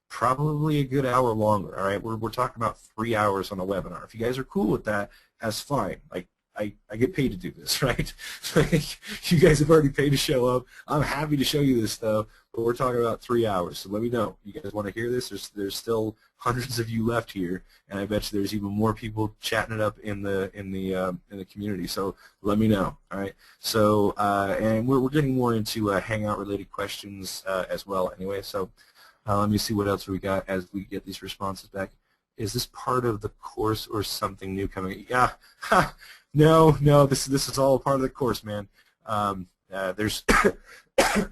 probably a good hour longer. All right, we're talking about 3 hours on a webinar. If you guys are cool with that, that's fine. Like, I get paid to do this, right? Like, you guys have already paid to show up. I'm happy to show you this stuff, but we're talking about 3 hours, so let me know. You guys want to hear this? There's still hundreds of you left here, and I bet you there's even more people chatting it up in the community. So let me know. All right. So and we're getting more into Hangout related questions as well. Anyway, so let me see what else we got as we get these responses back. Is this part of the course or something new coming? Yeah. No. This is all part of the course, man. There's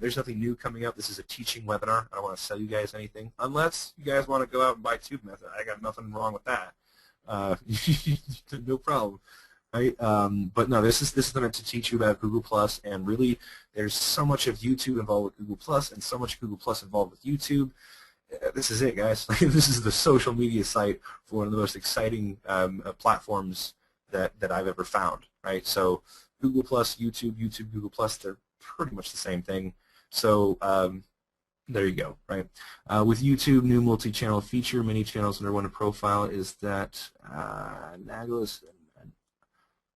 there's nothing new coming up. This is a teaching webinar. I don't want to sell you guys anything, unless you guys want to go out and buy TubeMethod. I got nothing wrong with that. No problem, right? But no, this is meant to teach you about Google Plus, and really, there's so much of YouTube involved with Google Plus, and so much Google Plus involved with YouTube. This is it, guys. This is the social media site for one of the most exciting platforms that I've ever found, right? So Google Plus, YouTube, Google Plus, they're pretty much the same thing. So there you go, right? With YouTube, new multi-channel feature, many channels under one profile. Is that Naglus?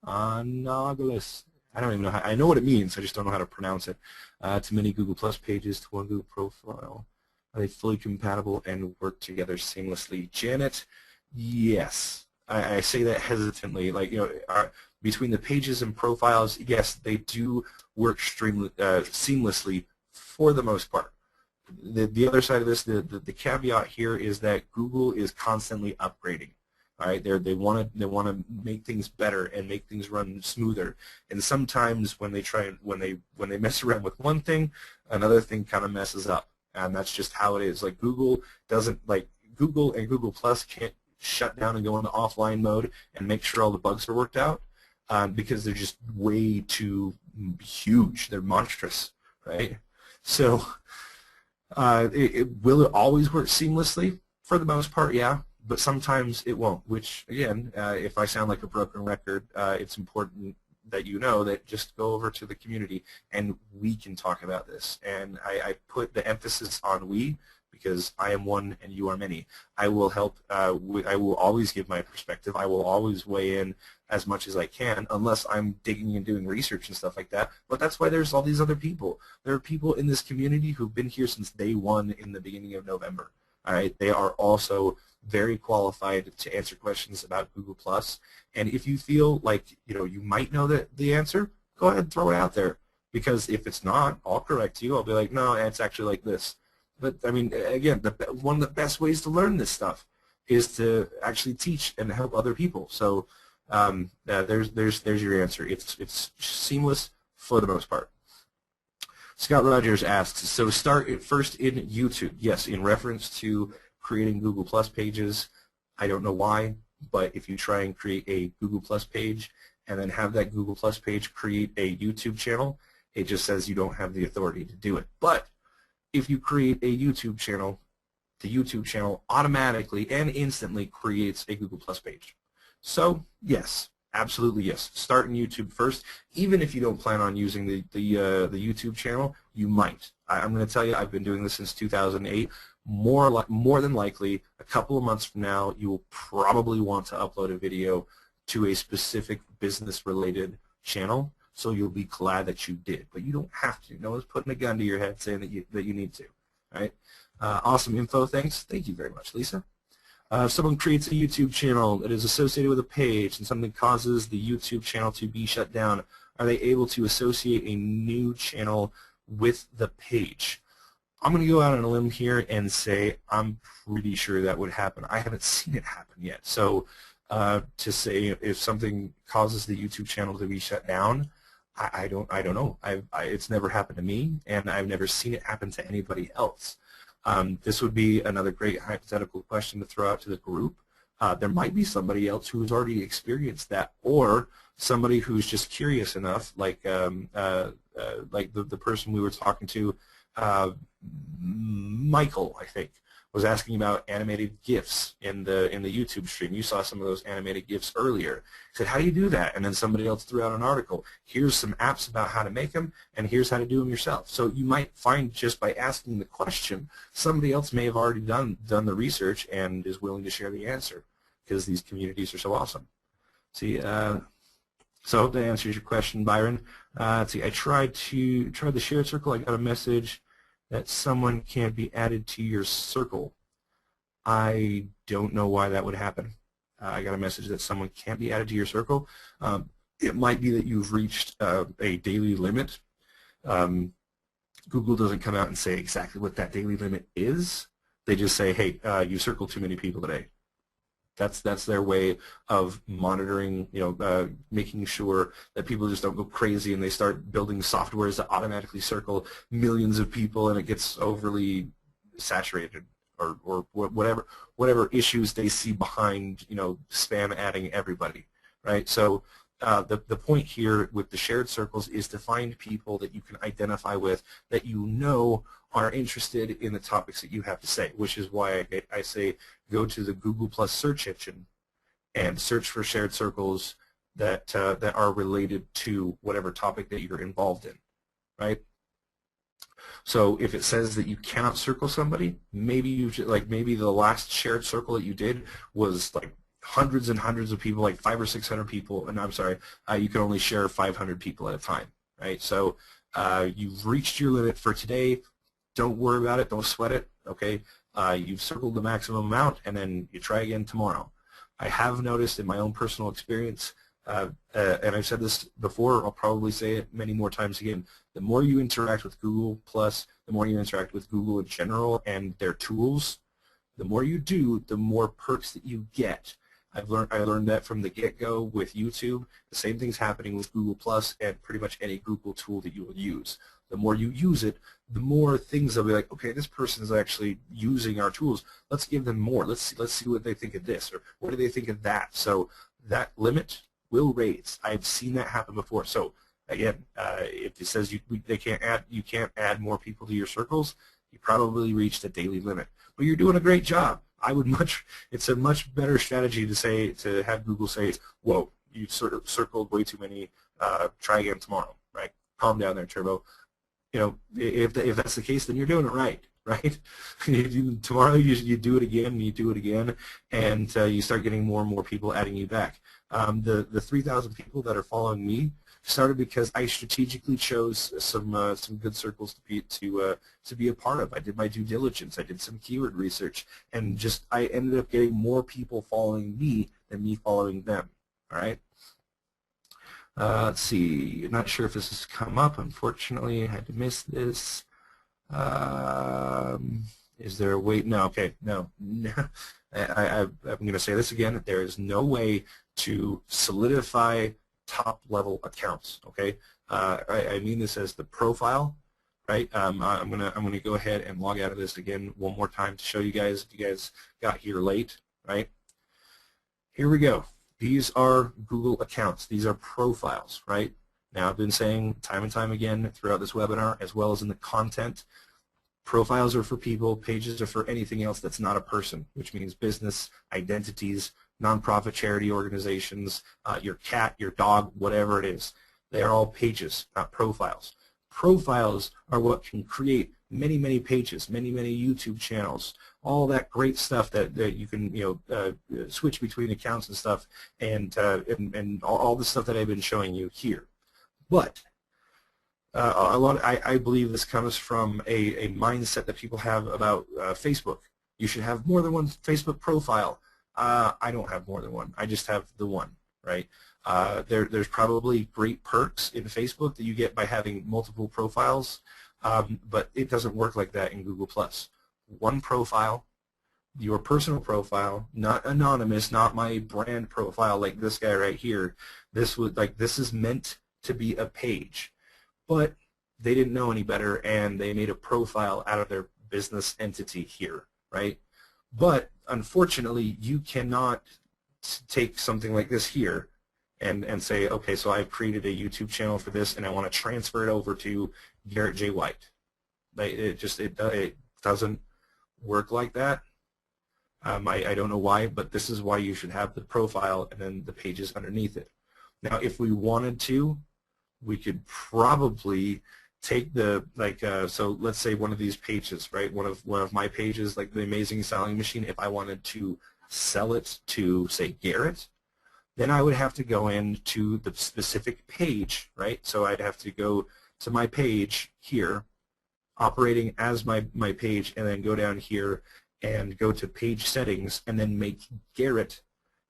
Naglus. I don't even know how. I know what it means. I just don't know how to pronounce it. To many Google Plus pages, to one Google profile. Are they fully compatible and work together seamlessly? Janet, yes. I say that hesitantly. Like, you know, between the pages and profiles, yes, they do work seamlessly for the most part. The other side of this, the caveat here is that Google is constantly upgrading. All right, they want to make things better and make things run smoother. And sometimes when they mess around with one thing, another thing kind of messes up. And that's just how it is. Like, Google and Google Plus can't shut down and go into offline mode and make sure all the bugs are worked out because they're just way too huge. They're monstrous, right? So will it always work seamlessly? For the most part, yeah, but sometimes it won't, which, again, if I sound like a broken record, it's important that you know that just go over to the community and we can talk about this. And I put the emphasis on we because I am one and you are many. I will help. I will always give my perspective. I will always weigh in as much as I can, unless I'm digging and doing research and stuff like that. But that's why there's all these other people. There are people in this community who've been here since day one in the beginning of November. All right, they are also very qualified to answer questions about Google Plus. And if you feel like you might know the answer, go ahead and throw it out there. Because if it's not, I'll correct you. I'll be like, no, it's actually like this. But I mean, again, one of the best ways to learn this stuff is to actually teach and help other people. So there's your answer. It's seamless for the most part. Scott Rogers asks, so start first in YouTube. Yes, in reference to creating Google Plus pages. I don't know why, but if you try and create a Google Plus page and then have that Google Plus page create a YouTube channel, it just says you don't have the authority to do it. But if you create a YouTube channel, the YouTube channel automatically and instantly creates a Google Plus page. So yes, absolutely yes. Start in YouTube first. Even if you don't plan on using the YouTube channel, you might. I'm going to tell you, I've been doing this since 2008. More than likely, a couple of months from now, you will probably want to upload a video to a specific business-related channel. So you'll be glad that you did, but you don't have to. No one's putting a gun to your head saying that you need to. All right. Awesome info. Thanks. Thank you very much, Lisa. If someone creates a YouTube channel that is associated with a page and something causes the YouTube channel to be shut down, are they able to associate a new channel with the page? I'm going to go out on a limb here and say I'm pretty sure that would happen. I haven't seen it happen yet. So to say if something causes the YouTube channel to be shut down, I don't know. It's never happened to me, and I've never seen it happen to anybody else. This would be another great hypothetical question to throw out to the group. There might be somebody else who's already experienced that, or somebody who's just curious enough, like the person we were talking to, Michael, I think, was asking about animated GIFs in the YouTube stream. You saw some of those animated GIFs earlier. He said, how do you do that? And then somebody else threw out an article. Here's some apps about how to make them, and here's how to do them yourself. So you might find just by asking the question, somebody else may have already done the research and is willing to share the answer because these communities are so awesome. See, So I hope that answers your question, Byron. Let's see. I tried the shared circle. I got a message that someone can't be added to your circle. I don't know why that would happen. I got a message that someone can't be added to your circle. It might be that you've reached a daily limit. Google doesn't come out and say exactly what that daily limit is. They just say, hey, you circled too many people today. That's their way of monitoring, making sure that people just don't go crazy and they start building softwares that automatically circle millions of people and it gets overly saturated, or whatever issues they see behind, spam adding everybody, right? So the point here with the shared circles is to find people that you can identify with, that are interested in the topics that you have to say, which is why I say go to the Google Plus search engine and search for shared circles that are related to whatever topic that you're involved in, right? So if it says that you cannot circle somebody, maybe maybe the last shared circle that you did was like hundreds and hundreds of people, like 500 or 600 people, and I'm sorry, you can only share 500 people at a time, right? So you've reached your limit for today. Don't worry about it. Don't sweat it, okay? You've circled the maximum amount, and then you try again tomorrow. I have noticed in my own personal experience, and I've said this before, I'll probably say it many more times again, the more you interact with Google Plus, the more you interact with Google in general and their tools, the more you do, the more perks that you get. I learned that from the get-go with YouTube. The same thing's happening with Google Plus and pretty much any Google tool that you will use. The more you use it, the more things they'll be like, okay, this person is actually using our tools. Let's give them more. Let's see what they think of this, or what do they think of that. So that limit will raise. I've seen that happen before. So again, if it says you can't add more people to your circles, you probably reached a daily limit. But you're doing a great job. It's a much better strategy to have Google say, whoa, you sort of circled way too many. Try again tomorrow, right? Calm down there, Turbo. If that's the case, then you're doing it right, right? Tomorrow you do it again, and you do it again, and you start getting more and more people adding you back. The 3,000 people that are following me started because I strategically chose some good circles to be a part of. I did my due diligence. I did some keyword research, and I ended up getting more people following me than me following them. All right. Let's see. Not sure if this has come up. Unfortunately, I had to miss this. Is there a way? No. Okay. No. I'm going to say this again. There is no way to solidify top-level accounts. Okay. I mean this as the profile. Right. I'm gonna go ahead and log out of this again one more time to show you guys if you guys got here late. Right. Here we go. These are Google accounts. These are profiles, right? Now, I've been saying time and time again throughout this webinar, as well as in the content, profiles are for people, pages are for anything else that's not a person, which means business, identities, nonprofit charity organizations, your cat, your dog, whatever it is. They are all pages, not profiles. Profiles are what can create many, many pages, many, many YouTube channels, all that great stuff that you can switch between accounts and stuff, and all the stuff that I've been showing you here. But I believe this comes from a mindset that people have about Facebook. You should have more than one Facebook profile. I don't have more than one. I just have the one, right? There's probably great perks in Facebook that you get by having multiple profiles, but it doesn't work like that in Google+. One profile, your personal profile, not anonymous, not my brand profile like this guy right here. This is meant to be a page, but they didn't know any better, and they made a profile out of their business entity here, right? But unfortunately, you cannot take something like this here and say, okay, so I've created a YouTube channel for this, and I want to transfer it over to Garrett J. White. It doesn't work like that. I don't know why, but this is why you should have the profile and then the pages underneath it. Now, if we wanted to, we could probably take so let's say one of these pages, right? One of my pages, like the Amazing Selling Machine. If I wanted to sell it to, say, Garrett, then I would have to go into the specific page, right? So I'd have to go to my page here, operating as my page, and then go down here and go to page settings and then make Garrett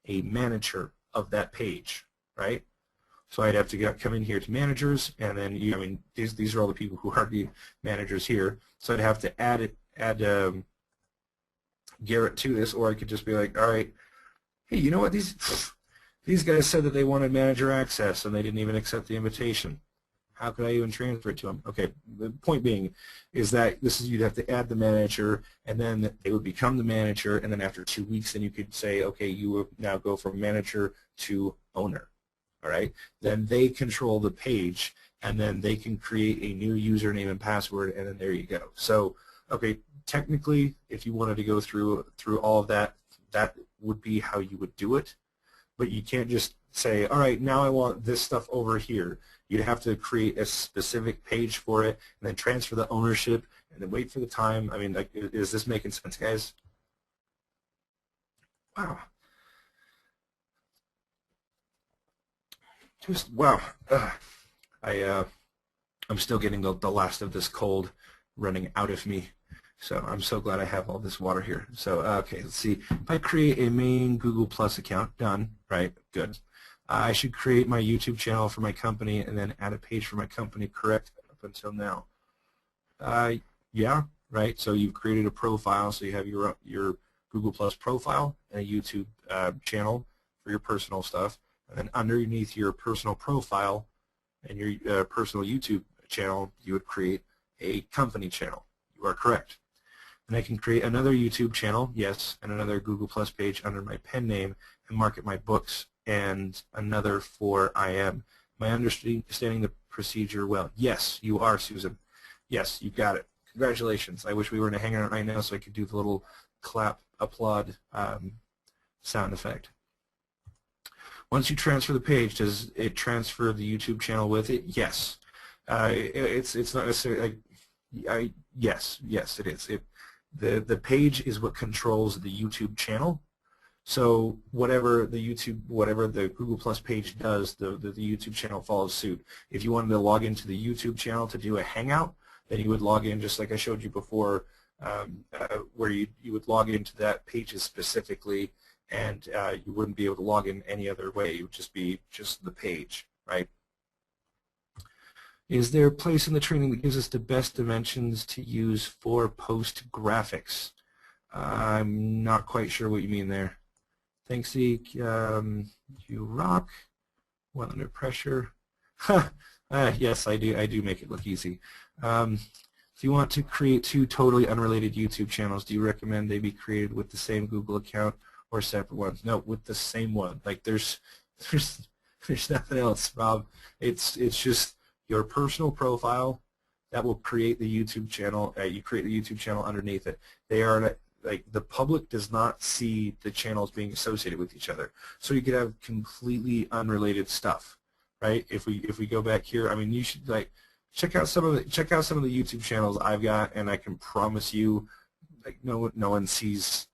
a manager of that page, right? So I'd have to come in here to managers, and then I mean these are all the people who are the managers here. So I'd have to add Garrett to this, or I could just be like, all right, hey, you know what, these guys said that they wanted manager access and they didn't even accept the invitation. How could I even transfer it to them? Okay, the point being is that you'd have to add the manager, and then they would become the manager, and then after 2 weeks, then you could say, okay, you will now go from manager to owner. All right, then they control the page, and then they can create a new username and password, and then there you go. So, okay, technically, if you wanted to go through all of that, that would be how you would do it. But you can't just say, all right, now I want this stuff over here. You'd have to create a specific page for it, and then transfer the ownership, and then wait for the time. I mean, like, is this making sense, guys? Wow. Just wow. I'm still getting the last of this cold running out of me. So I'm so glad I have all this water here. So okay, let's see. If I create a main Google Plus account, done, right? Good. I should create my YouTube channel for my company and then add a page for my company, correct? Up until now. Yeah, right. So you've created a profile, so you have your Google Plus profile and a YouTube channel for your personal stuff. And then underneath your personal profile and your personal YouTube channel, you would create a company channel. You are correct. And I can create another YouTube channel, yes, and another Google Plus page under my pen name and market my books, and another for IM. Am I understanding the procedure well? Yes, you are, Susan. Yes, you got it. Congratulations. I wish we were in a hangout right now so I could do the little clap, applaud sound effect. Once you transfer the page, does it transfer the YouTube channel with it? Yes. It's not necessarily like, yes, it is. The page is what controls the YouTube channel. So whatever the Google Plus page does, the YouTube channel follows suit. If you wanted to log into the YouTube channel to do a hangout, then you would log in just like I showed you before, where you would log into that pages specifically, and you wouldn't be able to log in any other way. It would just be just the page, right? Is there a place in the training that gives us the best dimensions to use for post graphics? I'm not quite sure what you mean there. Thanks, Zeke. You rock. Well under pressure. Yes, I do. I do make it look easy. If you want to create two totally unrelated YouTube channels, do you recommend they be created with the same Google account or separate ones? No, with the same one. Like there's nothing else, Rob. It's just your personal profile that will create the YouTube channel. You create the YouTube channel underneath it. They are like the public does not see the channels being associated with each other. So you could have completely unrelated stuff, right? If we go back here, I mean, you should like check out some of the YouTube channels I've got, and I can promise you, like no one sees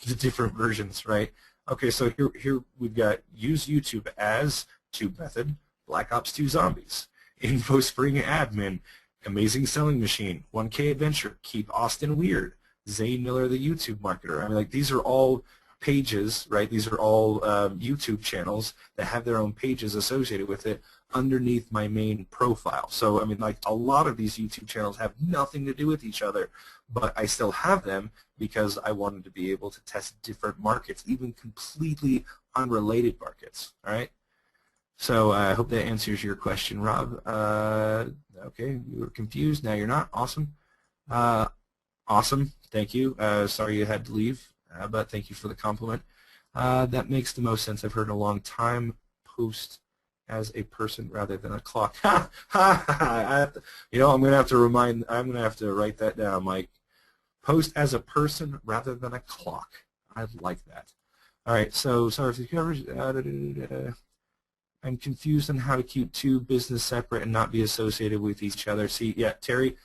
the different versions, right? Okay, so here we've got use YouTube as Tube Method, Black Ops 2 Zombies, Info Spring Admin, Amazing Selling Machine, 1K Adventure, Keep Austin Weird, Zane Miller the YouTube Marketer. I mean, like these are all pages, right? These are all YouTube channels that have their own pages associated with it underneath my main profile. So I mean, like a lot of these YouTube channels have nothing to do with each other, but I still have them because I wanted to be able to test different markets, even completely unrelated markets. All right. So I hope that answers your question, Rob. Okay, you were confused. Now you're not. Awesome. Awesome. Thank you. Sorry you had to leave, but thank you for the compliment. That makes the most sense I've heard in a long time. Post as a person rather than a clock. You know, I'm gonna have to write that down, Mike. Post as a person rather than a clock. I like that. All right. So sorry for the coverage. I'm confused on how to keep two business separate and not be associated with each other. See, yeah, Terry,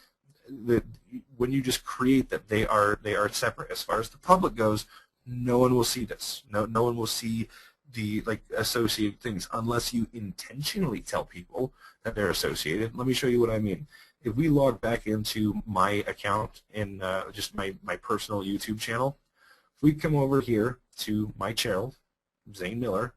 when you just create that, they are separate. As far as the public goes, no one will see this. No one will see the like associated things unless you intentionally tell people that they're associated. Let me show you what I mean. If we log back into my account in just my personal YouTube channel, if we come over here to my channel, Zane Miller,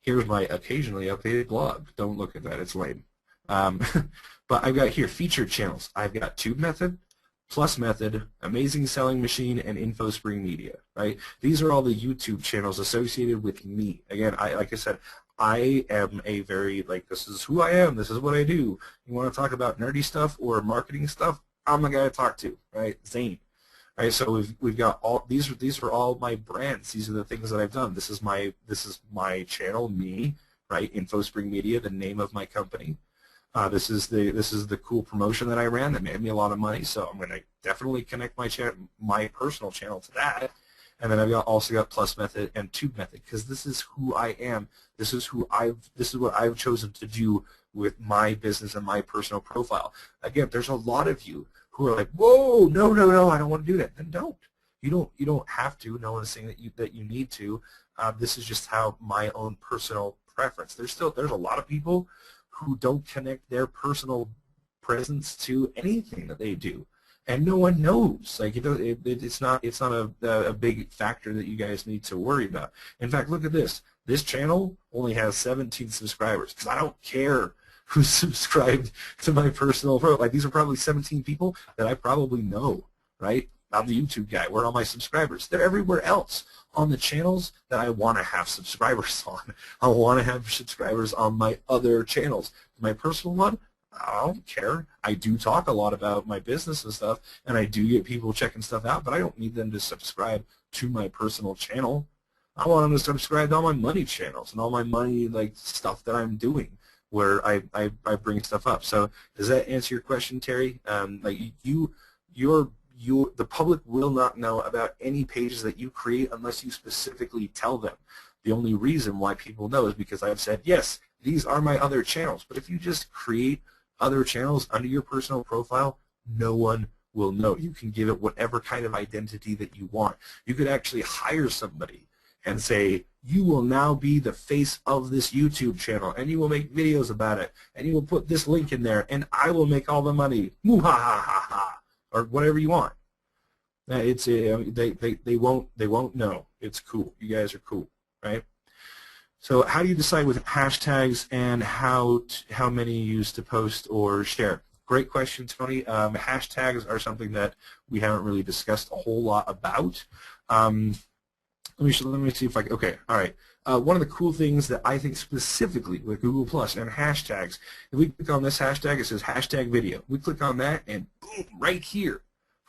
here's my occasionally updated blog. Don't look at that, it's lame. But I've got here featured channels. I've got Tube Method, Plus Method, Amazing Selling Machine, and InfoSpring Media, right? These are all the YouTube channels associated with me. Again, like I said, I am a very, like, this is who I am, this is what I do. You want to talk about nerdy stuff or marketing stuff? I'm the guy to talk to, right? Zane. Right, so we've got all these are all my brands. These are the things that I've done. This is my channel, me, right? InfoSpring Media, the name of my company. This is the cool promotion that I ran that made me a lot of money. So I'm going to definitely connect my personal channel to that. And then I've also got Plus Method and Tube Method because this is who I am. This is what I've chosen to do with my business and my personal profile. Again, there's a lot of you who are like, whoa, no, I don't want to do that. Then don't. You don't have to. No one's saying that you need to. This is just how my own personal preference. There's a lot of people who don't connect their personal presence to anything that they do, and no one knows. Like it's not a big factor that you guys need to worry about. In fact, look at this. This channel only has 17 subscribers because I don't care who's subscribed to my personal profile. Like these are probably 17 people that I probably know, right? I'm the YouTube guy. Where are all my subscribers? They're everywhere else on the channels that I want to have subscribers on. I want to have subscribers on my other channels. My personal one, I don't care. I do talk a lot about my business and stuff, and I do get people checking stuff out, but I don't need them to subscribe to my personal channel. I want them to subscribe to all my money channels and all my money like stuff that I'm doing, where I bring stuff up. So does that answer your question, Terry? Like the public will not know about any pages that you create unless you specifically tell them. The only reason why people know is because I've said, yes, these are my other channels. But if you just create other channels under your personal profile, no one will know. You can give it whatever kind of identity that you want. You could actually hire somebody and say, you will now be the face of this YouTube channel, and you will make videos about it, and you will put this link in there, and I will make all the money. Moo-ha-ha-ha-ha. Or whatever you want. They won't know. It's cool. You guys are cool, right? So how do you decide with hashtags and how many you use to post or share? Great question, Tony. Hashtags are something that we haven't really discussed a whole lot about. Let me see if I can. Okay, all right. One of the cool things that I think specifically with Google Plus and hashtags, if we click on this hashtag, it says hashtag video. We click on that, and boom, right here,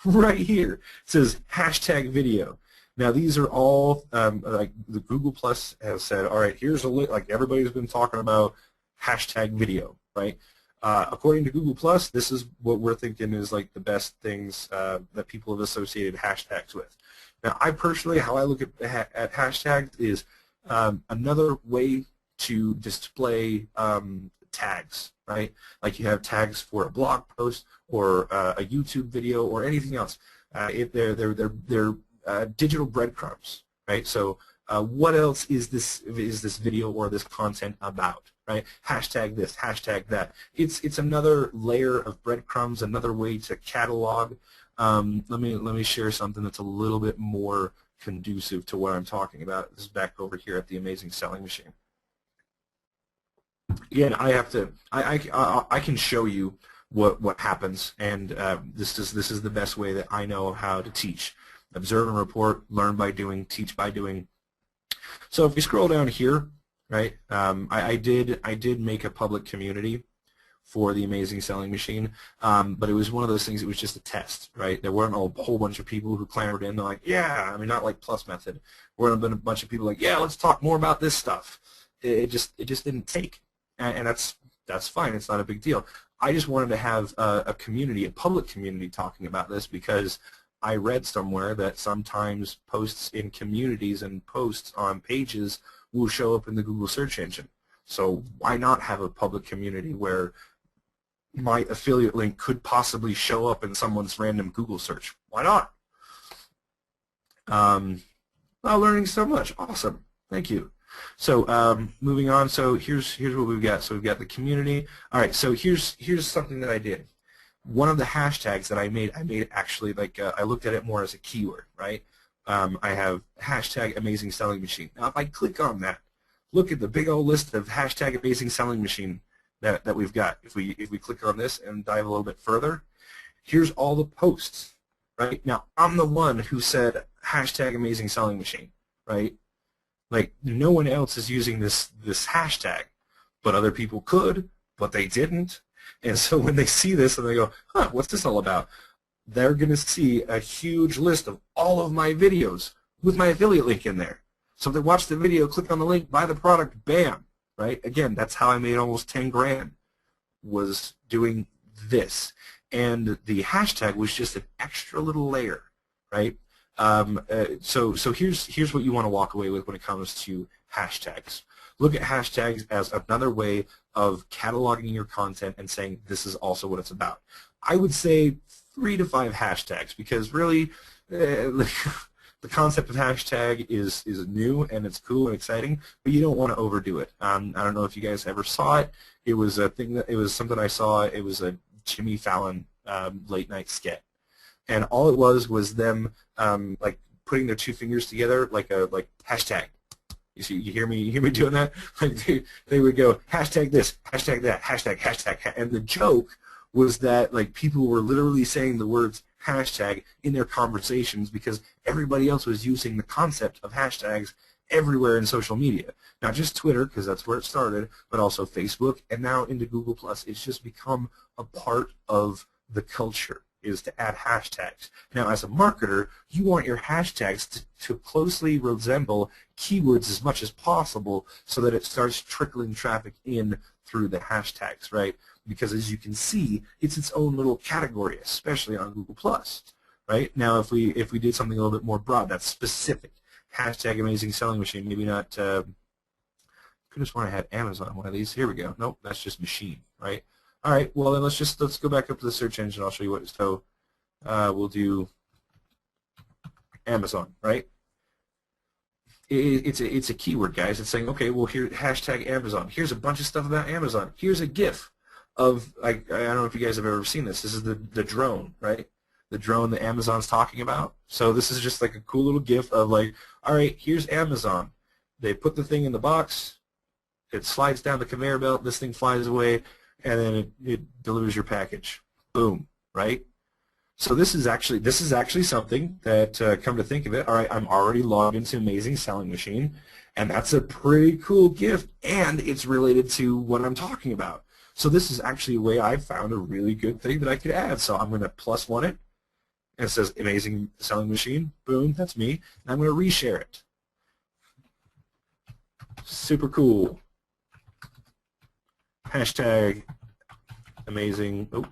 it says hashtag video. Now these are all like the Google Plus has said. All right, here's a list. Like everybody's been talking about hashtag video, right? According to Google Plus, this is what we're thinking is like the best things that people have associated hashtags with. Now, I personally, how I look at hashtags is another way to display tags, right? Like you have tags for a blog post or a YouTube video or anything else. They're digital breadcrumbs, right? So what else is this video or this content about, right? Hashtag this, hashtag that. It's another layer of breadcrumbs, another way to catalog. Let me share something that's a little bit more conducive to what I'm talking about. This is back over here at the Amazing Selling Machine. Again, I can show you what happens, and this is the best way that I know how to teach. Observe and report, learn by doing, teach by doing. So if you scroll down here, right, I did make a public community for the Amazing Selling Machine, but it was one of those things. It was just a test, right? There weren't a whole bunch of people who clamored in. They're like, yeah, I mean, not like Plus Method. There weren't a bunch of people like, yeah, let's talk more about this stuff. It just didn't take, and that's fine. It's not a big deal. I just wanted to have a community, a public community, talking about this because I read somewhere that sometimes posts in communities and posts on pages will show up in the Google search engine. So why not have a public community where my affiliate link could possibly show up in someone's random Google search? Why not? Learning so much. Awesome. Thank you. So moving on. So here's what we've got. So we've got the community. All right. So here's something that I did. One of the hashtags that I made actually like I looked at it more as a keyword, right? I have hashtag amazing selling machine. Now if I click on that, look at the big old list of hashtag amazing selling machine that we've got. If we click on this and dive a little bit further, here's all the posts, right? Now I'm the one who said hashtag amazing selling machine, right? Like no one else is using this hashtag, but other people could, but they didn't. And so when they see this and they go, huh, what's this all about? They're going to see a huge list of all of my videos with my affiliate link in there. So if they watch the video, click on the link, buy the product, bam, right? Again, that's how I made almost 10 grand, was doing this. And the hashtag was just an extra little layer, right? So here's what you want to walk away with when it comes to hashtags. Look at hashtags as another way of cataloging your content and saying this is also what it's about. I would say 3 to 5 hashtags because really the concept of hashtag is new and it's cool and exciting, but you don't want to overdo it. I don't know if you guys ever saw it. It was a thing that it was something I saw. It was a Jimmy Fallon late night skit, and all it was them like putting their 2 fingers together like hashtag. You see, you hear me doing that? Like they would go hashtag this, hashtag that, hashtag, and the joke was that like people were literally saying the words hashtag in their conversations because everybody else was using the concept of hashtags everywhere in social media. Not just Twitter, because that's where it started, but also Facebook and now into Google+. It's just become a part of the culture, is to add hashtags. Now, as a marketer, you want your hashtags to closely resemble keywords as much as possible so that it starts trickling traffic in through the hashtags, right? Because as you can see, it's its own little category, especially on Google+, right? Now, if we did something a little bit more broad, that's specific. Hashtag amazing selling machine, maybe not, could have sworn I had Amazon, one of these. Here we go. Nope, that's just machine, right? All right, well then let's go back up to the search engine. I'll show you what. So we'll do Amazon, right? It's a keyword, guys. It's saying, okay, well here hashtag Amazon. Here's a bunch of stuff about Amazon. Here's a GIF of I don't know if you guys have ever seen this. This is the drone, right? The drone that Amazon's talking about. So this is just like a cool little GIF of like, all right, here's Amazon. They put the thing in the box. It slides down the conveyor belt. This thing flies away. And then it delivers your package. Boom, right? So this is actually something that, come to think of it, all right, I'm already logged into Amazing Selling Machine, and that's a pretty cool gift, and it's related to what I'm talking about. So this is actually a way I found a really good thing that I could add. So I'm going to +1 it, and it says Amazing Selling Machine. Boom, that's me. And I'm going to reshare it. Super cool. Hashtag amazing, oh,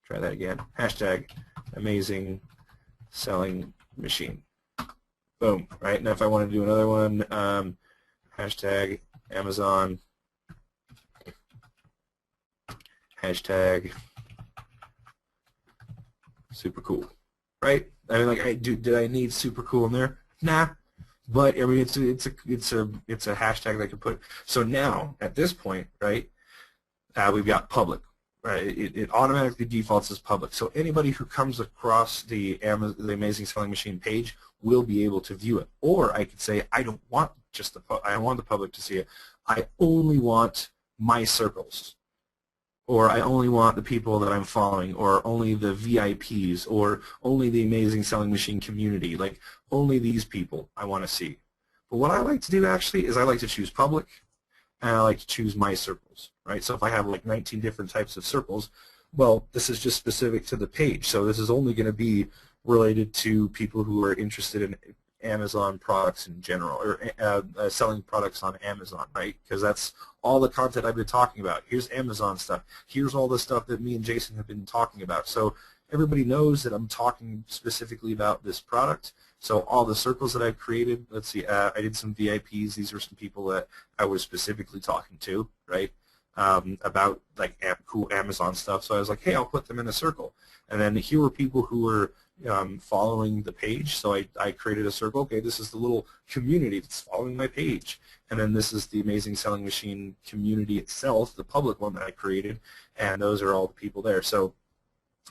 try that again. Hashtag amazing selling machine. Boom, right? Now if I want to do another one, hashtag Amazon, hashtag super cool, right? I mean, like, did I need super cool in there? Nah. But I mean, it's a hashtag they can put. So now at this point, right, we've got public. Right, it automatically defaults as public. So anybody who comes across the Amazing Selling Machine page will be able to view it. Or I could say I don't want I don't want the public to see it. I only want my circles. Or I only want the people that I'm following, or only the VIPs, or only the Amazing Selling Machine community. Like, only these people I want to see. But what I like to do, actually, is I like to choose public, and I like to choose my circles, right? So if I have, like, 19 different types of circles, well, this is just specific to the page. So this is only going to be related to people who are interested in Amazon products in general, or selling products on Amazon, right? Because that's all the content I've been talking about. Here's Amazon stuff. Here's all the stuff that me and Jason have been talking about. So everybody knows that I'm talking specifically about this product. So all the circles that I've created, let's see, I did some VIPs. These are some people that I was specifically talking to, right, about like cool Amazon stuff. So I was like, hey, I'll put them in a circle. And then here were people who were following the page. So I created a circle. Okay, this is the little community that's following my page. And then this is the Amazing Selling Machine community itself, the public one that I created. And those are all the people there. So,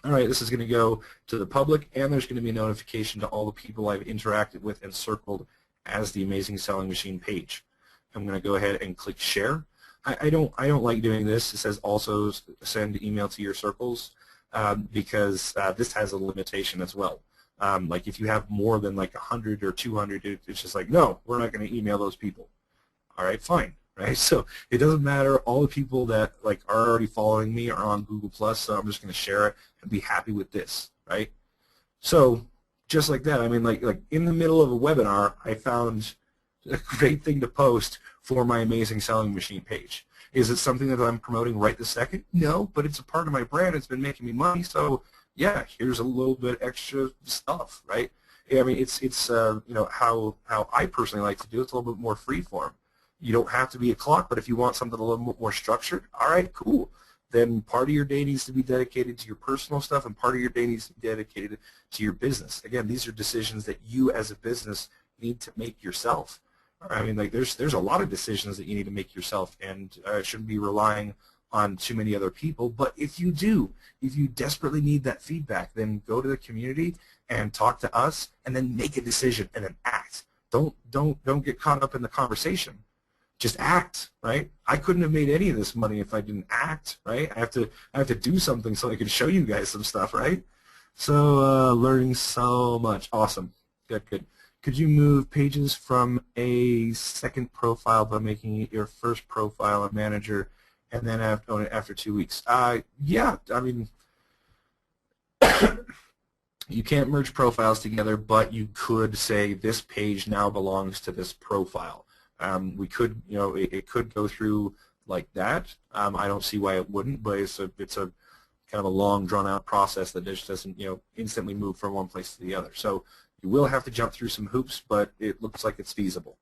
all right, this is going to go to the public, and there's going to be a notification to all the people I've interacted with and circled as the Amazing Selling Machine page. I'm going to go ahead and click share. I don't like doing this. It says also send email to your circles because this has a limitation as well. Like if you have more than like 100 or 200, it's just like, no, we're not going to email those people. All right, fine, right? So it doesn't matter. All the people that like are already following me are on Google+, so I'm just going to share it and be happy with this, right? So just like that, I mean, like in the middle of a webinar, I found a great thing to post for my Amazing Selling Machine page. Is it something that I'm promoting right this second? No, but it's a part of my brand. It's been making me money, so yeah, here's a little bit extra stuff, right? I mean, it's you know, how I personally like to do it. It's a little bit more free form. You don't have to be a clock, but if you want something a little bit more structured, all right, cool. Then part of your day needs to be dedicated to your personal stuff, and part of your day needs to be dedicated to your business. Again, these are decisions that you as a business need to make yourself. I mean, like there's a lot of decisions that you need to make yourself, and shouldn't be relying on too many other people. But if you do, if you desperately need that feedback, then go to the community and talk to us, and then make a decision and then act. Don't get caught up in the conversation. Just act, right? I couldn't have made any of this money if I didn't act, right? I have to do something so I can show you guys some stuff, right? So learning so much. Awesome. Good. Could you move pages from a second profile by making it your first profile, a manager, and then after 2 weeks? Yeah, I mean, you can't merge profiles together, but you could say this page now belongs to this profile. We could, you know, it could go through like that. I don't see why it wouldn't, but it's a kind of a long, drawn-out process that just doesn't, you know, instantly move from one place to the other. So you will have to jump through some hoops, but it looks like it's feasible.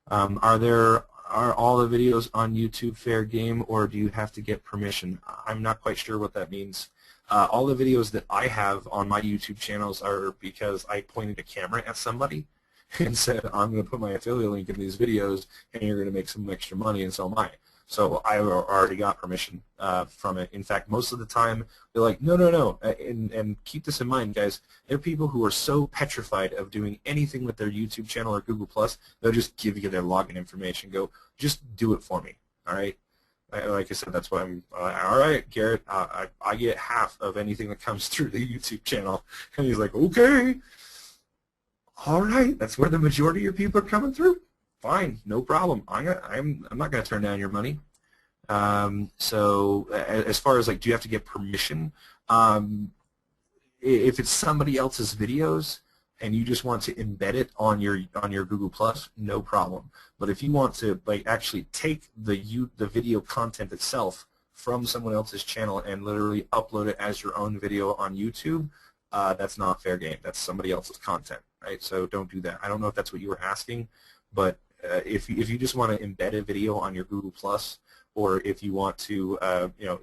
Are all the videos on YouTube fair game, or do you have to get permission? I'm not quite sure what that means. All the videos that I have on my YouTube channels are because I pointed a camera at somebody and said, I'm going to put my affiliate link in these videos, and you're going to make some extra money, and so am I. So I already got permission from it. In fact, most of the time, they're like, no. And keep this in mind, guys. There are people who are so petrified of doing anything with their YouTube channel or Google+, they'll just give you their login information. Go, just do it for me, all right? Like I said, that's why I'm, all right, Garrett, I get half of anything that comes through the YouTube channel. And he's like, okay. All right, that's where the majority of your people are coming through. Fine, no problem. I'm not going to turn down your money. So as far as like, do you have to get permission? If it's somebody else's videos and you just want to embed it on your Google+, no problem. But if you want to like actually take the video content itself from someone else's channel and literally upload it as your own video on YouTube, that's not fair game. That's somebody else's content, right? So don't do that. I don't know if that's what you were asking, but if you just want to embed a video on your Google+, or if you want to, you know,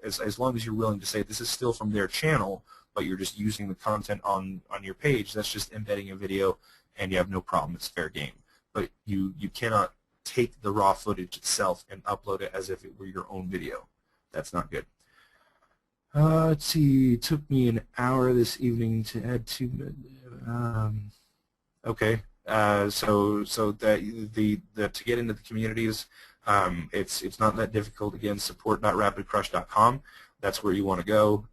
as long as you're willing to say this is still from their channel, but you're just using the content on your page, that's just embedding a video, and you have no problem. It's fair game. But you cannot take the raw footage itself and upload it as if it were your own video. That's not good. Let's see. It took me an hour this evening to add 2 minutes. Okay. So that to get into the communities, it's not that difficult. Again, support.rapidcrush.com. That's where you want to go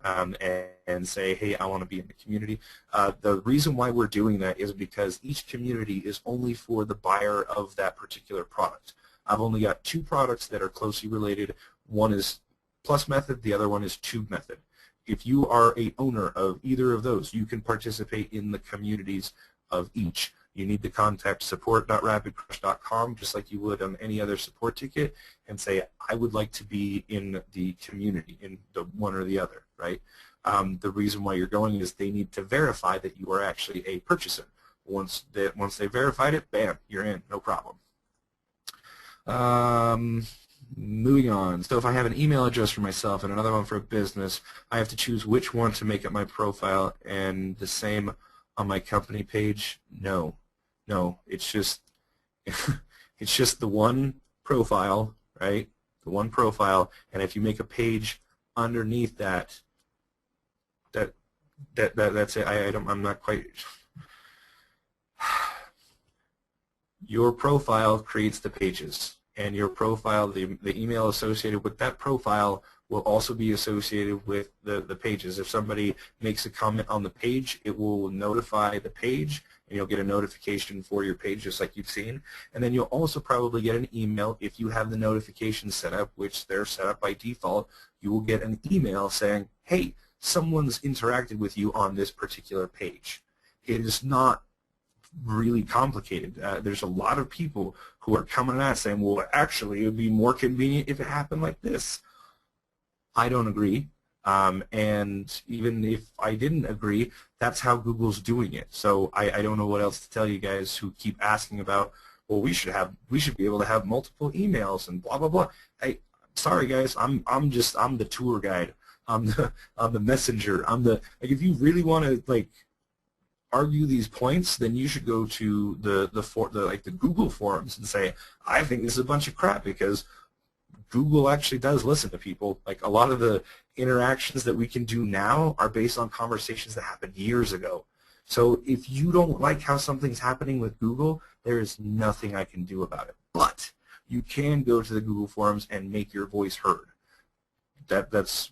and say, hey, I want to be in the community. The reason why we're doing that is because each community is only for the buyer of that particular product. I've only got 2 products that are closely related. One is Plus Method, the other one is Tube Method. If you are a owner of either of those, you can participate in the communities of each. You need to contact support.rapidcrush.com just like you would on any other support ticket and say, I would like to be in the community, in the one or the other, right? The reason why you're going is they need to verify that you are actually a purchaser. Once they verified it, bam, you're in, no problem. Moving on. So if I have an email address for myself and another one for a business, I have to choose which one to make up my profile, and the same on my company page? No. No, it's just it's just the one profile, right? The one profile, and if you make a page underneath that, that's it. I'm not quite. Your profile creates the pages, and your profile, the email associated with that profile will also be associated with the pages. If somebody makes a comment on the page, it will notify the page, and you'll get a notification for your page just like you've seen. And then you'll also probably get an email if you have the notifications set up, which they're set up by default. You will get an email saying, hey, someone's interacted with you on this particular page. It is not really complicated. There's a lot of people who are coming at saying, well, actually, it would be more convenient if it happened like this. I don't agree. And even if I didn't agree, that's how Google's doing it. So I don't know what else to tell you guys who keep asking about, well, we should be able to have multiple emails and blah blah blah. Sorry guys, I'm the tour guide. I'm the messenger. Like, if you really want to like argue these points, then you should go to the Google forums and say, I think this is a bunch of crap, because Google actually does listen to people. Like, a lot of the interactions that we can do now are based on conversations that happened years ago. So if you don't like how something's happening with Google, there is nothing I can do about it. But you can go to the Google forums and make your voice heard. If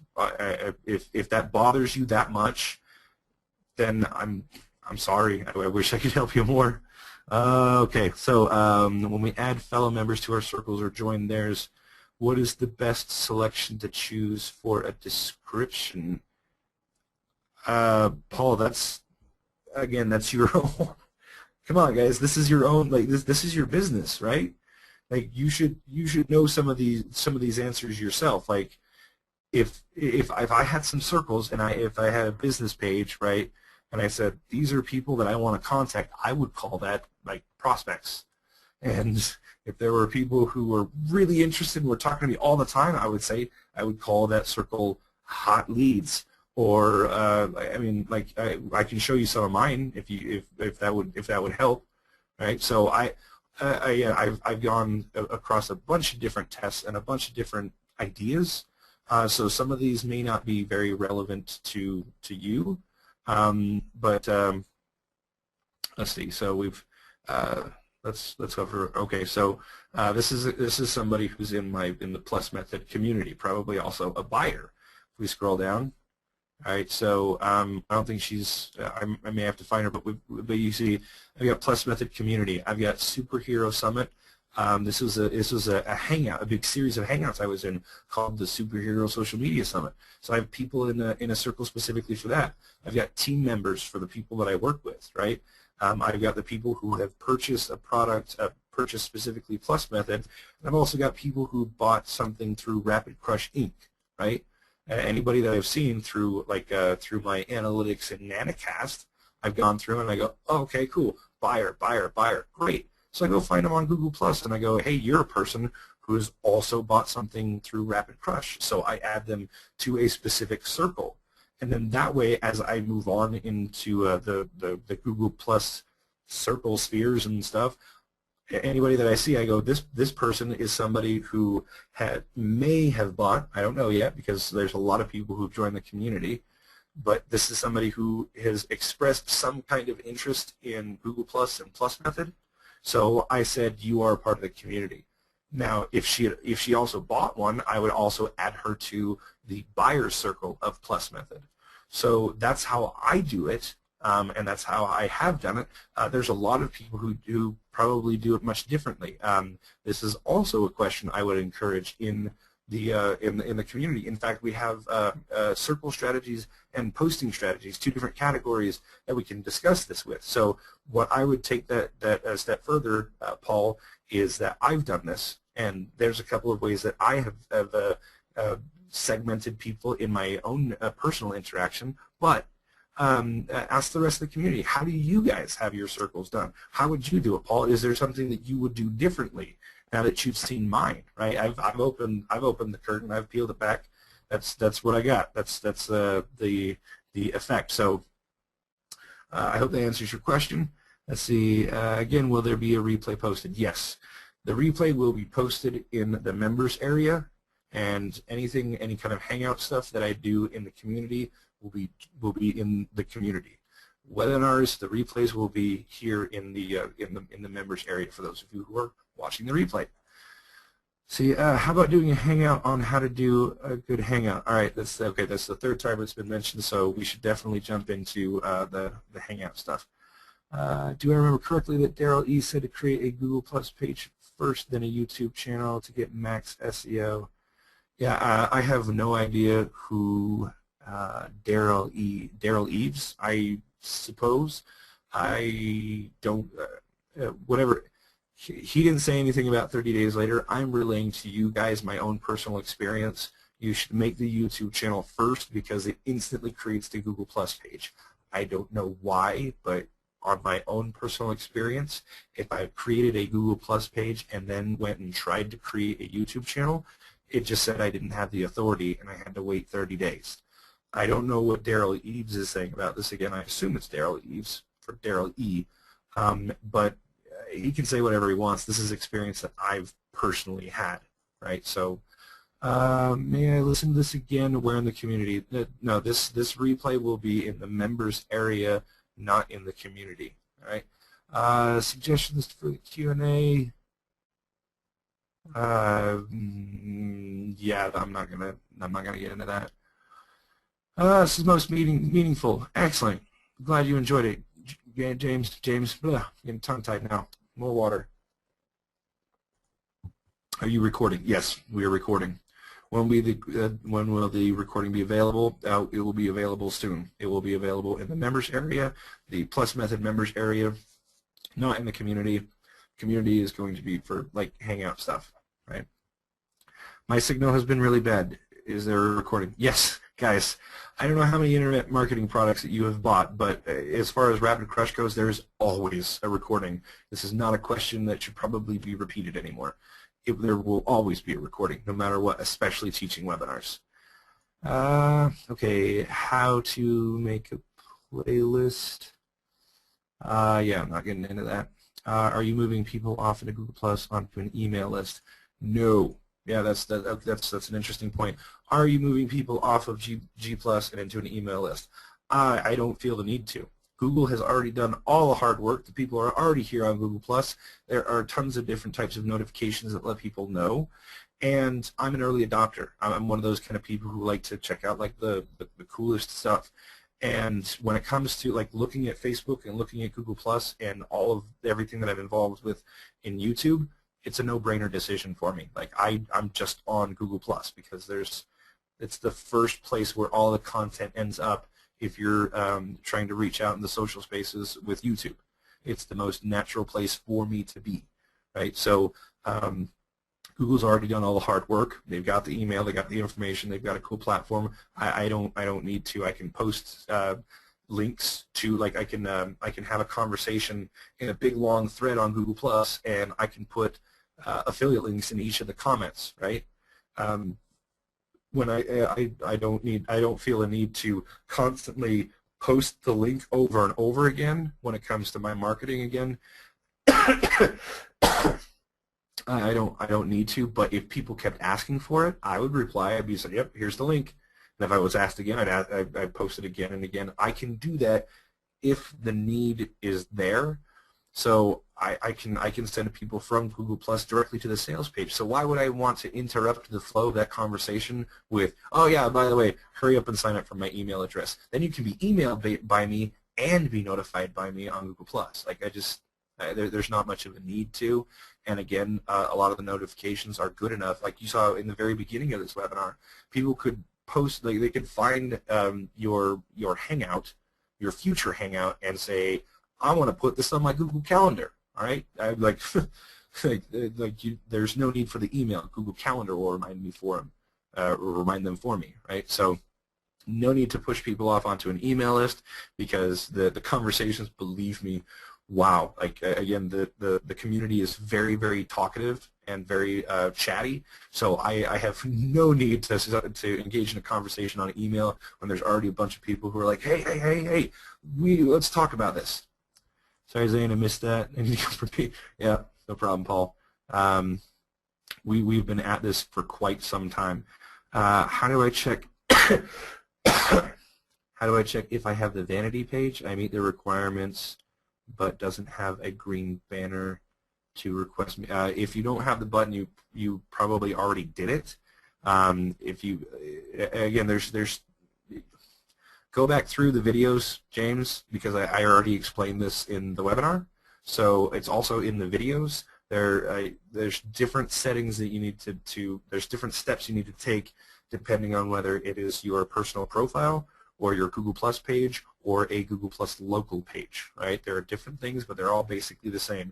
that bothers you that much, then I'm sorry. I wish I could help you more. Okay, so when we add fellow members to our circles or join theirs, what is the best selection to choose for a description? Paul, that's your own. Come on, guys, this is your own. Like, this is your business, right? Like, you should know some of these answers yourself. Like, if I had some circles and if I had a business page, right, and I said these are people that I want to contact, I would call that like prospects. And if there were people who were really interested and were talking to me all the time, I would call that circle hot leads. Or I mean, like, I can show you some of mine if that would help, right? So I've gone across a bunch of different tests and a bunch of different ideas. So some of these may not be very relevant to you, but let's see. So we've let's go for, okay. So this is somebody who's in the Plus Method community, probably also a buyer. If we scroll down. All right, so I don't think she's. I may have to find her, but you see, I've got Plus Method community. I've got Superhero Summit. This was a hangout, a big series of hangouts I was in called the Superhero Social Media Summit. So I have people in a circle specifically for that. I've got team members for the people that I work with, right? I've got the people who have purchased a product, purchased specifically Plus Method. And I've also got people who bought something through Rapid Crush Inc., right? Anybody that I've seen through through my analytics in Nanocast, I've gone through and I go, oh, okay, cool, buyer, great. So I go find them on Google Plus and I go, hey, you're a person who has also bought something through Rapid Crush. So I add them to a specific circle, and then that way, as I move on into the Google Plus circle spheres and stuff, anybody that I see, I go, this person is somebody who may have bought, I don't know yet because there's a lot of people who've joined the community, but this is somebody who has expressed some kind of interest in Google Plus and Plus Method. So I said, you are a part of the community. Now, if she also bought one, I would also add her to the buyer circle of Plus Method. So that's how I do it. And that's how I have done it. There's a lot of people who probably do it much differently. This is also a question I would encourage in the community. In fact, we have circle strategies and posting strategies, two different categories that we can discuss this with. So what I would take that a step further, Paul, is that I've done this, and there's a couple of ways that I have segmented people in my own personal interaction, but Ask the rest of the community, how do you guys have your circles done? How would you do it, Paul? Is there something that you would do differently now that you've seen mine? Right? I've opened the curtain. I've peeled it back. That's what I got. That's the effect. So I hope that answers your question. Let's see. Again, will there be a replay posted? Yes. The replay will be posted in the members area, and any kind of hangout stuff that I do in the community will be in the community. Webinars, the replays will be here in the members area for those of you who are watching the replay. See, how about doing a hangout on how to do a good hangout? All right, that's okay. That's the third time it's been mentioned, so we should definitely jump into the hangout stuff. Do I remember correctly that Daryl E said to create a Google Plus page first, then a YouTube channel to get max SEO? Yeah, I have no idea who Daryl Eves, I suppose. I don't, whatever. He didn't say anything about 30 days later. I'm relaying to you guys my own personal experience. You should make the YouTube channel first because it instantly creates the Google Plus page. I don't know why, but on my own personal experience, if I created a Google Plus page and then went and tried to create a YouTube channel, it just said I didn't have the authority and I had to wait 30 days. I don't know what Daryl Eves is saying about this. Again, I assume it's Daryl Eves for Daryl E. But he can say whatever he wants. This is experience that I've personally had, right? So may I listen to this again? Where in the community? No, this replay will be in the members area, not in the community. All right. Suggestions for the Q&A. Yeah, I'm not gonna get into that. This is most meaningful. Excellent. Glad you enjoyed it. James, blah, getting tongue-tied now. More water. Are you recording? Yes, we are recording. When will the recording be available? It will be available soon. It will be available in the members area, the Plus Method members area, not in the community. Community is going to be for like hangout stuff, right? My signal has been really bad. Is there a recording? Yes, guys. I don't know how many internet marketing products that you have bought, but as far as Rapid Crush goes, there's always a recording. This is not a question that should probably be repeated anymore. There will always be a recording, no matter what, especially teaching webinars. Okay, how to make a playlist. Yeah, I'm not getting into that. Are you moving people off into Google Plus onto an email list? No. Yeah, that's an interesting point. Are you moving people off of G Plus and into an email list? I don't feel the need to. Google has already done all the hard work. The people are already here on Google Plus. There are tons of different types of notifications that let people know. And I'm an early adopter. I'm one of those kind of people who like to check out like the coolest stuff. And when it comes to like looking at Facebook and looking at Google Plus and all of everything that I'm involved with in YouTube, it's a no-brainer decision for me. Like I'm just on Google Plus because it's the first place where all the content ends up if you're trying to reach out in the social spaces with YouTube. It's the most natural place for me to be, right? So Google's already done all the hard work. They've got the email, they got the information, they've got a cool platform. I don't need to. I can post links to, like I can have a conversation in a big long thread on Google Plus, and I can put affiliate links in each of the comments, right? When I don't feel a need to constantly post the link over and over again when it comes to my marketing again. I don't need to, but if people kept asking for it, I would reply. I'd be saying, "Yep, here's the link." And if I was asked again, I'd post it again and again. I can do that if the need is there. So I can send people from Google Plus directly to the sales page. So why would I want to interrupt the flow of that conversation with, "Oh yeah, by the way, hurry up and sign up for my email address." Then you can be emailed by me and be notified by me on Google Plus. Like there's not much of a need to. And again, a lot of the notifications are good enough. Like you saw in the very beginning of this webinar, people could post, like they could find your Hangout, your future Hangout, and say, "I want to put this on my Google Calendar." All right, I'm like, there's no need for the email. Google Calendar will remind me for them, or remind them for me, right? So No need to push people off onto an email list because the conversations, believe me, wow. Like again, the community is very, very talkative and very chatty. So I have no need to engage in a conversation on email when there's already a bunch of people who are like, hey, let's talk about this. Sorry, Zane, I missed that. Yeah, no problem, Paul. We've been at this for quite some time. How do I check? How do I check if I have the vanity page? I meet the requirements, but doesn't have a green banner to request me. If you don't have the button, you probably already did it. If you again, there's go back through the videos, James, because I already explained this in the webinar. So it's also in the videos. There's different settings that you need to there's different steps you need to take depending on whether it is your personal profile or your Google Plus page or a Google Plus local page, right? There are different things, but they're all basically the same.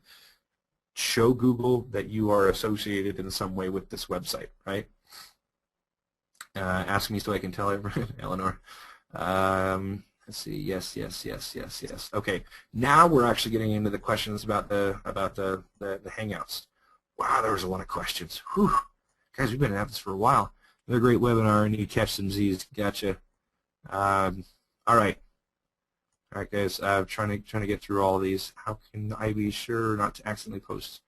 Show Google that you are associated in some way with this website, right? Ask me so I can tell everyone, Eleanor. Let's see. Yes. Okay. Now we're actually getting into the questions about the Hangouts. Wow, there was a lot of questions. Whew. Guys, we've been at this for a while. Another great webinar, and you catch some Z's. Gotcha. All right, guys. Trying to get through all of these. How can I be sure not to accidentally post?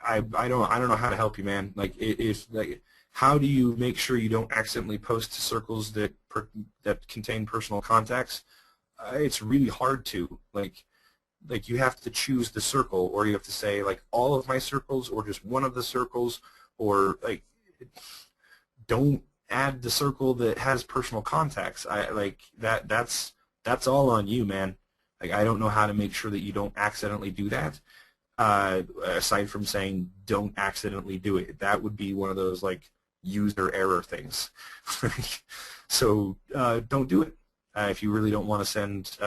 I don't know how to help you, man. Like how do you make sure you don't accidentally post to circles that contain personal contacts? It's really hard to like you have to choose the circle, or you have to say like all of my circles, or just one of the circles, or like don't add the circle that has personal contacts. That's all on you, man. Like I don't know how to make sure that you don't accidentally do that. Aside from saying don't accidentally do it, that would be one of those like user error things. So don't do it. If you really don't want to send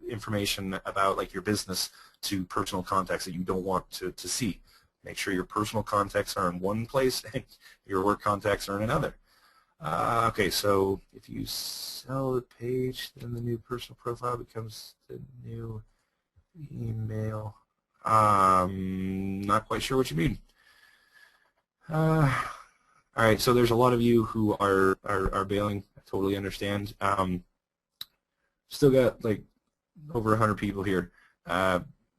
information about like your business to personal contacts that you don't want to see. Make sure your personal contacts are in one place and your work contacts are in another. Okay, so if you sell the page, then the new personal profile becomes the new email. Not quite sure what you mean. All right, so there's a lot of you who are bailing. I totally understand. Still got like over 100 people here.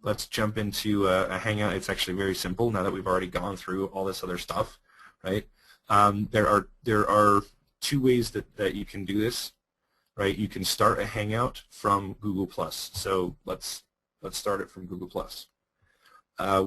Let's jump into a Hangout. It's actually very simple now that we've already gone through all this other stuff, right? There are two ways that you can do this, right? You can start a Hangout from Google+. So let's start it from Google+.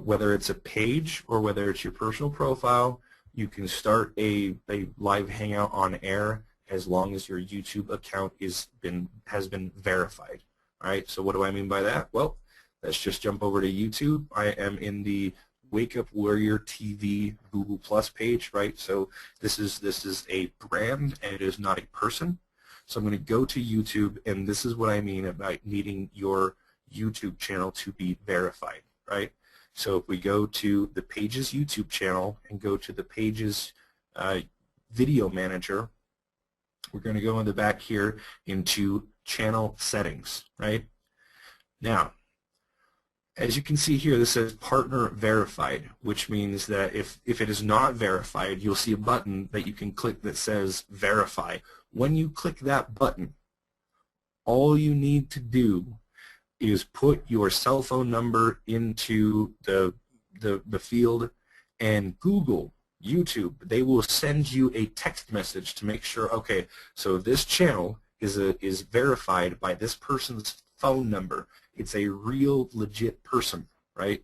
Whether it's a page or whether it's your personal profile, you can start a live Hangout on air as long as your YouTube account has been verified. All right. So what do I mean by that? Well, let's just jump over to YouTube. I am in the Wake Up Warrior TV Google Plus page, right? So this is a brand and it is not a person. So I'm going to go to YouTube, and this is what I mean about needing your YouTube channel to be verified, right? So if we go to the Pages YouTube channel and go to the Pages Video Manager, we're going to go in the back here into Channel Settings, right? Now, as you can see here, this says Partner Verified, which means that if it is not verified, you'll see a button that you can click that says Verify. When you click that button, all you need to do is put your cell phone number into the field, and Google, YouTube, they will send you a text message to make sure, okay, so this channel is verified by this person's phone number. It's a real legit person, right?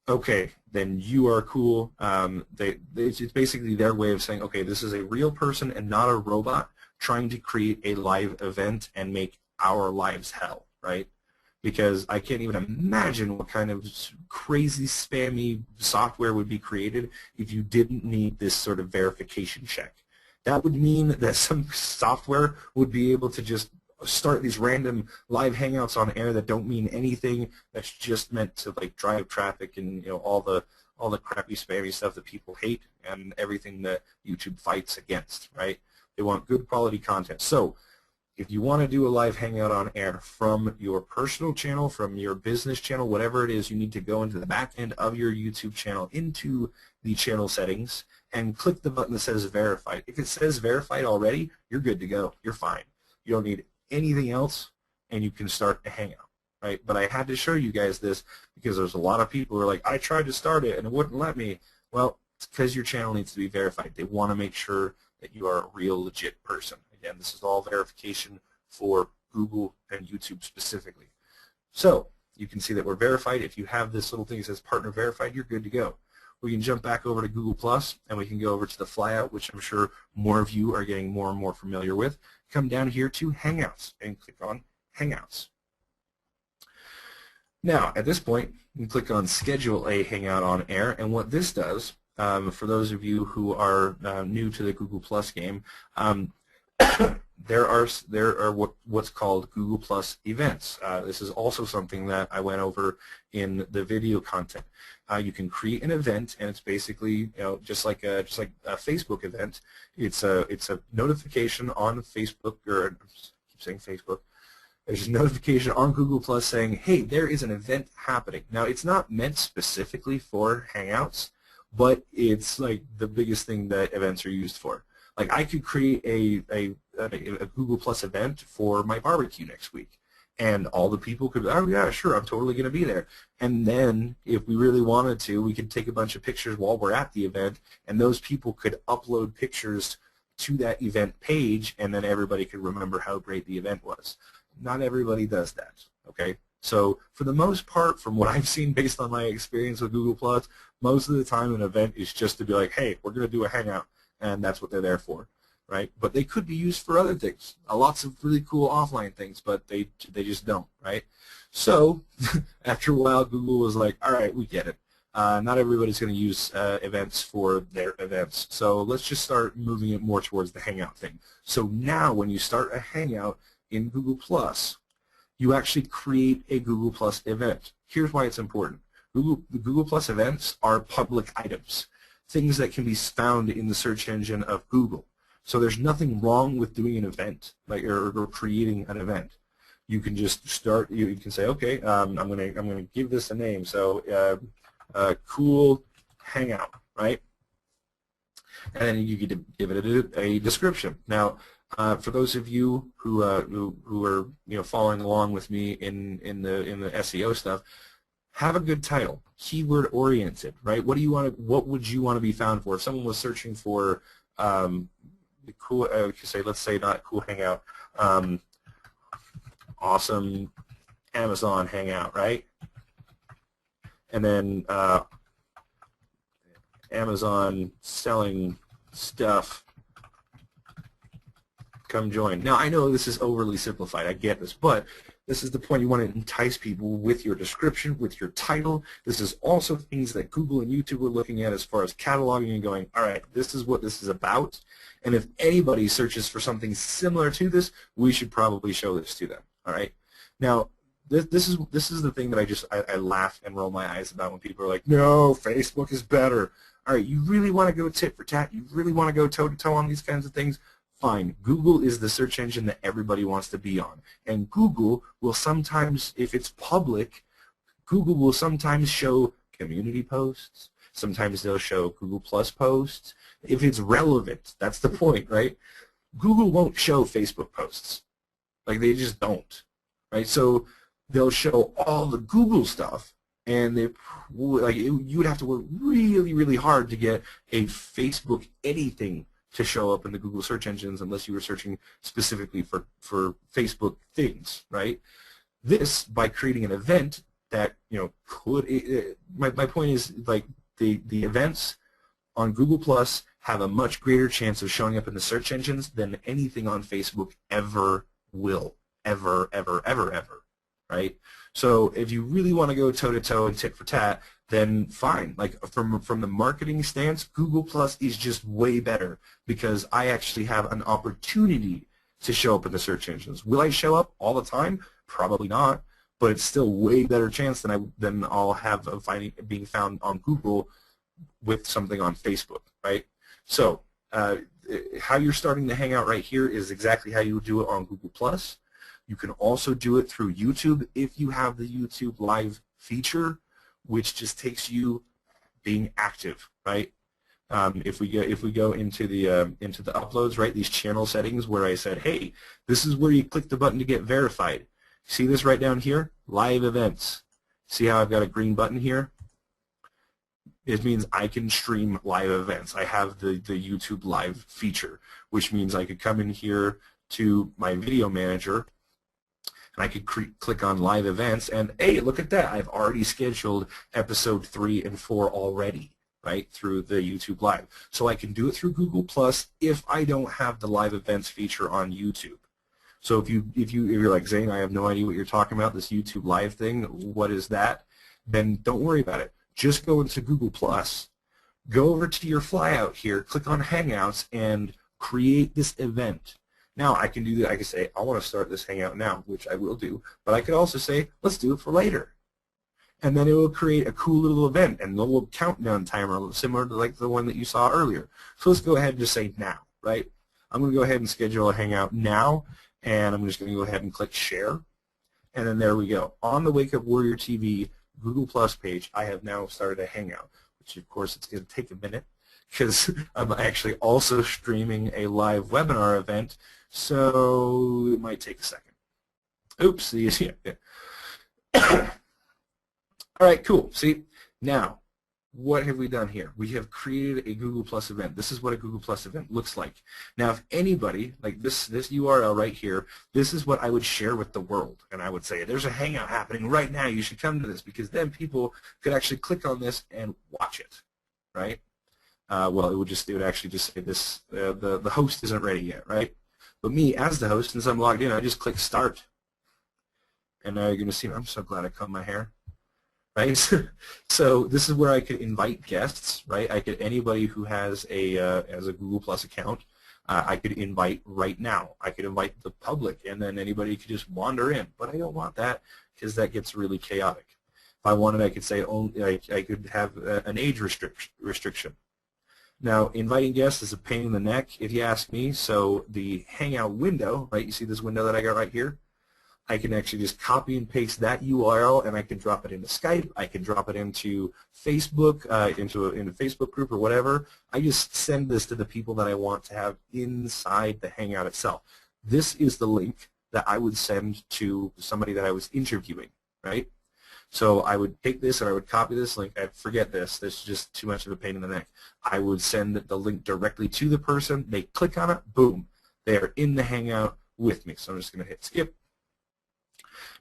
Okay, then you are cool. It's basically their way of saying, okay, this is a real person and not a robot trying to create a live event and make our lives hell, right? Because I can't even imagine what kind of crazy spammy software would be created if you didn't need this sort of verification check. That would mean that some software would be able to just start these random live hangouts on air that don't mean anything, that's just meant to like drive traffic and all all the crappy, spammy stuff that people hate and everything that YouTube fights against, right? They want good quality content. So if you want to do a live hangout on air from your personal channel, from your business channel, whatever it is, you need to go into the back end of your YouTube channel, into the channel settings, and click the button that says verified. If it says verified already, you're good to go. You're fine. You don't need anything else, and you can start a hangout, right? But I had to show you guys this because there's a lot of people who are like, I tried to start it and it wouldn't let me. Well, it's because your channel needs to be verified. They want to make sure that you are a real, legit person. Again, this is all verification for Google and YouTube specifically. So you can see that we're verified. If you have this little thing that says partner verified, you're good to go. We can jump back over to Google Plus, and we can go over to the flyout, which I'm sure more of you are getting more and more familiar with. Come down here to Hangouts and click on Hangouts. Now, at this point, you can click on Schedule a Hangout on Air, and what this does, for those of you who are new to the Google Plus game, there are what's called Google Plus events. This is also something that I went over in the video content. You can create an event, and it's basically just like a Facebook event. It's a notification on Facebook, or I keep saying Facebook. There's a notification on Google Plus saying, hey, there is an event happening. Now, it's not meant specifically for Hangouts, but it's like the biggest thing that events are used for. Like, I could create a Google Plus event for my barbecue next week, and all the people could, oh yeah, sure, I'm totally going to be there. And then, if we really wanted to, we could take a bunch of pictures while we're at the event, and those people could upload pictures to that event page, and then everybody could remember how great the event was. Not everybody does that, okay? So for the most part, from what I've seen based on my experience with Google Plus, most of the time an event is just to be like, hey, we're going to do a hangout, and that's what they're there for, right? But they could be used for other things, lots of really cool offline things, but they just don't, right? So after a while, Google was like, all right, we get it. Not everybody's going to use events for their events, so let's just start moving it more towards the hangout thing. So now when you start a hangout in Google Plus, you actually create a Google Plus event. Here's why it's important. The Google Plus events are public items, things that can be found in the search engine of Google. So there's nothing wrong with doing an event, like or creating an event. You can just start. You can say, okay, I'm gonna give this a name. So cool hangout, right? And then you get to give it a description. Now, for those of you who are following along with me in the SEO stuff, have a good title, keyword oriented, right? What would you want to be found for? If someone was searching for the cool, let's say not cool hangout, awesome Amazon hangout, right? And then Amazon selling stuff, come join. Now, I know this is overly simplified. I get this, but this is the point. You want to entice people with your description, with your title. This is also things that Google and YouTube are looking at as far as cataloging and going, all right, this is what this is about. And if anybody searches for something similar to this, we should probably show this to them. All right. Now, this is the thing that I laugh and roll my eyes about when people are like, no, Facebook is better. All right, you really want to go tit for tat? You really want to go toe to toe on these kinds of things? Fine. Google is the search engine that everybody wants to be on. And Google will sometimes, if it's public, Google will sometimes show community posts. Sometimes they'll show Google Plus posts. If it's relevant, that's the point, right? Google won't show Facebook posts. Like, they just don't, right? So they'll show all the Google stuff, and you would have to work really, really hard to get a Facebook anything to show up in the Google search engines unless you were searching specifically for Facebook things, right? This, by creating an event that, my point is, like, the events on Google Plus have a much greater chance of showing up in the search engines than anything on Facebook ever will, ever, right? So if you really want to go toe-to-toe and tit for tat, then fine. Like, from the marketing stance, Google Plus is just way better because I actually have an opportunity to show up in the search engines. Will I show up all the time? Probably not, but it's still way better chance than I'll have of being found on Google with something on Facebook, right? So how you're starting the Hangout right here is exactly how you would do it on Google+. You can also do it through YouTube if you have the YouTube Live feature, which just takes you being active, right? If we go into the uploads, right, these channel settings where I said, hey, this is where you click the button to get verified. See this right down here? Live events. See how I've got a green button here? It means I can stream live events. I have the YouTube Live feature, which means I could come in here to my video manager, and I could click on live events, and hey, look at that. I've already scheduled episode 3 and 4 already, right, through the YouTube Live. So I can do it through Google Plus if I don't have the live events feature on YouTube. So if you're like, Zane, I have no idea what you're talking about, this YouTube Live thing, what is that? Then don't worry about it. Just go into Google Plus, go over to your flyout here, click on Hangouts, and create this event. Now I can do that. I can say I want to start this Hangout now, which I will do, but I could also say let's do it for later. And then it will create a cool little event and a little countdown timer similar to like the one that you saw earlier. So let's go ahead and just say now, right? I'm going to go ahead and schedule a Hangout now, and I'm just going to go ahead and click share. And then there we go. On the Wake Up Warrior TV Google Plus page, I have now started a Hangout, which of course it's going to take a minute because I'm actually also streaming a live webinar event, so it might take a second. Oops. All right, cool. See, now, what have we done here? We have created a Google Plus event. This is what a Google Plus event looks like. Now, if anybody, like this URL right here, this is what I would share with the world. And I would say, there's a Hangout happening right now. You should come to this, because then people could actually click on this and watch it, right? Well, it would actually just say this, the host isn't ready yet, right? But me, as the host, since I'm logged in, I just click start. And now you're going to see, I'm so glad I cut my hair. Right? So this is where I could invite guests, right? Anybody who has a Google Plus account, I could invite right now. I could invite the public, and then anybody could just wander in. But I don't want that, because that gets really chaotic. If I wanted, I could say only I could have an age restriction. Now, inviting guests is a pain in the neck, if you ask me. So the Hangout window, right? You see this window that I got right here? I can actually just copy and paste that URL, and I can drop it into Skype. I can drop it into Facebook, into a Facebook group or whatever. I just send this to the people that I want to have inside the Hangout itself. This is the link that I would send to somebody that I was interviewing, right? So I would take this and I would copy this link. I'd forget this. This is just too much of a pain in the neck. I would send the link directly to the person. They click on it. Boom. They are in the Hangout with me. So I'm just going to hit skip.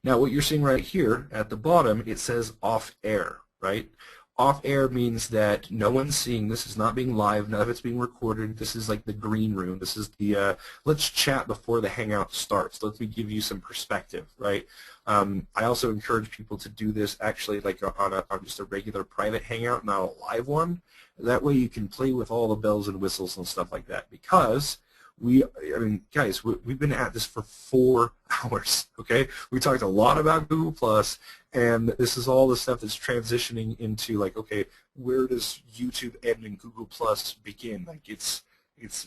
Now what you're seeing right here at the bottom, it says off air, right? Off air means that no one's seeing this. It's not being live. None of it's being recorded. This is like the green room. This is the let's chat before the Hangout starts. Let me give you some perspective, right? I also encourage people to do this actually like on just a regular private Hangout, not a live one. That way you can play with all the bells and whistles and stuff like that, because I mean, guys, we've been at this for 4 hours, okay? We talked a lot about Google Plus, and this is all the stuff that's transitioning into, like, okay, where does YouTube end and Google Plus begin? Like, it's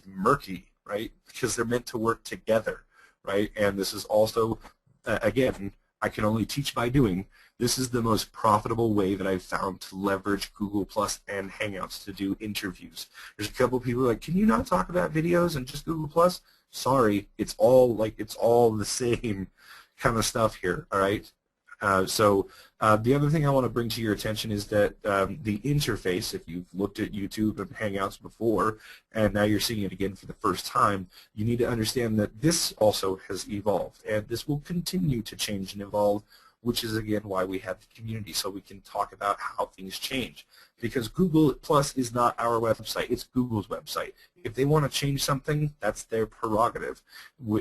murky, right? Because they're meant to work together, right? And this is also, again, I can only teach by doing. This is the most profitable way that I've found to leverage Google Plus and Hangouts to do interviews. There's a couple of people like, can you not talk about videos and just Google Plus? Sorry, it's all the same kind of stuff here, all right? The other thing I want to bring to your attention is that the interface, if you've looked at YouTube and Hangouts before, and now you're seeing it again for the first time, you need to understand that this also has evolved, and this will continue to change and evolve, which is, again, why we have the community, so we can talk about how things change. Because Google Plus is not our website. It's Google's website. If they want to change something, that's their prerogative.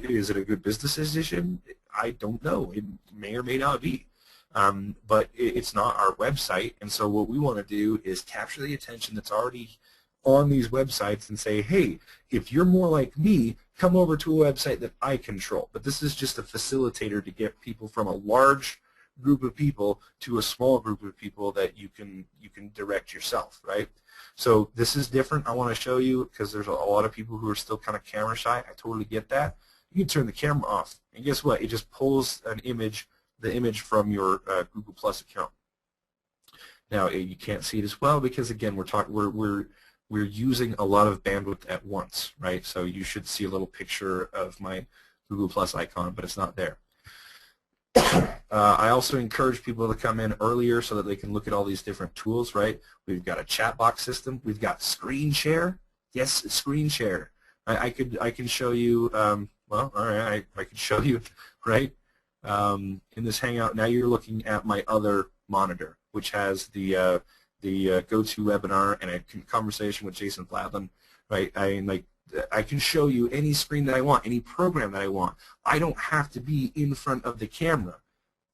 Is it a good business decision? I don't know. It may or may not be. But it's not our website, and so what we want to do is capture the attention that's already on these websites and say, hey, if you're more like me, come over to a website that I control. But this is just a facilitator to get people from a large group of people to a small group of people that you can direct yourself, right? So this is different. I want to show you because there's a lot of people who are still kind of camera shy. I totally get that. You can turn the camera off, and guess what? It just pulls an image, the image from your Google Plus account. Now you can't see it as well because again we're using a lot of bandwidth at once, right? So you should see a little picture of my Google Plus icon, but it's not there. I also encourage people to come in earlier so that they can look at all these different tools, right? We've got a chat box system. We've got screen share. Yes, screen share. I can show you. Well, all right, I can show you, right? In this Hangout, now you're looking at my other monitor, which has the GoToWebinar and a conversation with Jason Fladlin, right? I can show you any screen that I want, any program that I want. I don't have to be in front of the camera.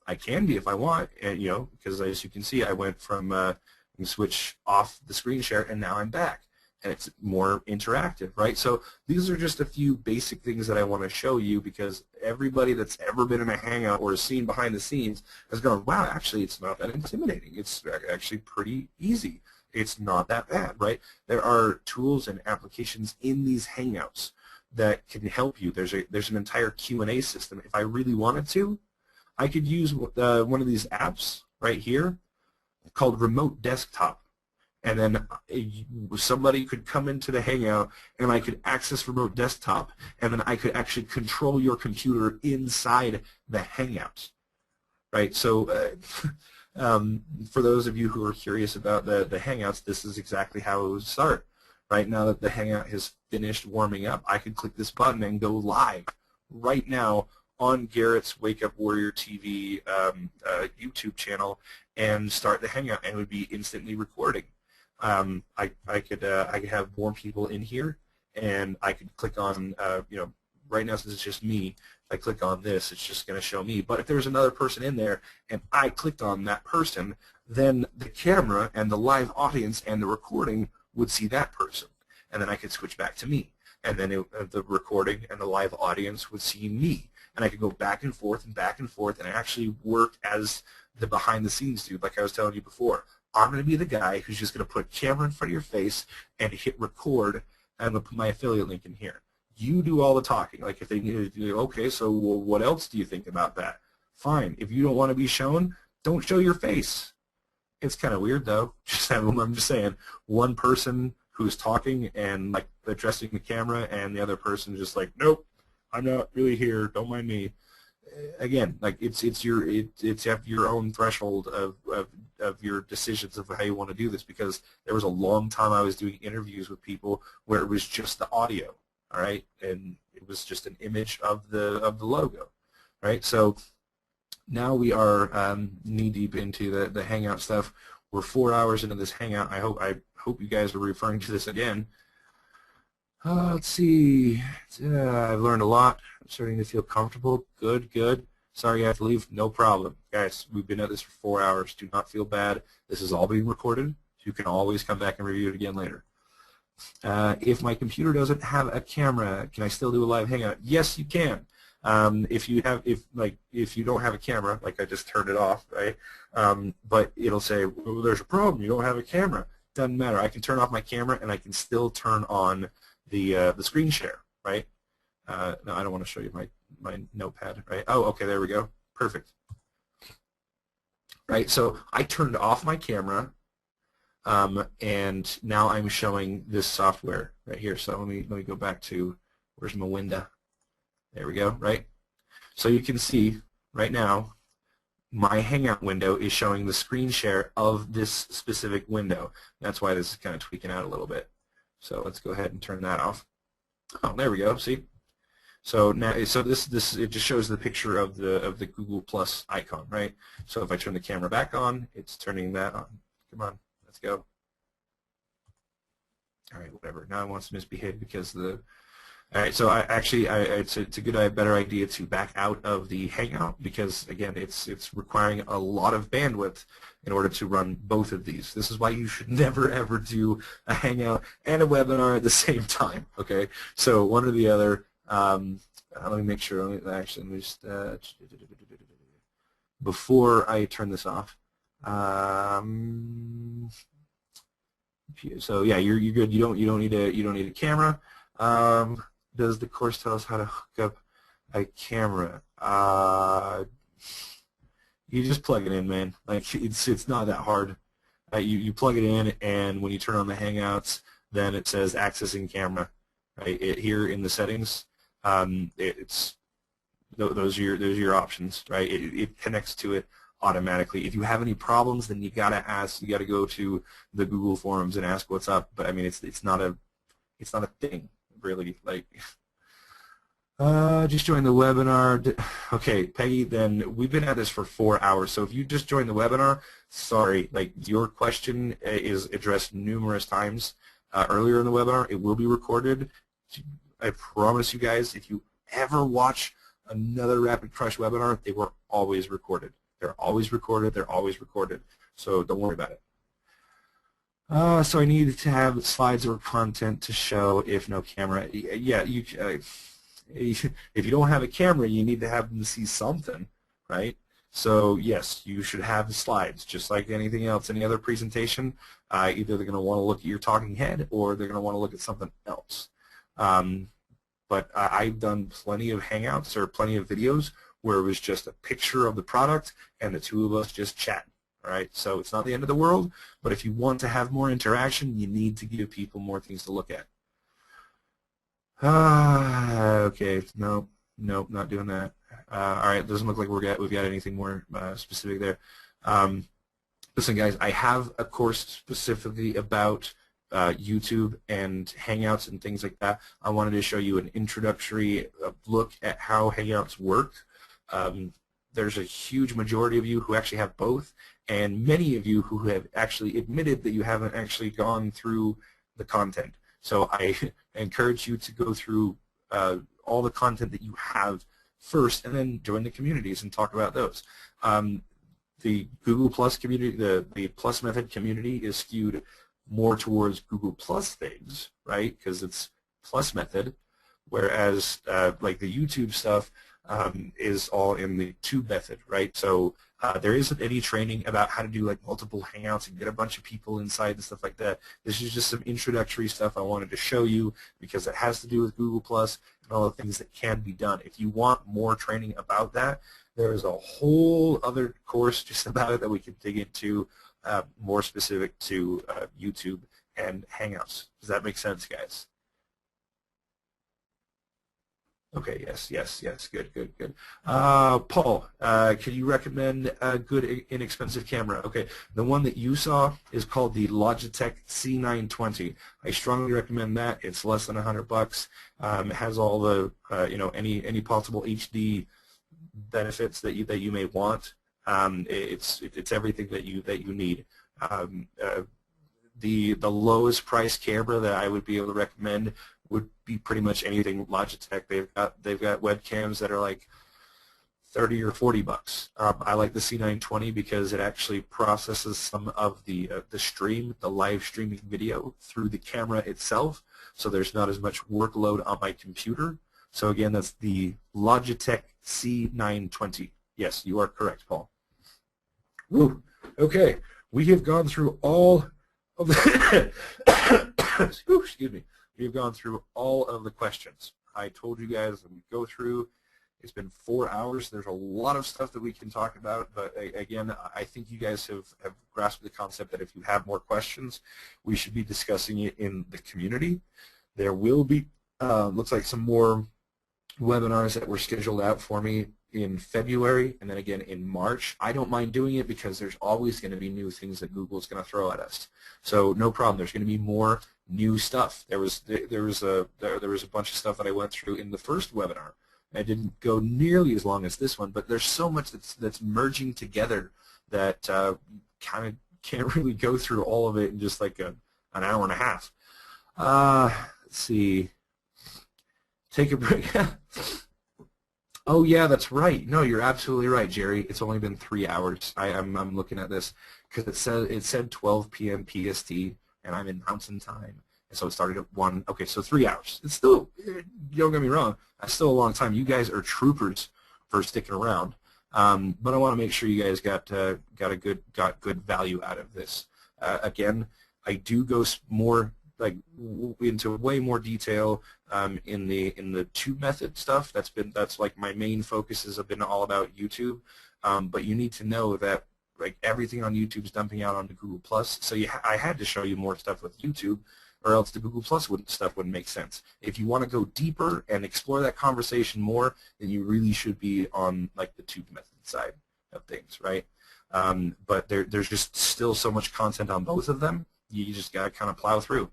I can be if I want, and, you know, because as you can see, I went from switch off the screen share, and now I'm back, and it's more interactive, right? So these are just a few basic things that I want to show you because everybody that's ever been in a Hangout or seen behind the scenes has gone, wow, actually, it's not that intimidating. It's actually pretty easy. It's not that bad, right? There are tools and applications in these Hangouts that can help you. There's an entire Q&A system. If I really wanted to, I could use one of these apps right here called Remote Desktop, and then somebody could come into the Hangout and I could access Remote Desktop, and then I could actually control your computer inside the Hangout, right? So for those of you who are curious about the Hangouts, this is exactly how it would start. Right now that the Hangout has finished warming up, I could click this button and go live right now on Garrett's Wake Up Warrior TV YouTube channel and start the Hangout, and it would be instantly recording. I could have more people in here, and I could click on you know, right now since it's just me, if I click on this, it's just going to show me. But if there's another person in there and I clicked on that person, then the camera and the live audience and the recording would see that person, and then I could switch back to me, and then the recording and the live audience would see me, and I could go back and forth and actually work as the behind-the-scenes dude, like I was telling you before. I'm going to be the guy who's just going to put a camera in front of your face and hit record, and I'm going to put my affiliate link in here. You do all the talking. Like if they need to, okay, so well, what else do you think about that? Fine. If you don't want to be shown, don't show your face. It's kind of weird though. I'm just saying, one person who's talking and like addressing the camera, and the other person just like, nope, I'm not really here. Don't mind me. Again, like it's at your own threshold of your decisions of how you want to do this, because there was a long time I was doing interviews with people where it was just the audio, all right, and it was just an image of the logo, right? So now we are knee deep into the Hangout stuff. We're 4 hours into this Hangout. I hope you guys are referring to this again. Let's see. I've learned a lot. I'm starting to feel comfortable. Good, good. Sorry you have to leave. No problem. Guys, we've been at this for 4 hours. Do not feel bad. This is all being recorded. You can always come back and review it again later. If my computer doesn't have a camera, can I still do a live Hangout? Yes, you can. If you don't have a camera, like I just turned it off, right? But it'll say, well, there's a problem. You don't have a camera. Doesn't matter. I can turn off my camera and I can still turn on the screen share, right? No, I don't want to show you my notepad, right? Oh, okay, there we go. Perfect. Right, so I turned off my camera, and now I'm showing this software right here. So let me go back to, where's my window? There we go, right? So you can see right now my Hangout window is showing the screen share of this specific window. That's why this is kind of tweaking out a little bit. So let's go ahead and turn that off. Oh, there we go. See? So now, so this it just shows the picture of the Google Plus icon, right? So if I turn the camera back on, it's turning that on. Come on, let's go. All right, whatever. Now it wants to misbehave because the. All right, so it's a good, better idea to back out of the Hangout because again, it's requiring a lot of bandwidth in order to run both of these. This is why you should never ever do a Hangout and a webinar at the same time. Okay, so one or the other. Let me make sure. Let me just before I turn this off. So yeah, you're good. You don't need a camera. Does the course tell us how to hook up a camera? You just plug it in, man. Like it's not that hard. You plug it in, and when you turn on the Hangouts, then it says accessing camera. Right here in the settings, it's those are your options. Right, it connects to it automatically. If you have any problems, then you gotta ask. You gotta go to the Google forums and ask what's up. But I mean, it's not a thing really. Like, just join the webinar. Okay, Peggy. Then we've been at this for 4 hours. So if you just joined the webinar, sorry. Like your question is addressed numerous times earlier in the webinar. It will be recorded. I promise you guys, if you ever watch another Rapid Crush webinar, they were always recorded. They're always recorded. They're always recorded. So don't worry about it. So I need to have slides or content to show if no camera. Yeah, if you don't have a camera, you need to have them see something, right? So yes, you should have the slides, just like anything else, any other presentation. Either they're going to want to look at your talking head, or they're going to want to look at something else. But I've done plenty of Hangouts or plenty of videos where it was just a picture of the product and the two of us just chatting. All right, so it's not the end of the world, but if you want to have more interaction, you need to give people more things to look at. Okay, no, not doing that. All right, doesn't look like we've got anything more specific there. Listen, guys, I have a course specifically about YouTube and Hangouts and things like that. I wanted to show you an introductory look at how Hangouts work. There's a huge majority of you who actually have both, and many of you who have actually admitted that you haven't actually gone through the content. So I encourage you to go through all the content that you have first, and then join the communities and talk about those. The Google Plus community, the Plus Method community is skewed more towards Google Plus things, right? Because it's Plus Method, whereas like the YouTube stuff is all in the Tube Method, right? So there isn't any training about how to do like multiple Hangouts and get a bunch of people inside and stuff like that. This is just some introductory stuff I wanted to show you because it has to do with Google Plus and all the things that can be done. If you want more training about that, there is a whole other course just about it that we can dig into, more specific to YouTube and Hangouts. Does that make sense, guys? Okay, yes, good. Paul, can you recommend a good inexpensive camera? Okay, the one that you saw is called the Logitech C920. I strongly recommend that. It's less than $100. It has all the any possible HD benefits that you may want. It's everything that you need. The lowest price camera that I would be able to recommend would be pretty much anything Logitech. They've got webcams that are like $30 or $40. I like the C920 because it actually processes some of the live streaming video through the camera itself, so there's not as much workload on my computer. So again, that's the Logitech C920. Yes, you are correct, Paul. Woo. Okay, we have gone through all of the excuse me. We've gone through all of the questions. I told you guys that we'd go through. It's been 4 hours. There's a lot of stuff that we can talk about, but again, I think you guys have grasped the concept that if you have more questions, we should be discussing it in the community. There will be, looks like some more webinars that were scheduled out for me in February and then again in March. I don't mind doing it because there's always going to be new things that Google's going to throw at us. So no problem. There's going to be more new stuff. There was a bunch of stuff that I went through in the first webinar. I didn't go nearly as long as this one, but there's so much that's merging together that kind of can't really go through all of it in just like an hour and a half. Let's see. Take a break. Oh yeah, that's right. No, you're absolutely right, Jerry. It's only been 3 hours. I'm looking at this because it said 12 p.m. PST, and I'm in Mountain Time, and so it started at 1. Okay, so 3 hours. It's still, don't get me wrong, that's still a long time. You guys are troopers for sticking around. But I want to make sure you guys got good value out of this. Again, I do go more into way more detail in the tube method stuff. That's like my main focus has been all about YouTube. But you need to know that like everything on YouTube is dumping out onto Google Plus. So I had to show you more stuff with YouTube, or else the Google Plus stuff wouldn't make sense. If you want to go deeper and explore that conversation more, then you really should be on like the tube method side of things, right? But there's just still so much content on both of them. You just got to kind of plow through.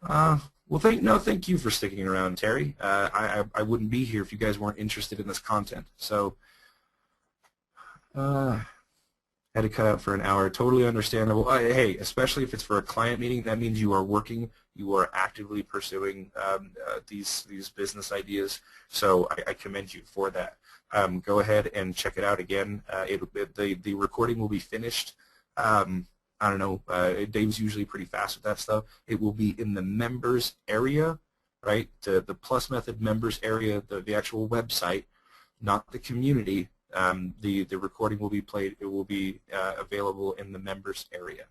Well, thank you for sticking around, Terry. I wouldn't be here if you guys weren't interested in this content. So, had to cut out for an hour. Totally understandable. Hey, especially if it's for a client meeting, that means you are working, you are actively pursuing these business ideas. So I commend you for that. Go ahead and check it out again. The recording will be finished. I don't know. Dave's usually pretty fast with that stuff. It will be in the members area, right? The Plus Method members area, the actual website, not the community. The recording will be played. It will be available in the members area,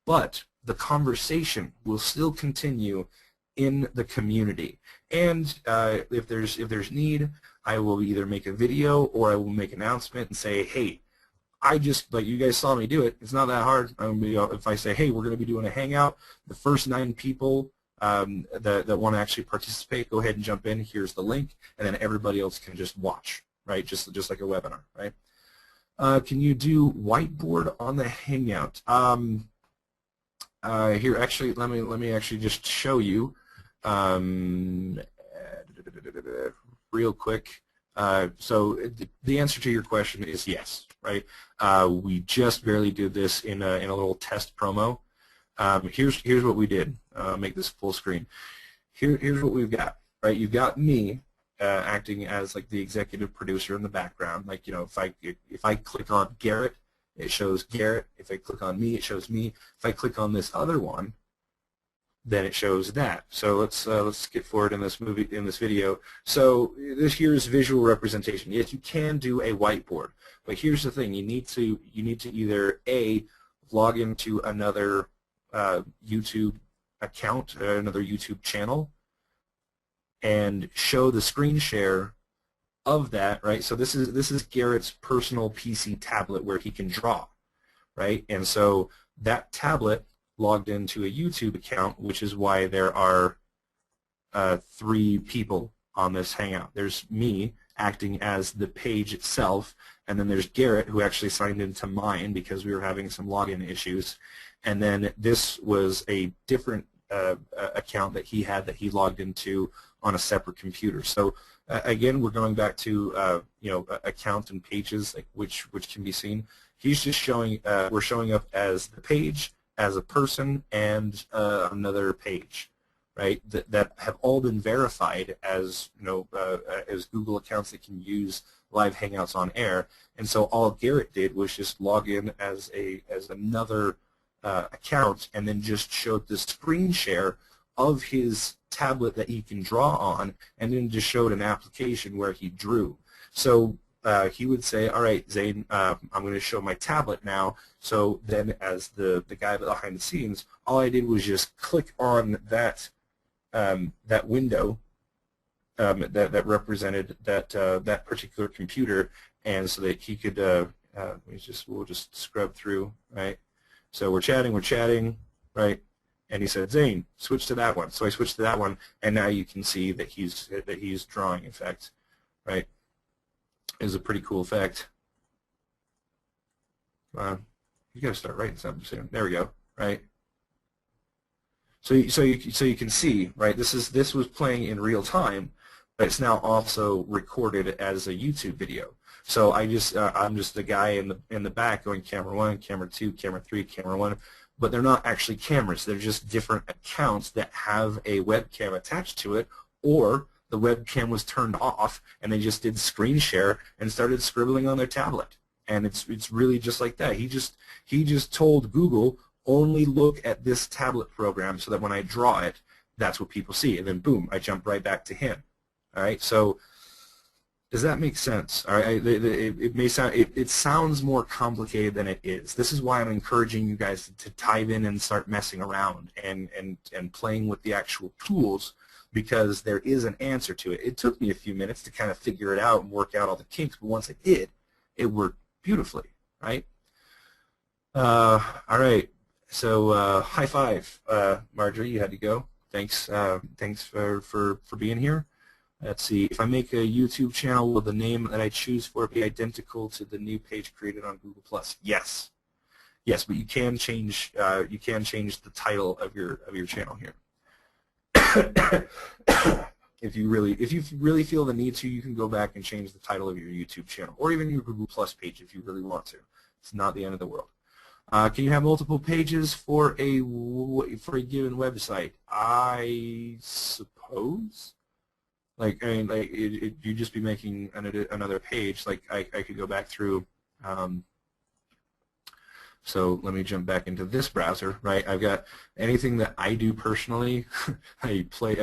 but the conversation will still continue in the community. And if there's need, I will either make a video or I will make an announcement and say, hey, I just, like you guys saw me do it. It's not that hard. If I say, hey, we're going to be doing a hangout, the first 9 people that want to actually participate, go ahead and jump in. Here's the link, and then everybody else can just watch, right? Just like a webinar, right? Can you do whiteboard on the hangout? Here, actually, let me actually just show you real quick. So the answer to your question is yes, right? We just barely did this in a little test promo. Here's what we did. Make this full screen. Here's what we've got, right? You've got me acting as like the executive producer in the background. Like, you know, if I click on Garrett, it shows Garrett. If I click on me, it shows me. If I click on this other one, then it shows that. So let's get forward in this video. So this here is visual representation. Yes, you can do a whiteboard, but here's the thing: you need to either log into another YouTube account, another YouTube channel, and show the screen share of that, right? So this is Garrett's personal PC tablet where he can draw, right? And so that tablet logged into a YouTube account, which is why there are 3 people on this Hangout. There's me acting as the page itself, and then there's Garrett, who actually signed into mine because we were having some login issues, and then this was a different account that he logged into on a separate computer. So again, we're going back to account and pages, like which can be seen. He's just showing we're showing up as the page, as a person, and another page, right? That have all been verified as as Google accounts that can use live Hangouts on air. And so all Garrett did was just log in as another account, and then just showed the screen share of his tablet that he can draw on, and then just showed an application where he drew. So he would say, all right, Zane, I'm going to show my tablet now. So then as the guy behind the scenes, all I did was just click on that that window that represented that particular computer, and so that he could we'll just scrub through, right? So we're chatting, right? And he said, Zane, switch to that one. So I switched to that one, and now you can see that he's drawing effect, right? Is a pretty cool effect. You got to start writing something soon. There we go, right? So you can see, right? This was playing in real time, but it's now also recorded as a YouTube video. So I'm just the guy in the back going camera 1, camera 2, camera 3, camera 1, but they're not actually cameras. They're just different accounts that have a webcam attached to it, or the webcam was turned off and they just did screen share and started scribbling on their tablet. And it's really just like that. He just told Google, only look at this tablet program so that when I draw it, that's what people see. And then boom, I jump right back to him. All right, so Does that make sense? All right, it may sound it sounds more complicated than it is. This is why I'm encouraging you guys to dive in and start messing around and playing with the actual tools, because there is an answer to it. It took me a few minutes to kind of figure it out and work out all the kinks, but once I did, it worked beautifully, right? All right, so high five, Marjorie. You had to go. Thanks, thanks for being here. Let's see, if I make a YouTube channel, will the name that I choose for it be identical to the new page created on Google+? Yes. Yes, but you can change the title of your channel here. If you really feel the need to, you can go back and change the title of your YouTube channel, or even your Google+ page if you really want to. It's not the end of the world. Can you have multiple pages for a given website? I suppose. Like, I mean, like you'd just be making another page. Like I could go back through. So let me jump back into this browser. Right, I've got anything that I do personally. I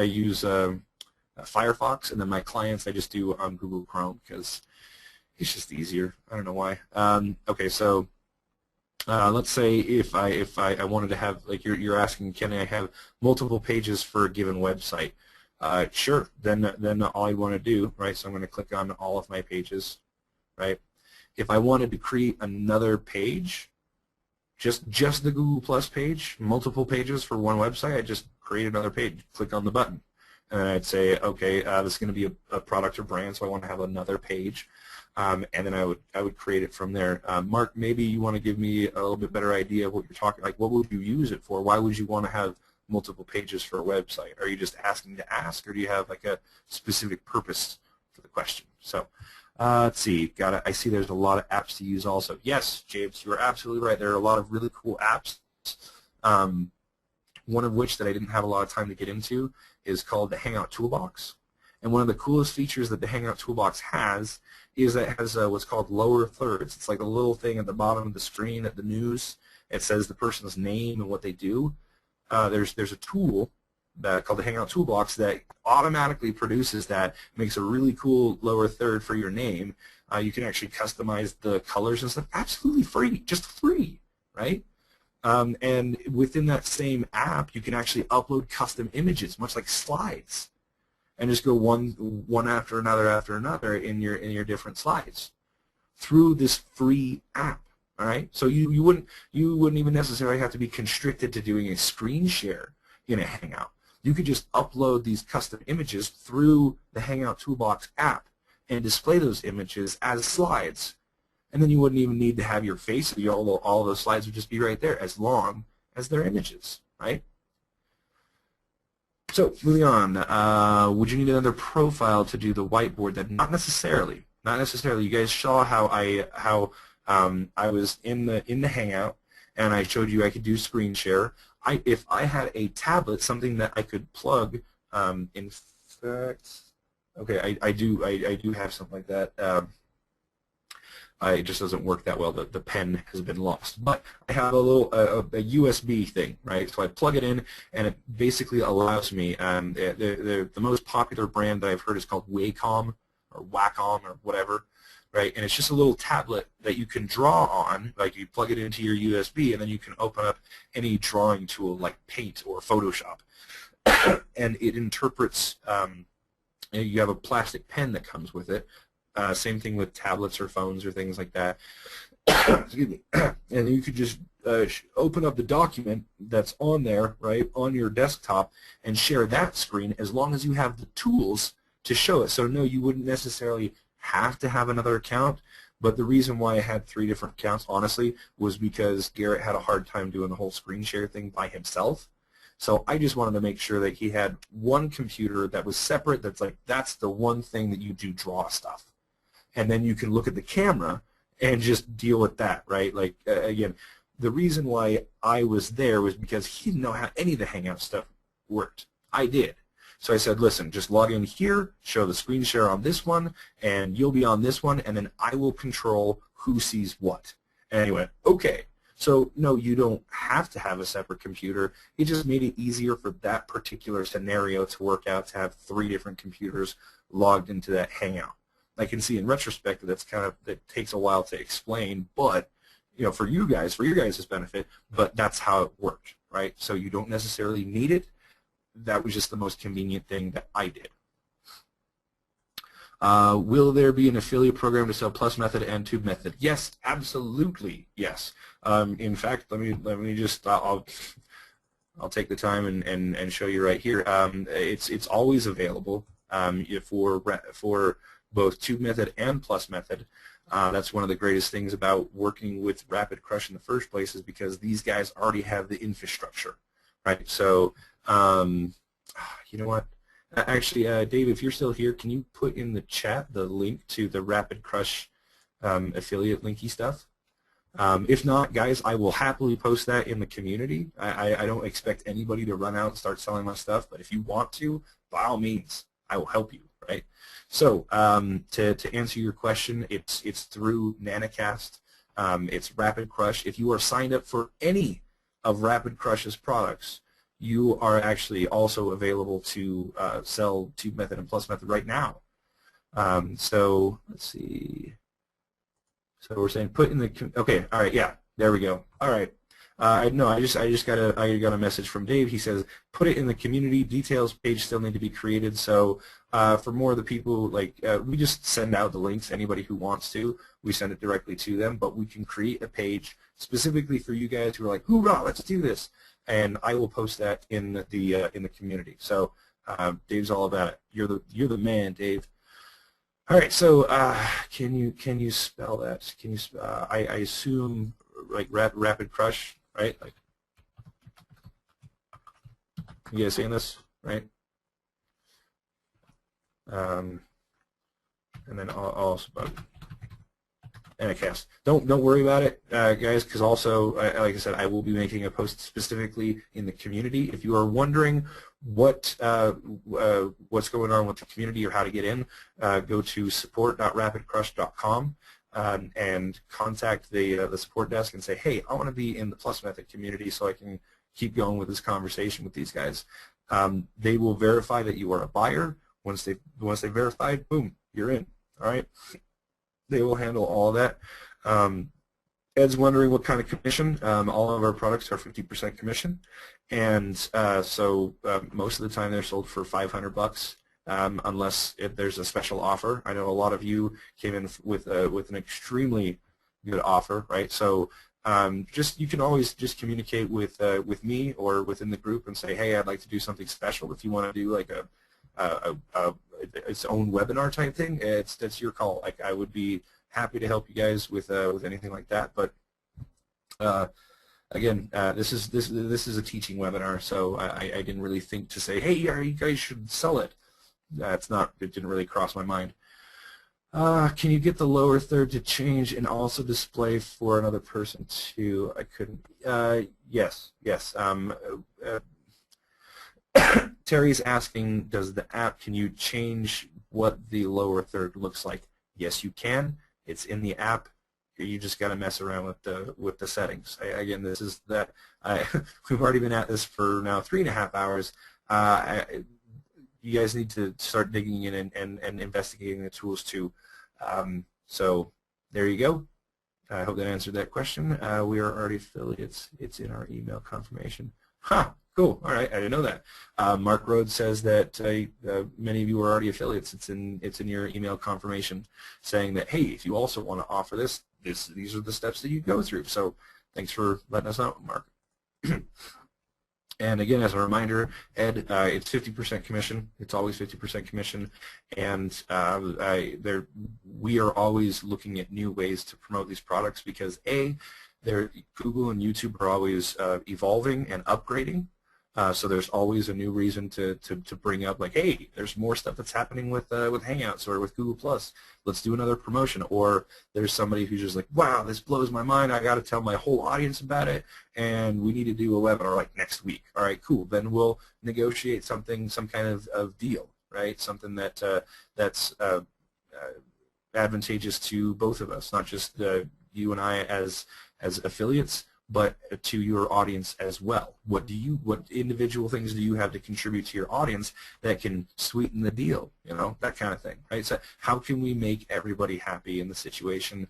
use Firefox, and then my clients I just do on Google Chrome because it's just easier. I don't know why. Okay, so let's say if I wanted to have, like you're asking, can I have multiple pages for a given website? Sure. Then all I want to do, right? So I'm going to click on all of my pages, right? If I wanted to create another page, just the Google Plus page, multiple pages for one website, I just create another page. Click on the button, and then I'd say, okay, this is going to be a product or brand, so I want to have another page, and then I would create it from there. Mark, maybe you want to give me a little bit better idea of what you're talking. Like, what would you use it for? Why would you want to have multiple pages for a website? Are you just asking to ask, or do you have like a specific purpose for the question? So let's see. I see there's a lot of apps to use also. Yes, James, you're absolutely right. There are a lot of really cool apps. One of which that I didn't have a lot of time to get into is called the Hangout Toolbox. And one of the coolest features that the Hangout Toolbox has is that it has what's called lower thirds. It's like a little thing at the bottom of the screen at the news. It says the person's name and what they do. There's a tool called the Hangout Toolbox that automatically produces that, makes a really cool lower third for your name. You can actually customize the colors and stuff absolutely free, just free, right? And within that same app, you can actually upload custom images, much like slides, and just go one after another in your different slides through this free app. All right, so you wouldn't even necessarily have to be constricted to doing a screen share in a Hangout. You could just upload these custom images through the Hangout Toolbox app and display those images as slides, and then you wouldn't even need to have your face. All those slides would just be right there, as long as they're images, right? So moving on, would you need another profile to do the whiteboard? That not necessarily. Not necessarily. You guys saw how I was in the Hangout, and I showed you I could do screen share. If I had a tablet, something that I could plug, in fact, okay, I do have something like that. It just doesn't work that well. The pen has been lost. But I have a little a USB thing, right? So I plug it in, and it basically allows me. The most popular brand that I've heard is called Wacom or Wacom or whatever. Right, and it's just a little tablet that you can draw on. Like, you plug it into your USB, and then you can open up any drawing tool like Paint or Photoshop, and it interprets. You have a plastic pen that comes with it. Same thing with tablets or phones or things like that. Excuse me. And you could just open up the document that's on there, right, on your desktop, and share that screen as long as you have the tools to show it. So no, you wouldn't necessarily have to have another account, but the reason why I had 3 different accounts, honestly, was because Garrett had a hard time doing the whole screen share thing by himself. So I just wanted to make sure that he had one computer that was separate, that's the one thing that you do draw stuff. And then you can look at the camera and just deal with that, right? Like, again, the reason why I was there was because he didn't know how any of the Hangout stuff worked. I did. So I said, listen, just log in here, show the screen share on this one, and you'll be on this one, and then I will control who sees what. And he went, okay. So no, you don't have to have a separate computer. It just made it easier for that particular scenario to work out, to have 3 different computers logged into that Hangout. I can see in retrospect that that takes a while to explain, but for you guys, for your guys' benefit, but that's how it worked, right? So you don't necessarily need it. That was just the most convenient thing that I did. Will there be an affiliate program to sell Plus Method and Tube Method? Yes, absolutely, yes. In fact, let me just I'll take the time and show you right here. It's always available for both Tube Method and Plus Method. That's one of the greatest things about working with Rapid Crush in the first place, is because these guys already have the infrastructure, right? So you know what? Actually, Dave, if you're still here, can you put in the chat the link to the Rapid Crush affiliate linky stuff? If not, guys, I will happily post that in the community. I don't expect anybody to run out and start selling my stuff, but if you want to, by all means, I will help you, right? So to answer your question, it's through Nanocast. It's Rapid Crush. If you are signed up for any of Rapid Crush's products, you are actually also available to sell Tube Method and Plus Method right now. So let's see. So we're saying put in the, okay, all right, yeah, there we go. All right. No, I just got a message from Dave. He says put it in the community. Details page still need to be created. So for more of the people, like we just send out the links. Anybody who wants to, we send it directly to them. But we can create a page specifically for you guys who are like, hoorah, let's do this, and I will post that in the community. So Dave's all about it. You're the man, Dave. All right. So can you spell that? Can you? I assume like Rapid Crush. Right? Like, you guys seeing this, right? And then also Nanocast. Don't worry about it, guys, because also, like I said, I will be making a post specifically in the community. If you are wondering what's going on with the community or how to get in, go to support.rapidcrush.com. And contact the support desk and say, hey, I want to be in the Plus Method community so I can keep going with this conversation with these guys. They will verify that you are a buyer. Once they verified, boom, you're in. All right. They will handle all of that. Ed's wondering what kind of commission. All of our products are 50% commission, and so most of the time they're sold for $500. Unless if there's a special offer. I know a lot of you came in with an extremely good offer, right? So you can always just communicate with me or within the group and say, hey, I'd like to do something special. If you want to do like its own webinar type thing, that's your call. Like, I would be happy to help you guys with anything like that. But again, this is a teaching webinar, so I didn't really think to say, hey, you guys should sell it. It didn't really cross my mind. Can you get the lower third to change and also display for another person too? I couldn't. Yes. Terry's asking, does the app, can you change what the lower third looks like? Yes, you can. It's in the app. You just got to mess around with the settings. Again, this is that. We've already been at this for now 3.5 hours. You guys need to start digging in and investigating the tools too. So there you go. I hope that answered that question. We are already affiliates. It's in our email confirmation. Cool. All right, I didn't know that. Mark Rhodes says that many of you are already affiliates. It's in your email confirmation, saying that, hey, if you also want to offer this, these are the steps that you go through. So thanks for letting us know, Mark. And again, as a reminder, Ed, it's 50% commission. It's always 50% commission, and we are always looking at new ways to promote these products because Google and YouTube are always evolving and upgrading. So there's always a new reason to bring up, like, hey, there's more stuff that's happening with Hangouts or with Google+. Let's do another promotion. Or there's somebody who's just like, wow, this blows my mind. I got to tell my whole audience about it, and we need to do a webinar like next week. All right, cool. Then we'll negotiate some kind of deal, right? Something that's advantageous to both of us, not just you and I as affiliates, but to your audience as well. What individual things do you have to contribute to your audience that can sweeten the deal? You know, that kind of thing, right? So how can we make everybody happy in the situation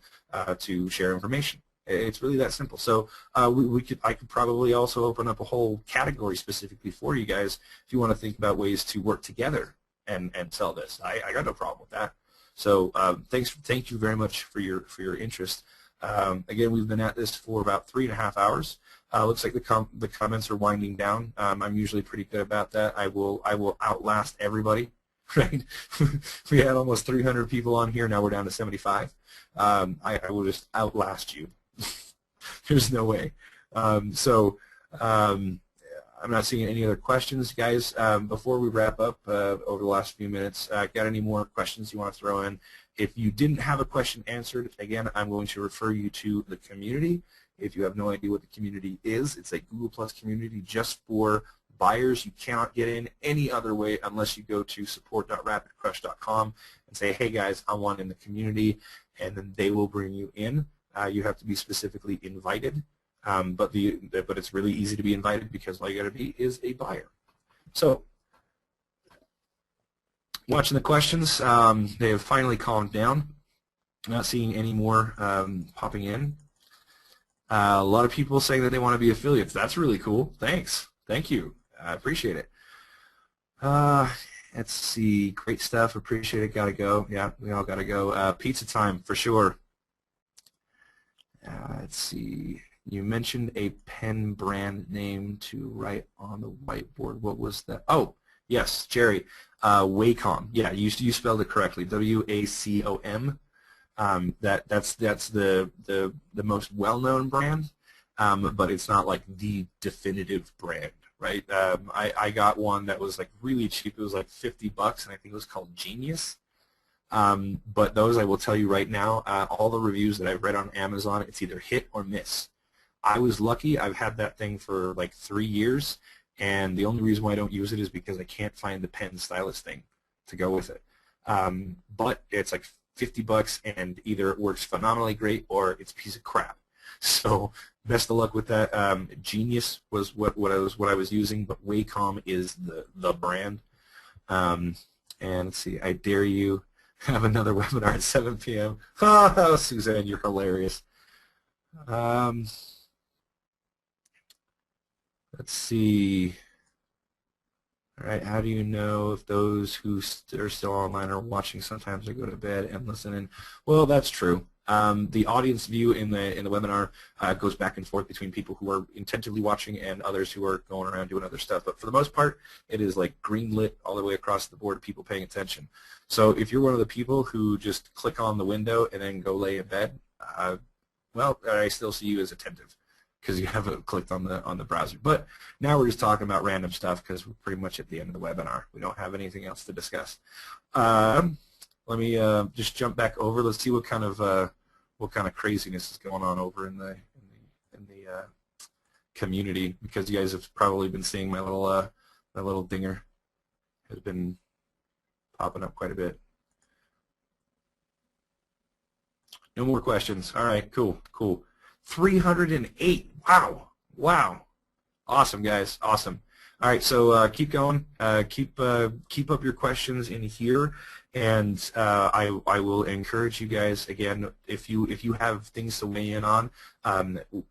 to share information? It's really that simple. So I could probably also open up a whole category specifically for you guys if you want to think about ways to work together and sell this. I got no problem with that. So thank you very much for your interest. Again, we've been at this for about 3.5 hours. Looks like the comments are winding down. I'm usually pretty good about that. I will outlast everybody. Right? We had almost 300 people on here. Now we're down to 75. I will just outlast you. There's no way. I'm not seeing any other questions, guys. Before we wrap up over the last few minutes, got any more questions you want to throw in? If you didn't have a question answered, again, I'm going to refer you to the community. If you have no idea what the community is, it's a Google Plus community just for buyers. You cannot get in any other way unless you go to support.rapidcrush.com and say, hey guys, I want in the community, and then they will bring you in. You have to be specifically invited, but it's really easy to be invited because all you got to be is a buyer. So, watching the questions, they have finally calmed down. Not seeing any more popping in. A lot of people saying that they want to be affiliates. That's really cool. Thanks. Thank you. I appreciate it. Let's see. Great stuff. Appreciate it. Gotta go. Yeah, we all gotta go. Pizza time for sure. Let's see. You mentioned a pen brand name to write on the whiteboard. What was that? Oh, yes, Jerry. Wacom. Yeah, you spelled it correctly. W-A-C-O-M. That's the most well-known brand, but it's not like the definitive brand, right? I got one that was like really cheap. It was like $50, and I think it was called Genius. But those, I will tell you right now, all the reviews that I've read on Amazon, it's either hit or miss. I was lucky. I've had that thing for like 3 years, and the only reason why I don't use it is because I can't find the pen stylus thing to go with it. But it's like $50, and either it works phenomenally great or it's a piece of crap. So best of luck with that. Genius was what I was using, but Wacom is the brand. And let's see. I dare you have another webinar at 7 p.m. Oh, Suzanne, you're hilarious. Let's see. All right, how do you know if those who are still online are watching? Sometimes they go to bed and listen in. Well, that's true. The audience view in the webinar goes back and forth between people who are intentively watching and others who are going around doing other stuff. But for the most part, it is like green lit all the way across the board, people paying attention. So if you're one of the people who just click on the window and then go lay in bed, well, I still see you as attentive because you haven't clicked on the browser. But now we're just talking about random stuff because we're pretty much at the end of the webinar. We don't have anything else to discuss. Let me just jump back over. Let's see what kind of craziness is going on over in the community, because you guys have probably been seeing my little dinger has been popping up quite a bit. No more questions. All right, cool. 308. Wow. Awesome, guys. Awesome. All right, so keep going. Keep up your questions in here, and I will encourage you guys again, if you have things to weigh in on,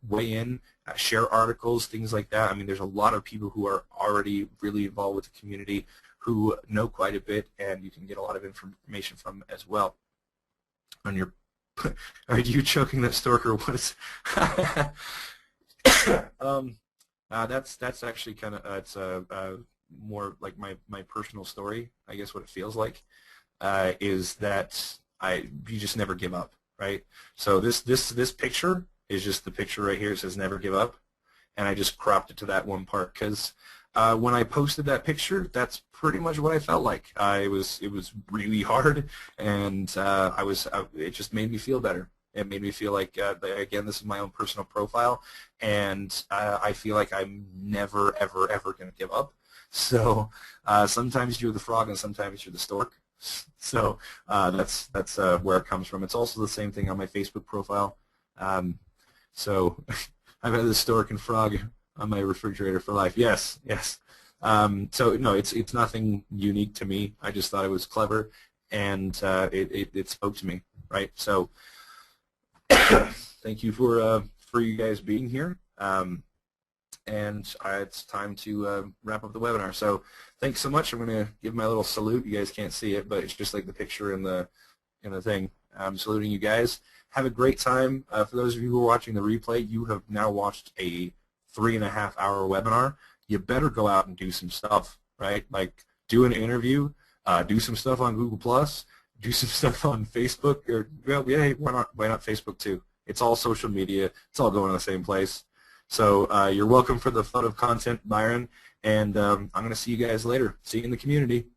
weigh in, share articles, things like that. I mean, there's a lot of people who are already really involved with the community who know quite a bit, and you can get a lot of information from as well. On your, are you choking that stork or what is? That's actually kind of it's more like my personal story. I guess what it feels like is that you just never give up, right? So this picture is just the picture right here. It says never give up, and I just cropped it to that one part because when I posted that picture, that's pretty much what I felt like. It was really hard, and it just made me feel better. It made me feel like, again, this is my own personal profile, and I feel like I'm never, ever, ever going to give up. So sometimes you're the frog and sometimes you're the stork. So that's where it comes from. It's also the same thing on my Facebook profile. So I've had the stork and frog on my refrigerator for life. Yes, yes. So no, it's nothing unique to me. I just thought it was clever, and it spoke to me, right? So thank you for you guys being here. And it's time to wrap up the webinar. So thanks so much. I'm going to give my little salute. You guys can't see it, but it's just like the picture in the thing. I'm saluting you guys. Have a great time. For those of you who are watching the replay, you have now watched a 3.5-hour webinar. You better go out and do some stuff, right? Like do an interview, do some stuff on Google+, do some stuff on Facebook, or well, yeah, why not Facebook too? It's all social media. It's all going to the same place. So you're welcome for the fun of content, Byron, and I'm going to see you guys later. See you in the community.